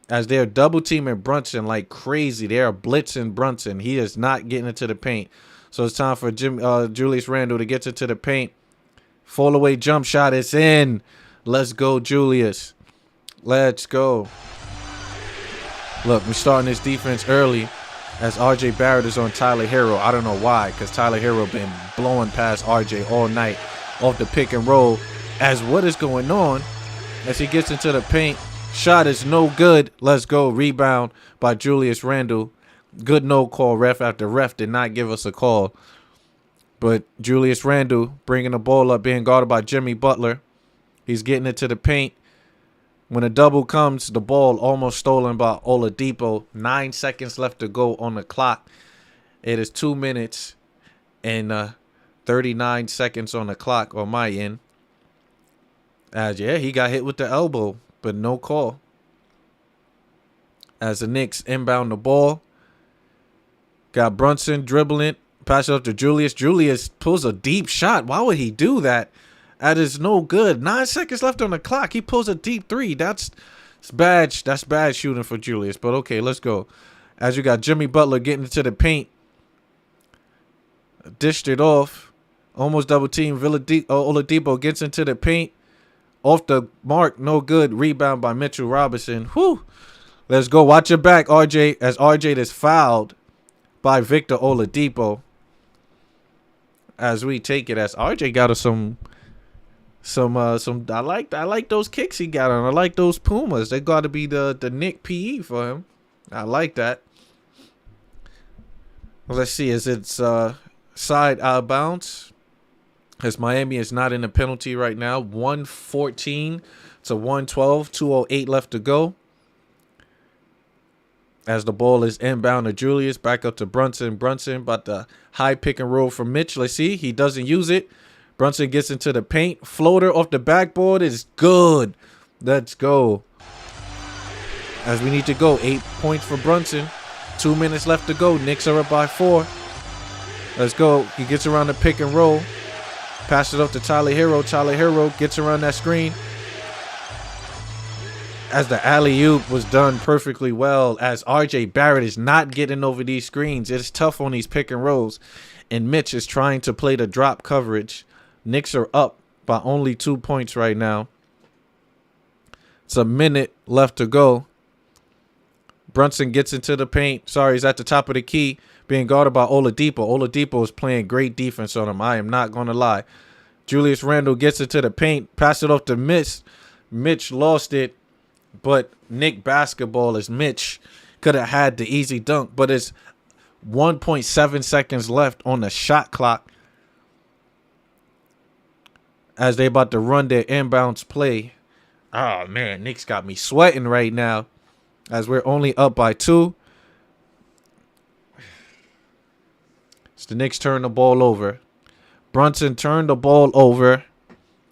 as they're double teaming Brunson like crazy. They are blitzing Brunson. He is not getting into the paint. So it's time for Julius Randle to get into the paint. Fall away jump shot. It's in. Let's go, Julius. Let's go. Look, we're starting this defense early as RJ Barrett is on Tyler Hero. I don't know why, because Tyler Hero been blowing past RJ all night off the pick and roll. As what is going on as he gets into the paint. Shot is no good. Let's go. Rebound by Julius Randle. Good no call, ref, after ref did not give us a call. But Julius Randle bringing the ball up, being guarded by Jimmy Butler. He's getting it to the paint. When a double comes, the ball almost stolen by Oladipo. 9 seconds left to go on the clock. It is 2 minutes and 39 seconds on the clock on my end. As yeah, he got hit with the elbow, but no call. As the Knicks inbound the ball. Got Brunson dribbling. Pass it up to Julius. Julius pulls a deep shot. Why would he do that? That is no good. 9 seconds left on the clock. He pulls a deep three. That's bad. That's bad shooting for Julius. But okay, let's go. As you got Jimmy Butler getting into the paint. Dished it off. Almost double team. Oladipo gets into the paint. Off the mark. No good. Rebound by Mitchell Robinson. Whew. Let's go. Watch your back, RJ. As RJ is fouled by Victor Oladipo. As we take it, as RJ got us some I like those kicks he got on. I like those Pumas. They got to be the Nick PE for him. I like that. Let's see, is it side out of bounds? As Miami is not in the penalty right now. 114 to 112. 2:08 left to go. As the ball is inbound to Julius. Back up to Brunson. Brunson about the high pick and roll from Mitch. Let's see. He doesn't use it. Brunson gets into the paint. Floater off the backboard is good. Let's go. As we need to go. 8 points for Brunson. 2 minutes left to go. Knicks are up by 4. Let's go. He gets around the pick and roll. Pass it up to Tyler Hero. Tyler Hero gets around that screen. As the alley-oop was done perfectly well. As RJ Barrett is not getting over these screens. It's tough on these pick and rolls. And Mitch is trying to play the drop coverage. Knicks are up by only 2 points right now. It's a minute left to go. Brunson gets into the paint. Sorry, he's at the top of the key. Being guarded by Oladipo. Oladipo is playing great defense on him. I am not going to lie. Julius Randle gets into the paint. Pass it off to Mitch. Mitch lost it. But Nick basketball is Mitch. Could have had the easy dunk. But it's 1.7 seconds left on the shot clock. As they about to run their inbounds play. Oh, man. Knicks got me sweating right now. As we're only up by 2. It's the Knicks turn the ball over. Brunson turned the ball over.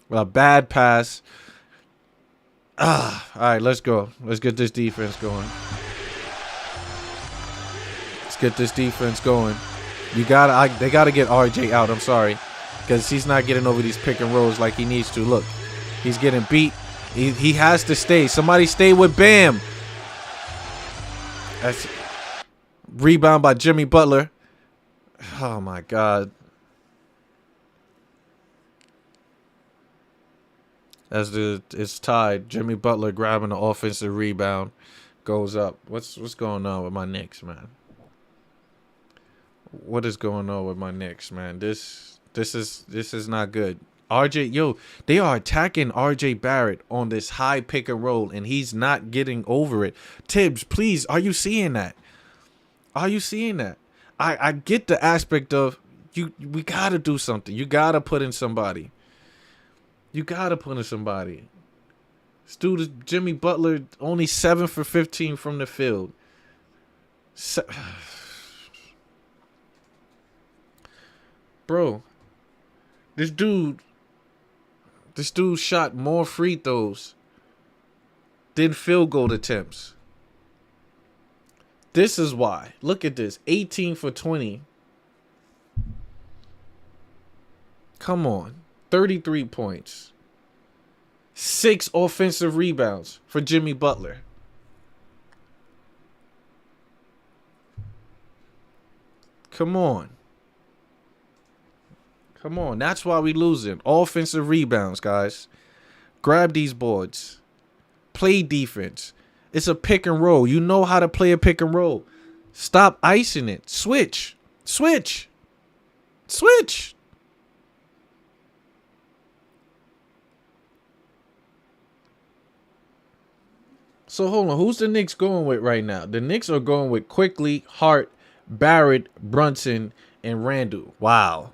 With a bad pass. All right, let's go. Let's get this defense going. Let's get this defense going. They gotta get RJ out. I'm sorry. Because he's not getting over these pick and rolls like he needs to. Look, he's getting beat. He has to stay. Somebody stay with Bam. That's rebound by Jimmy Butler. Oh, my God. As it's tied. Jimmy Butler grabbing the offensive rebound. Goes up. What's going on with my Knicks, man? What is going on with my Knicks, man? This is not good. They are attacking RJ Barrett on this high pick and roll, and he's not getting over it. Tibbs, please, are you seeing that? Are you seeing that? I get the aspect of we gotta do something. You gotta put in somebody. You gotta put in somebody. This dude is Jimmy Butler, only 7 for 15 from the field. Bro, this dude shot more free throws than field goal attempts. This is why. Look at this. 18 for 20. Come on. 33 points. 6 offensive rebounds for Jimmy Butler. Come on. That's why we losing. Offensive rebounds, guys. Grab these boards. Play defense. It's a pick and roll. You know how to play a pick and roll. Stop icing it. Switch. So hold on. Who's the Knicks going with right now? The Knicks are going with Quickly, Hart, Barrett, Brunson, and Randall. Wow.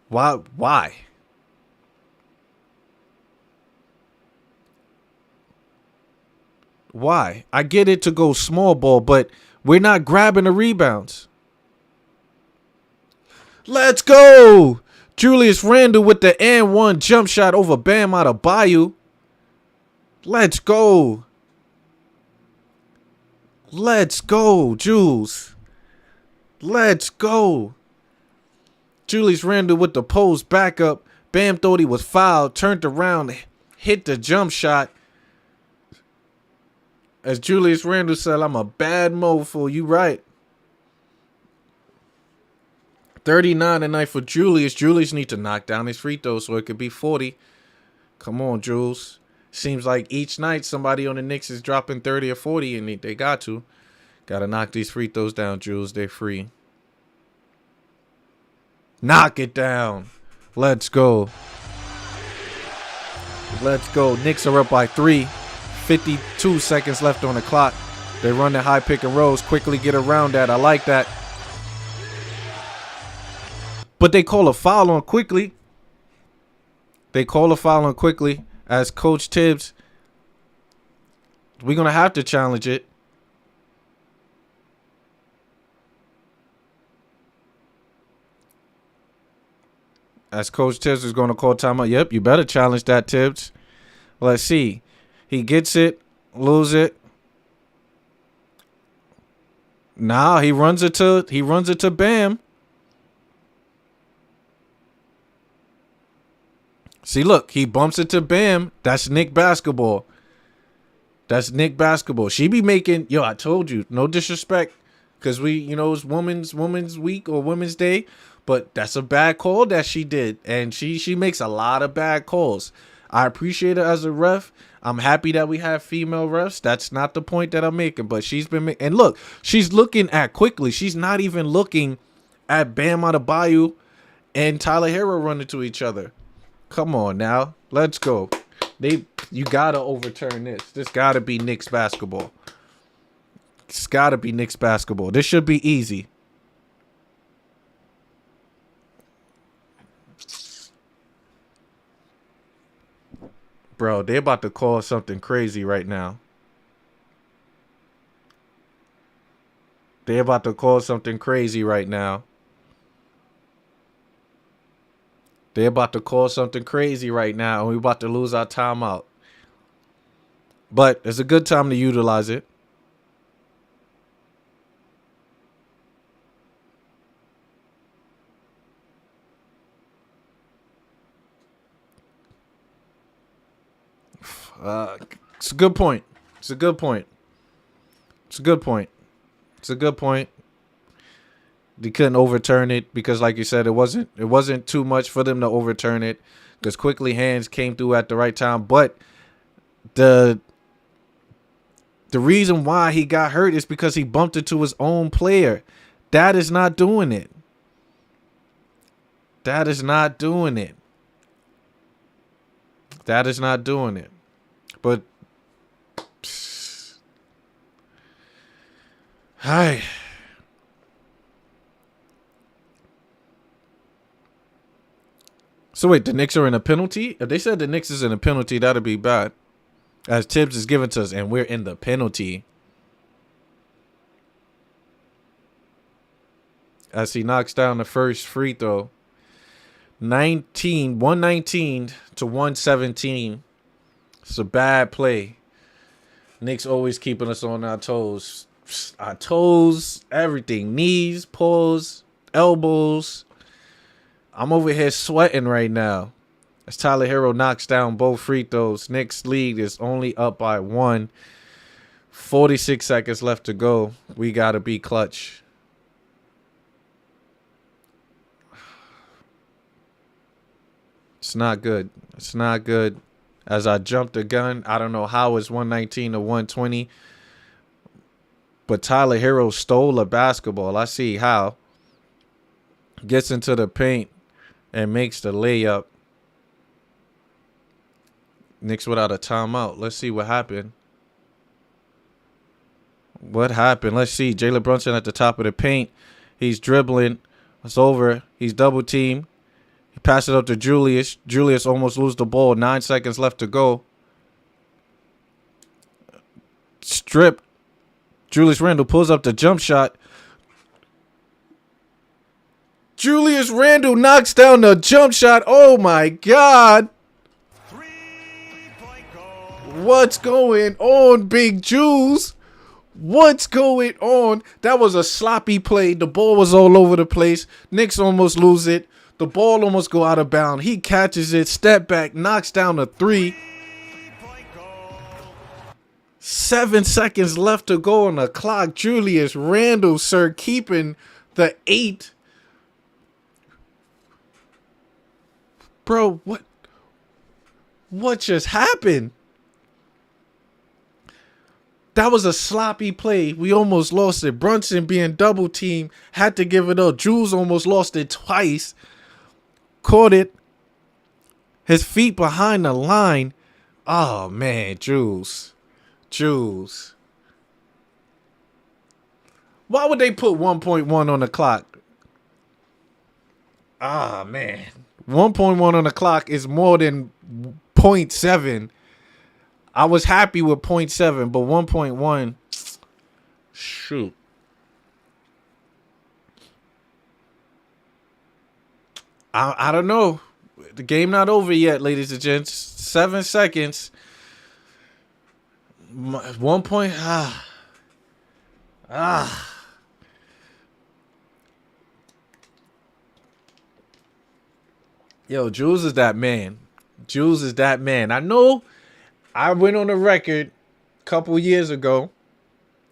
Why? Why? I get it to go small ball, but we're not grabbing the rebounds. Let's go. Julius Randle with the and one jump shot over Bam out of Bayou. Let's go. Let's go, Jules. Let's go. Julius Randle with the post backup. Bam thought he was fouled, turned around, hit the jump shot. As Julius Randle said, I'm a bad mofo. You right. 39 tonight for Julius. Julius need to knock down his free throw so it could be 40. Come on, Jules. Seems like each night somebody on the Knicks is dropping 30 or 40, and they got to. Got to knock these free throws down, Jules. They're free. Knock it down. Let's go. Let's go. Knicks are up by 3. 52 seconds left on the clock. They run the high pick and rolls. Quickly get around that. I like that. But they call a foul on Quickly. As Coach Tibbs, we're going to have to challenge it. As Coach Tibbs is going to call timeout. Yep, you better challenge that, Tibbs. Let's see. He gets it, lose it. Nah, he runs it to Bam. See, look, he bumps it to Bam. That's Knick basketball. She be making, I told you, no disrespect, because it's women's week or women's day, but that's a bad call that she did, and she makes a lot of bad calls. I appreciate her as a ref. I'm happy that we have female refs. That's not the point that I'm making, but she's been and look, she's looking at Quickly. She's not even looking at Bam Adebayo and Tyler Hero running to each other. Come on now. Let's go. You gotta overturn this. This gotta be Knicks basketball. It's gotta be Knicks basketball. This should be easy. Bro, they about to call something crazy right now. And we're about to lose our timeout. But it's a good time to utilize it. It's a good point. They couldn't overturn it because, like you said, it wasn't too much for them to overturn it because Quickly hands came through at the right time. But the reason why he got hurt is because he bumped into his own player. That is not doing it. But hi. So wait, the Knicks are in a penalty? If they said the Knicks is in a penalty, that'd be bad. As Tibbs is given to us, and we're in the penalty. As he knocks down the first free throw. 119 to 117. It's a bad play. Knicks always keeping us on our toes. Everything. Knees, paws, elbows. I'm over here sweating right now. As Tyler Hero knocks down both free throws. Knicks lead is only up by 1. 46 seconds left to go. We got to be clutch. It's not good. It's not good. As I jumped the gun, I don't know how it's 119 to 120. But Tyler Hero stole a basketball. I see how. Gets into the paint and makes the layup. Knicks without a timeout. Let's see what happened. What happened? Let's see. Jalen Brunson at the top of the paint. He's dribbling. It's over. He's double teamed. He passes it up to Julius. Julius almost loses the ball. 9 seconds left to go. Stripped. Julius Randle pulls up the jump shot. Julius Randle knocks down the jump shot. Oh, my God. What's going on, Big Jules? What's going on? That was a sloppy play. The ball was all over the place. Knicks almost lose it. The ball almost go out of bounds. He catches it, step back, knocks down a three. 7 seconds left to go on the clock. Julius Randle, sir, keeping the 8. Bro, what just happened? That was a sloppy play. We almost lost it. Brunson being double teamed, had to give it up. Jules almost lost it twice. Caught it. His feet behind the line. Oh, man, Jules. Why would they put 1.1 on the clock? Ah, man. 1.1 on the clock is more than 0.7. I was happy with 0.7, but 1.1, shoot. I don't know. The game not over yet, ladies and gents. 7 seconds. 1 point. Yo, Jules is that man. Jules is that man. I know I went on the record a couple years ago.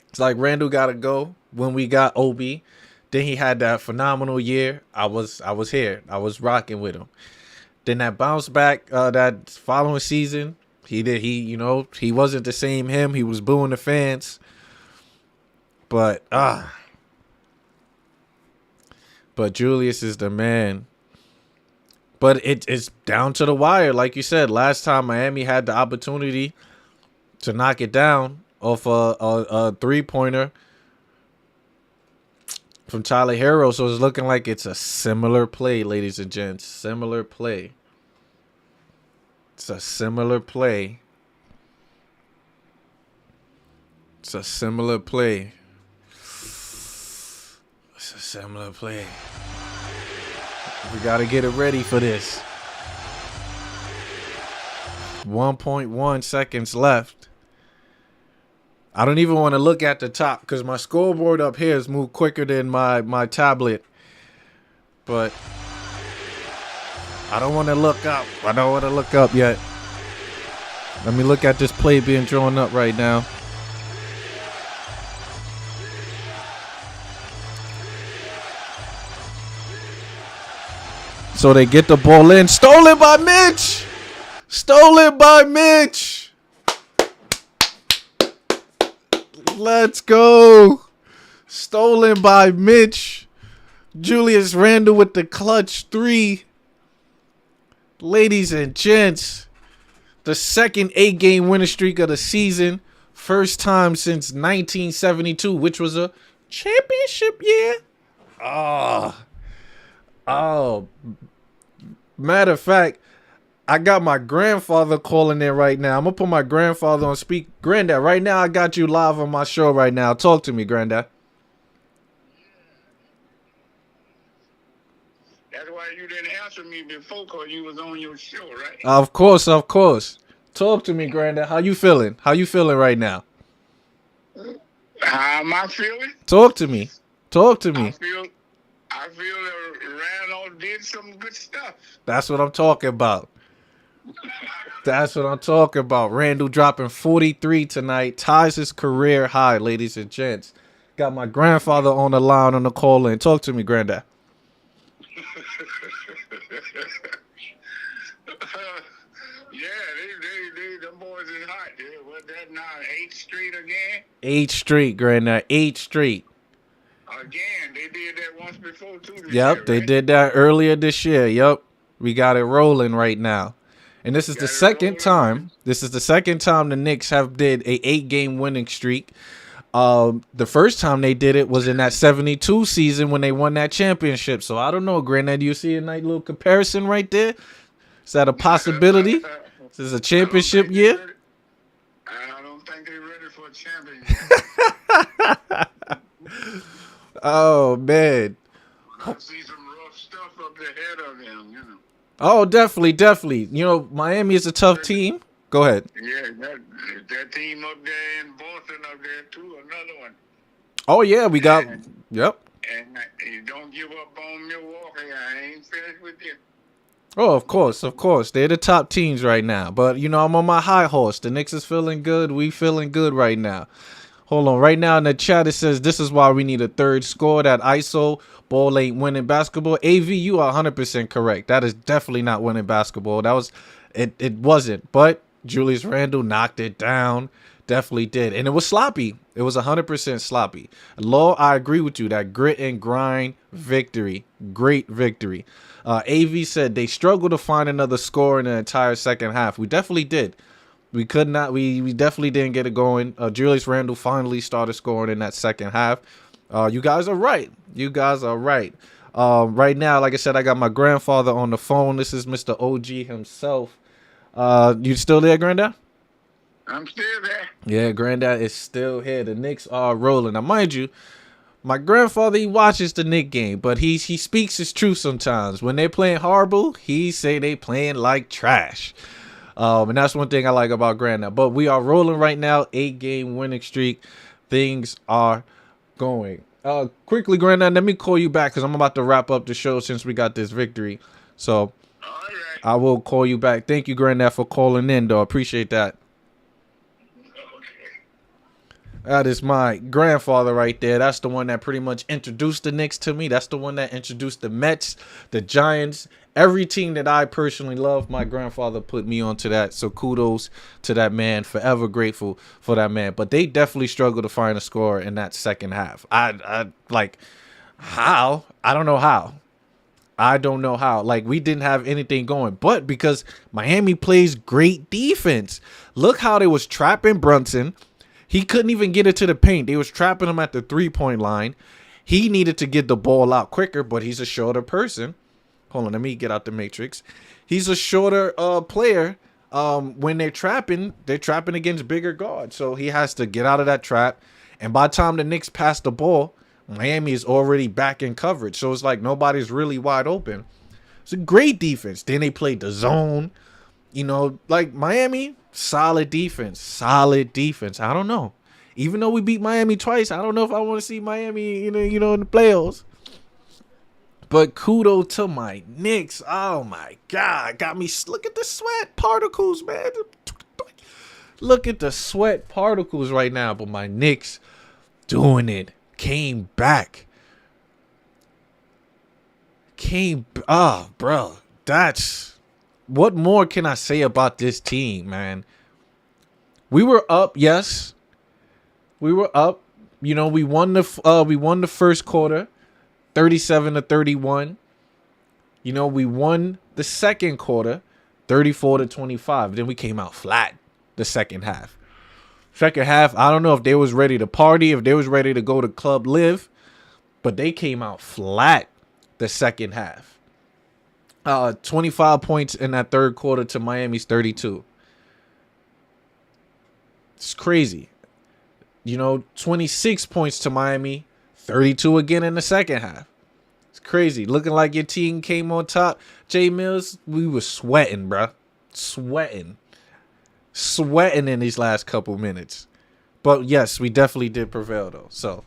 It's like Randall got to go when we got Obi. Then he had that phenomenal year. I was here. I was rocking with him. Then that bounce back that following season, he wasn't the same him. He was booing the fans. But Julius is the man. But it's down to the wire. Like you said, last time Miami had the opportunity to knock it down off a three-pointer from Tyler Hero. So it's looking like it's a similar play, ladies and gents. Similar play. It's a similar play. It's a similar play. It's a similar play. We got to get it ready for this. 1.1 seconds left. I don't even want to look at the top because my scoreboard up here has moved quicker than my tablet. But I don't want to look up. I don't want to look up yet. Let me look at this play being drawn up right now. So they get the ball in. Stolen by Mitch. Stolen by Mitch. Let's go. Stolen by Mitch. Julius Randle with the clutch 3. Ladies and gents, the second 8-game winning streak of the season. First time since 1972, which was a championship year. Oh, matter of fact, I got my grandfather calling in right now. I'm going to put my grandfather on speak. Granddad, right now I got you live on my show right now. Talk to me, Granddad. That's why you didn't answer me before, because you was on your show, right? Of course. Talk to me, Granddad. How you feeling? How you feeling right now? How am I feeling? Talk to me. I feel that Randall did some good stuff. That's what I'm talking about. Randall dropping 43 tonight. Ties his career high, ladies and gents. Got my grandfather on the line on the call in. Talk to me, Granddad. Yeah, them boys is hot. Yeah, what that now? 8th Street again? 8th Street, Granddad. 8th Street. Again, they did that once before too. This Yep, year, they right? did that earlier this year. Yep. We got it rolling right now. And this is the second time. This is the second time the Knicks have did a 8-game winning streak. The first time they did it was in that 72 season when they won that championship. So I don't know, Granddad. Do you see a nice little comparison right there? Is that a possibility? This is a championship year. I don't think they're ready for a championship. Oh man. I see some rough stuff up ahead of them, you know. Oh, definitely. You know, Miami is a tough team. Go ahead. Yeah, that team up there in Boston up there too, another one. Oh yeah, we got. Yep. And you don't give up on Milwaukee. I ain't finished with you. Oh, of course. They're the top teams right now. But, you know, I'm on my high horse. The Knicks is feeling good. We feeling good right now. Hold on. Right now in the chat, it says this is why we need a third score. That ISO ball ain't winning basketball. AV, you are 100% correct. That is definitely not winning basketball. That was it wasn't. But Julius Randle knocked it down. Definitely did. And it was sloppy. It was 100% sloppy. Law, I agree with you. That grit and grind victory. Great victory. AV said they struggled to find another score in the entire second half. We definitely did. We could not. We definitely didn't get it going. Julius Randle finally started scoring in that second half. You guys are right. Right now, like I said, I got my grandfather on the phone. This is Mr. OG himself. You still there, Granddad? I'm still there. Yeah, Granddad is still here. The Knicks are rolling. Now, mind you, my grandfather, he watches the Knicks game, but he speaks his truth sometimes. When they're playing horrible, he say they playing like trash. And that's one thing I like about Granddad. But we are rolling right now, 8-game winning streak. Things are going. Quickly, Granddad, let me call you back because I'm about to wrap up the show since we got this victory. So All right. I will call you back. Thank you, Granddad, for calling in, though. Appreciate that. That is my grandfather right there. That's the one that pretty much introduced the Knicks to me. That's the one that introduced the Mets, the Giants, every team that I personally love. My grandfather put me onto that. So kudos to that man. Forever grateful for that man. But they definitely struggled to find a score in that second half. I like how? I don't know how. Like, we didn't have anything going. But because Miami plays great defense. Look how they was trapping Brunson. He couldn't even get it to the paint. They was trapping him at the 3-point line. He needed to get the ball out quicker, but he's a shorter person. Hold on, let me get out the matrix. He's a shorter player. When they're trapping against bigger guards. So he has to get out of that trap. And by the time the Knicks pass the ball, Miami is already back in coverage. So it's like nobody's really wide open. It's a great defense. Then they played the zone. You know, like Miami, solid defense. I don't know. Even though we beat Miami twice, I don't know if I want to see Miami, in the playoffs. But kudos to my Knicks. Oh my God, got me. Look at the sweat particles, man. Look at the sweat particles right now. But my Knicks doing it. Came back. Bro, that's. What more can I say about this team, man? We were up, yes. We were up. You know, we won the first quarter, 37-31. You know, we won the second quarter, 34-25. Then we came out flat the second half. Second half, I don't know if they was ready to party, if they was ready to go to Club Live, but they came out flat the second half. 25 points in that third quarter to Miami's 32. It's crazy. 26 points to Miami, 32 again in the second half. It's crazy. Looking like your team came on top. Jay Mills, we were sweating, bro. Sweating in these last couple minutes. But yes, we definitely did prevail though. So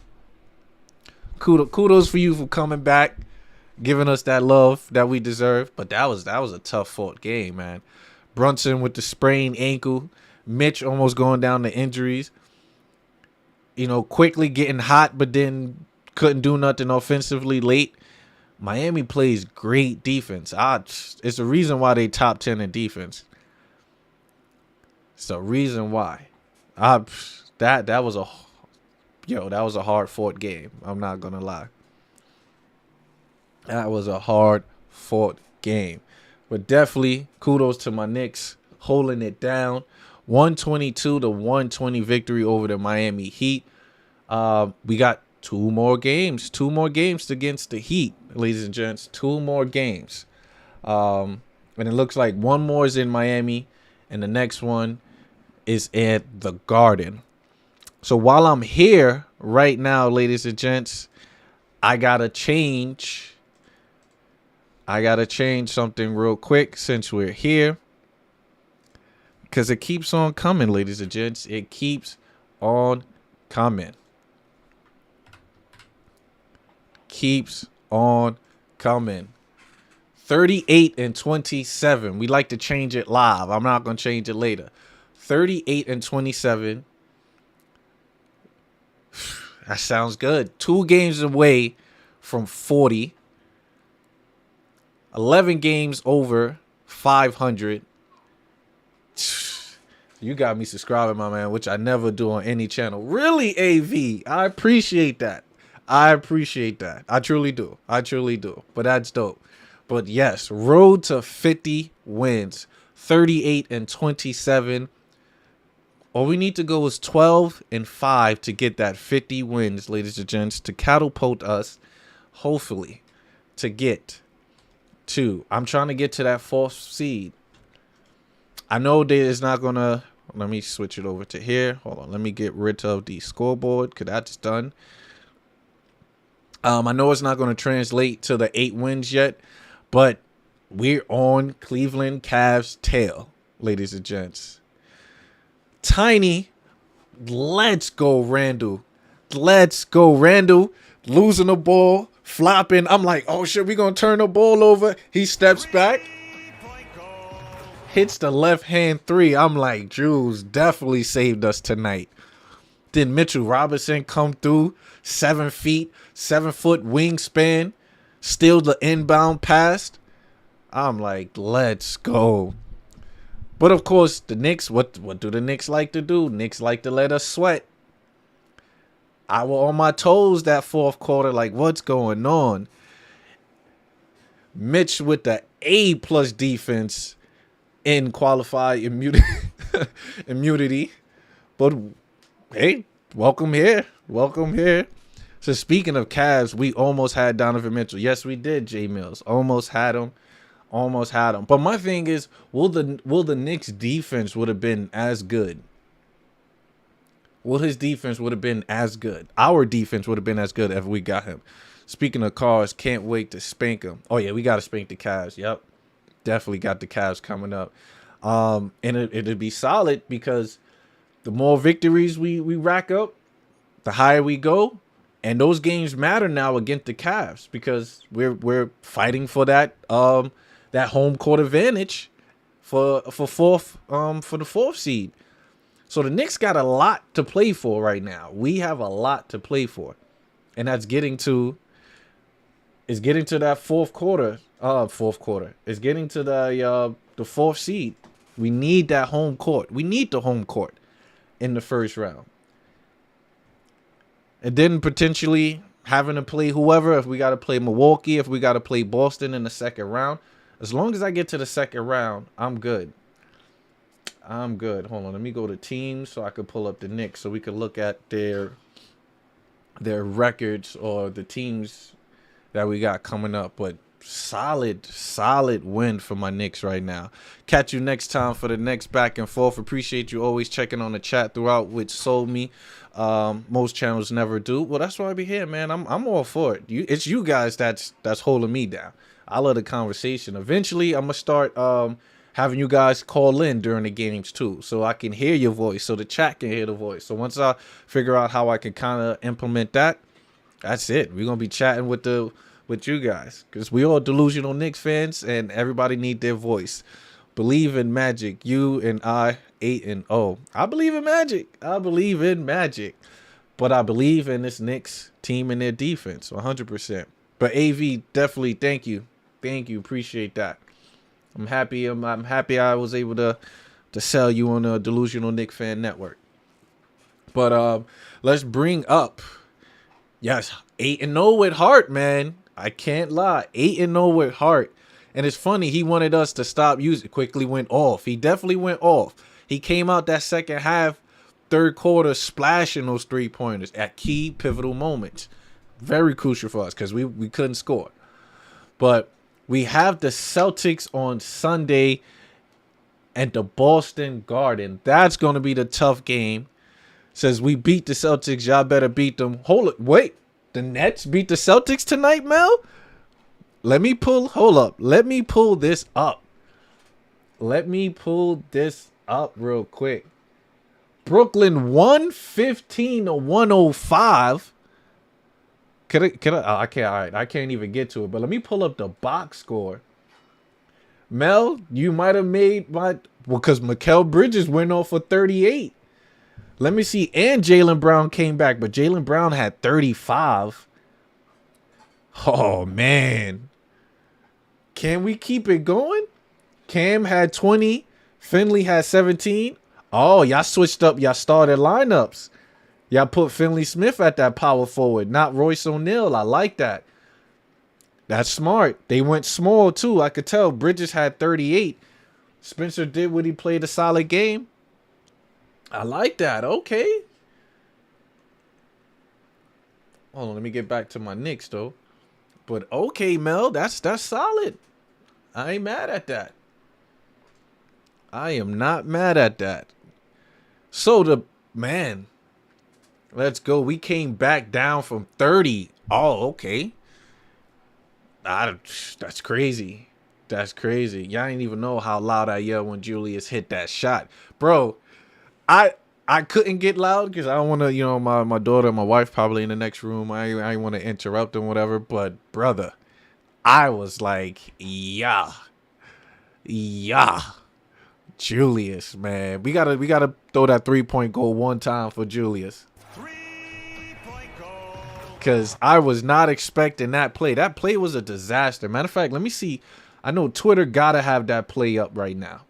kudos for you for coming back, giving us that love that we deserve. But that was a tough fought game, man. Brunson with the sprained ankle, Mitch almost going down to injuries. Quickly getting hot, but then couldn't do nothing offensively late. Miami plays great defense. It's the reason why they top 10 in defense. It's the reason why. That was a hard fought game. I'm not gonna lie. That was a hard fought game. But definitely kudos to my Knicks holding it down. 122-120 victory over the Miami Heat. We got two more games against the Heat, ladies and gents. Two more games. And it looks like one more is in Miami and the next one is at the Garden. So while I'm here right now, ladies and gents, I gotta change something real quick since we're here. Because it keeps on coming, ladies and gents. It keeps on coming. Keeps on coming. 38-27. We like to change it live. I'm not going to change it later. 38-27. That sounds good. 2 games away from 40. 11 games over 500. You got me subscribing, my man, which I never do on any channel. Really, AV? I appreciate that. I truly do. But that's dope. But yes, road to 50 wins. 38-27. All we need to go is 12-5 to get that 50 wins, ladies and gents, to catapult us, hopefully, to get to. I'm trying to get to that 4th seed. I know there is not going to. Let me switch it over to here. Hold on. Let me get rid of the scoreboard because that's done. I know it's not going to translate to the 8 wins yet, but we're on Cleveland Cavs' tail, ladies and gents. Tiny, let's go, Randall. Let's go, Randall. Losing the ball, flopping. I'm like, oh shit, we going to turn the ball over. He steps back. Hits the left-hand 3. I'm like, Jules definitely saved us tonight. Then Mitchell Robinson come through, 7 feet, 7-foot wingspan, steal the inbound pass. I'm like, let's go. But of course, the Knicks, what do the Knicks like to do? Knicks like to let us sweat. I was on my toes that 4th quarter, like, what's going on? Mitch with the A+ defense in qualified immunity. But hey, welcome here. So speaking of Cavs, we almost had Donovan Mitchell. Yes, we did, J Mills. Almost had him. But my thing is, will the Knicks defense would have been as good? Will his defense would have been as good? Our defense would have been as good if we got him. Speaking of cars, can't wait to spank him. Oh yeah, we got to spank the Cavs. Yep. Definitely got the Cavs coming up. And it'd be solid because the more victories we rack up, the higher we go. And those games matter now against the Cavs because we're fighting for that that home court advantage for the 4th seed. So the Knicks got a lot to play for right now. We have a lot to play for. And that's getting to that 4th quarter. It's getting to the 4th seed. We need that home court. We need the home court in the 1st round. And then potentially having to play whoever, if we got to play Milwaukee, if we got to play Boston in the 2nd round. As long as I get to the 2nd round, I'm good. Hold on, let me go to teams so I could pull up the Knicks so we could look at their records or the teams that we got coming up. But solid win for my Knicks right now. Catch you next time for the next back and forth. Appreciate you always checking on the chat throughout, which sold me. Most channels never do. Well, that's why I be here, man. I'm all for it. It's you guys that's holding me down. I love the conversation. Eventually, I'm gonna start having you guys call in during the games too, so I can hear your voice, so the chat can hear the voice. So once I figure out how I can kind of implement that, that's it. We're gonna be chatting with you guys because we all delusional Knicks fans, and everybody need their voice. Believe in magic. You and I, 8-0. I believe in magic. But I believe in this Knicks team and their defense, 100%. But AV, definitely thank you. Appreciate that. I'm happy. I'm happy I was able to sell you on the Delusional Knicks Fan Network. But let's bring up, yes, 8-0 with Hart, man. I can't lie, 8-0 with Hart. And it's funny, he wanted us to stop using. Quickly went off. He definitely went off. He came out that second half, third quarter, splashing those 3-pointers at key pivotal moments. Very crucial for us because we couldn't score. But we have the Celtics on Sunday at the Boston Garden. That's going to be the tough game. Says we beat the Celtics, y'all better beat them. Hold it, wait. The Nets beat the Celtics tonight, Mel? Let me pull this up. Let me pull this up real quick. Brooklyn 115-105. Could I? Oh, I can't. All right, I can't even get to it. But let me pull up the box score. Mel, you might have made because Mikal Bridges went off for 38. Let me see. And Jaylen Brown came back, but Jaylen Brown had 35. Oh man, can we keep it going? Cam had 20. Finley had 17. Oh, y'all switched up. Y'all started lineups. Y'all put Finley Smith at that power forward, not Royce O'Neal. I like that. That's smart. They went small, too. I could tell Bridges had 38. Spencer did what he played a solid game. I like that. Okay. Hold on. Let me get back to my Knicks, though. But okay, Mel. That's solid. I ain't mad at that. I am not mad at that. So, man, let's go. We came back down from 30. Oh, okay. That's crazy. That's crazy. Y'all ain't even know how loud I yelled when Julius hit that shot. Bro, I couldn't get loud because I don't want to, my daughter and my wife probably in the next room. I want to interrupt them, whatever. But, brother, I was like, yeah. Julius, man. We gotta throw that 3-point goal one time for Julius. 3-point goal. Because I was not expecting that play. That play was a disaster. Matter of fact, let me see. I know Twitter gotta have that play up right now.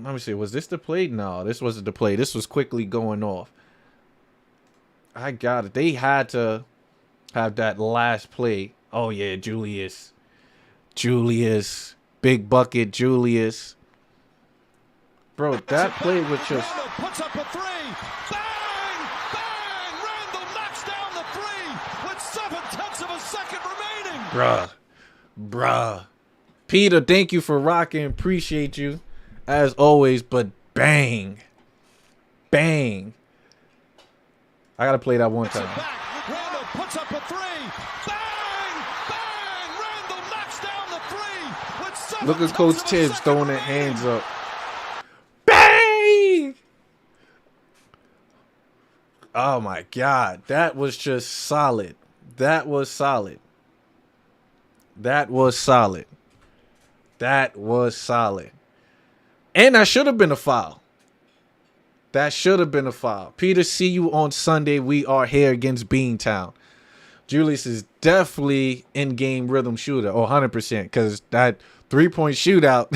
Let me see. Was this the play? No, this wasn't the play. This was quickly going off. I got it. They had to have that last play. Oh, yeah, Julius. Big bucket, Julius. Bro, that play was just... Randall puts up a three. Bang! Bang! Randall knocks down the three with 0.7 of a second remaining. Bruh. Peter, thank you for rocking. Appreciate you. As always, but bang. I gotta play that one time. Randall puts up a three. Bang! Bang! Randall knocks down the three with 0.7 Look at Coach of a Tibbs second throwing their remaining. hands up. Bang! Oh my God. That was just solid. That was solid. And that should have been a foul. Peter, see you on Sunday. We are here against Beantown. Julius is definitely in-game rhythm shooter, 100%, because that 3-point shootout,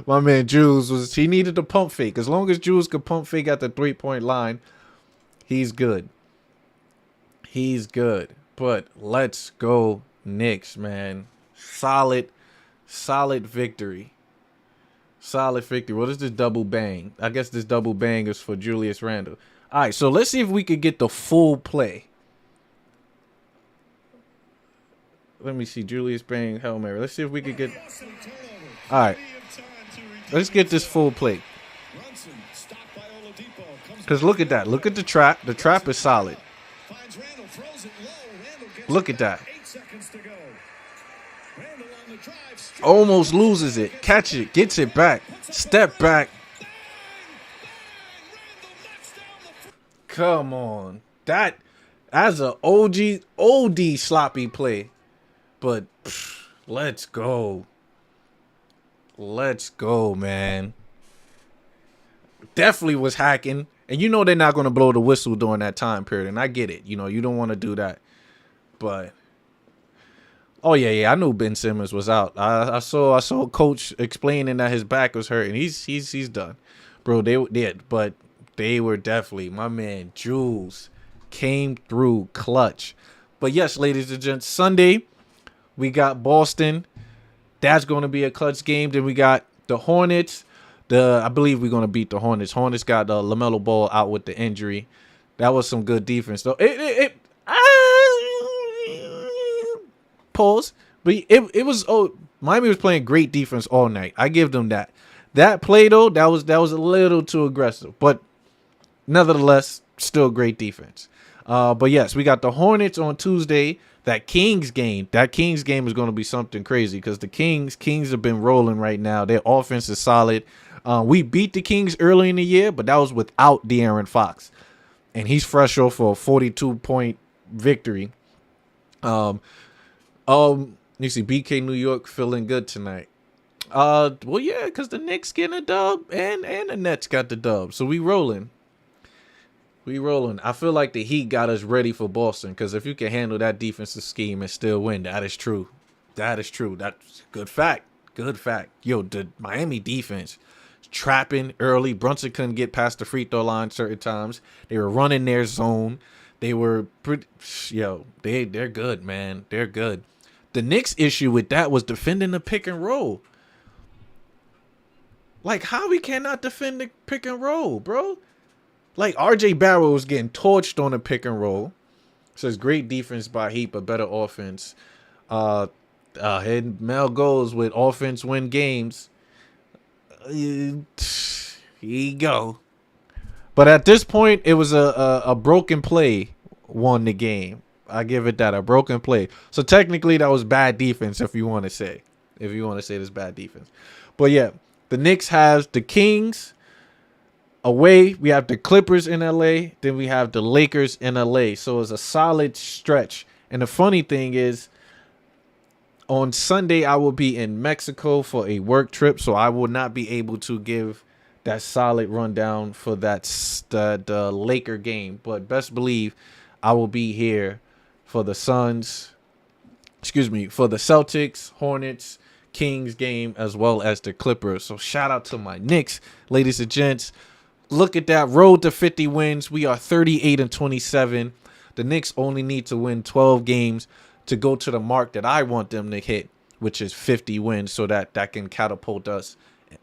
my man Jules, he needed to pump fake. As long as Jules could pump fake at the 3-point line, he's good. But let's go Knicks, man. Solid victory. What is this double bang? I guess this double bang is for Julius Randle. All right, so let's see if we could get the full play. Let me see. Julius bang, Hail Mary. Let's see if we could get... All right. Let's get this full play. Because look at that. Look at the trap. The trap is solid. Look at that. Almost loses it. Catch it. Gets it back. Step back. Come on. That as a OD sloppy play. But let's go. Let's go, man. Definitely was hacking. And you know they're not going to blow the whistle during that time period. And I get it. You know, you don't want to do that. But, oh, yeah, I knew Ben Simmons was out. I saw Coach explaining that his back was hurting. He's done. Bro, they did. But they were definitely, my man, Jules came through clutch. But, yes, ladies and gents, Sunday, we got Boston. That's going to be a clutch game. Then we got the Hornets. I believe we're going to beat the Hornets. Hornets got LaMelo Ball out with the injury. That was some good defense, though. Pause. But it was, Miami was playing great defense all night. I give them that. That play, though, that was a little too aggressive. But nevertheless, still great defense. But, yes, we got the Hornets on Tuesday. That Kings game is going to be something crazy because the Kings have been rolling right now. Their offense is solid. We beat the Kings early in the year, but that was without De'Aaron Fox. And he's fresh off for a 42-point victory. You see BK New York feeling good tonight. Well, yeah, because the Knicks getting a dub and the Nets got the dub. So we rolling. I feel like the Heat got us ready for Boston because if you can handle that defensive scheme and still win, that is true. That's good fact. Yo, the Miami defense trapping early. Brunson couldn't get past the free throw line certain times. They were running their zone. They were they're good, man. They're good. The Knicks' issue with that was defending the pick and roll. Like, how we cannot defend the pick and roll, bro? Like, R.J. Barrow was getting torched on the pick and roll. Says great defense by Heat, but better offense. And Mel goes with offense win games. Here you go. But at this point, it was a broken play won the game. I give it that, a broken play. So technically, that was bad defense, if you want to say. If you want to say this bad defense. But yeah, the Knicks has the Kings away. We have the Clippers in LA. Then we have the Lakers in LA. So it's a solid stretch. And the funny thing is, on Sunday, I will be in Mexico for a work trip. So I will not be able to give that solid rundown for the Laker game. But best believe I will be here for the for the Celtics, Hornets, Kings game, as well as the Clippers. So shout out to my Knicks, ladies and gents. Look at that road to 50 wins. We are 38-27. The Knicks only need to win 12 games to go to the mark that I want them to hit, which is 50 wins, so that can catapult us,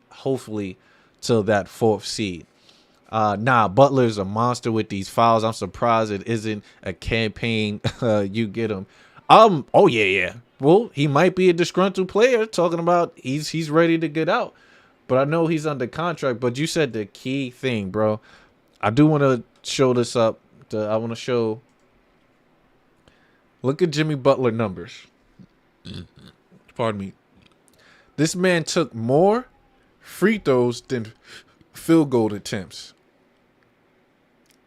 hopefully, to that 4th seed. Butler's a monster with these fouls. I'm surprised it isn't a campaign. You get him. Oh yeah. Well, he might be a disgruntled player talking about he's ready to get out. But I know he's under contract. But you said the key thing, bro. I do want to show this up. I want to show. Look at Jimmy Butler numbers. Pardon me. This man took more free throws than field goal attempts.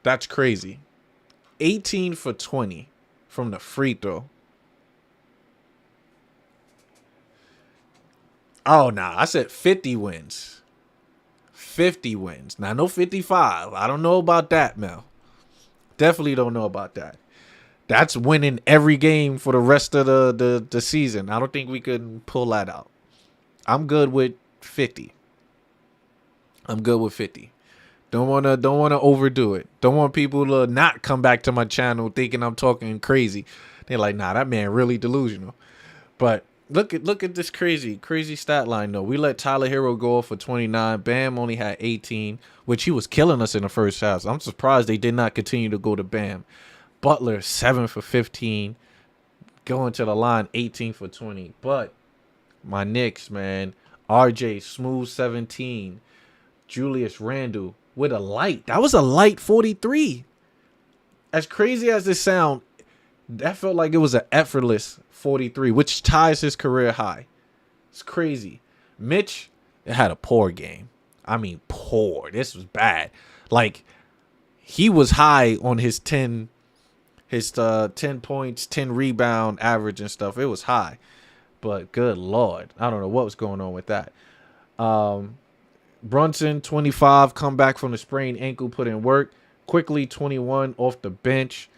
That's crazy. 18 for 20 from the free throw. Oh, I said 50 wins. 50 wins. Now, no 55. I don't know about that, Mel. Definitely don't know about that. That's winning every game for the rest of the season. I don't think we could pull that out. I'm good with 50. Don't wanna overdo it. Don't want people to not come back to my channel thinking I'm talking crazy. They're like, nah, that man really delusional. But look at this crazy stat line though. We let Tyler Hero go off for 29. Bam only had 18, which he was killing us in the first half. So I'm surprised they did not continue to go to Bam. Butler 7 for 15, going to the line 18 for 20. But my Knicks, man, RJ smooth 17, Julius Randle with a light. That was a light 43. As crazy as this sound, that felt like it was an effortless 43, which ties his career high. It's crazy. Mitch had a poor game. I mean, poor. This was bad. Like, he was high on his 10 points, 10 rebound average and stuff. It was high. But good Lord, I don't know what was going on with that. Brunson, 25, come back from the sprained ankle, put in work. Quickly, 21, off the bench.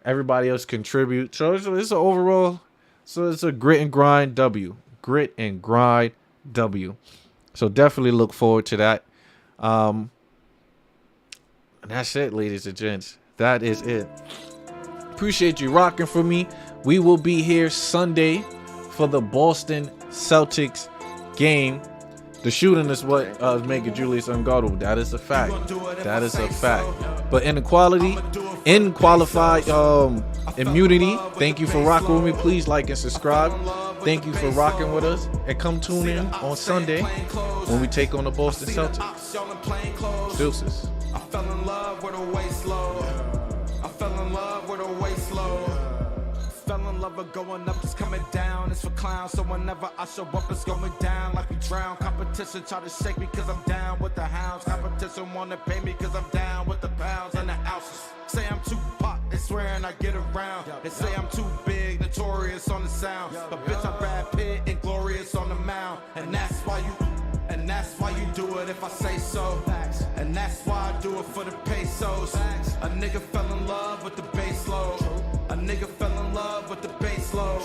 Everybody else contribute. So it's an overall, so it's a grit and grind W. Grit and grind W. So definitely look forward to that. And that's it, ladies and gents. That is it. Appreciate you rocking for me. We will be here Sunday for the Boston Celtics game. The shooting is what is making Julius unguardable. That is a fact. That is a fact. But inequality, in qualified immunity, thank you for rocking with me. Please like and subscribe. Thank you for rocking with us. And come tune in on Sunday when we take on the Boston Celtics. Deuces. I fell in love with a waist load. I fell in love with a waist load. Fell in love with going up, just coming down. It's for clowns, so whenever I show up, it's going down like we drown. Competition try to shake me cause I'm down with the hounds. Competition wanna pay me cause I'm down with the pounds and the ounces. Say I'm too pop, they swearing I get around. They say I'm too big, notorious on the sound. But bitch, I'm Brad Pitt and glorious on the mound. And that's why you do it if I say so. And that's why I do it for the pesos. A nigga fell in love with the bass load. A nigga fell in love with the bass load.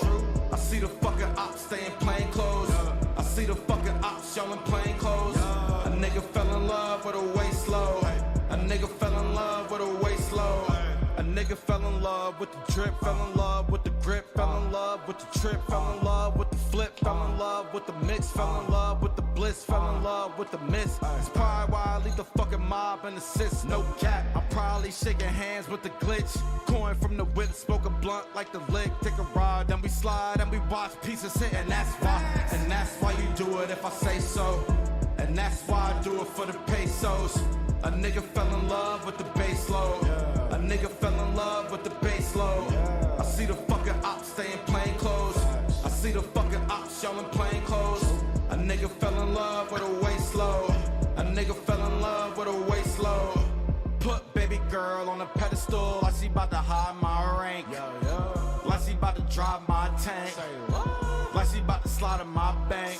I see the fucking ops stay in plain clothes. I see the fucking ops y'all in plain clothes. A nigga fell in love with a waist load. A nigga fell in love with a waist load. A nigga fell in love with the drip, fell in love with the grip, fell in love with the trip, fell in love with the flip, fell in love with the mix, fell in love with the bliss, fell in love with the miss. It's probably why I leave the fucking mob and assist, no cap. I'm probably shaking hands with the glitch. Coin from the whip, smoke a blunt like the lick. Take a ride, then we slide and we watch pieces hit, and that's why you do it if I say so. And that's why I do it for the pesos. A nigga fell in love with the bass load. A nigga fell in love with the bass load. I see the fucking ops stay in plain clothes. I see the fucking ops y'all in plain clothes. A nigga fell in love with a waist load. A nigga fell in love with a waist load. Put baby girl on a pedestal like she bout to hide my rank. Like she bout to drive my tank. Like she bout to slide in my bank.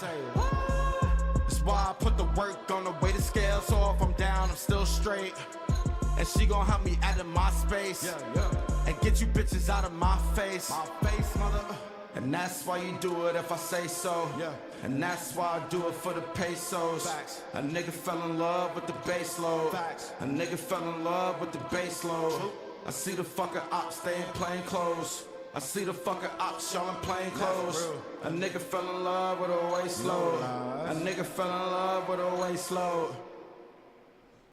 That's why I put the work on the way to scale. So if I'm down, I'm still straight. And she gon' help me out of my space. And get you bitches out of my face. Mother. And that's why you do it if I say so. And that's why I do it for the pesos. A nigga fell in love with the bass load. A nigga fell in love with the bass load. I see the fucking ops stay in plain clothes. I see the fucking ops y'all in plain clothes. A nigga fell in love with a waist load. A nigga fell in love with a waist load.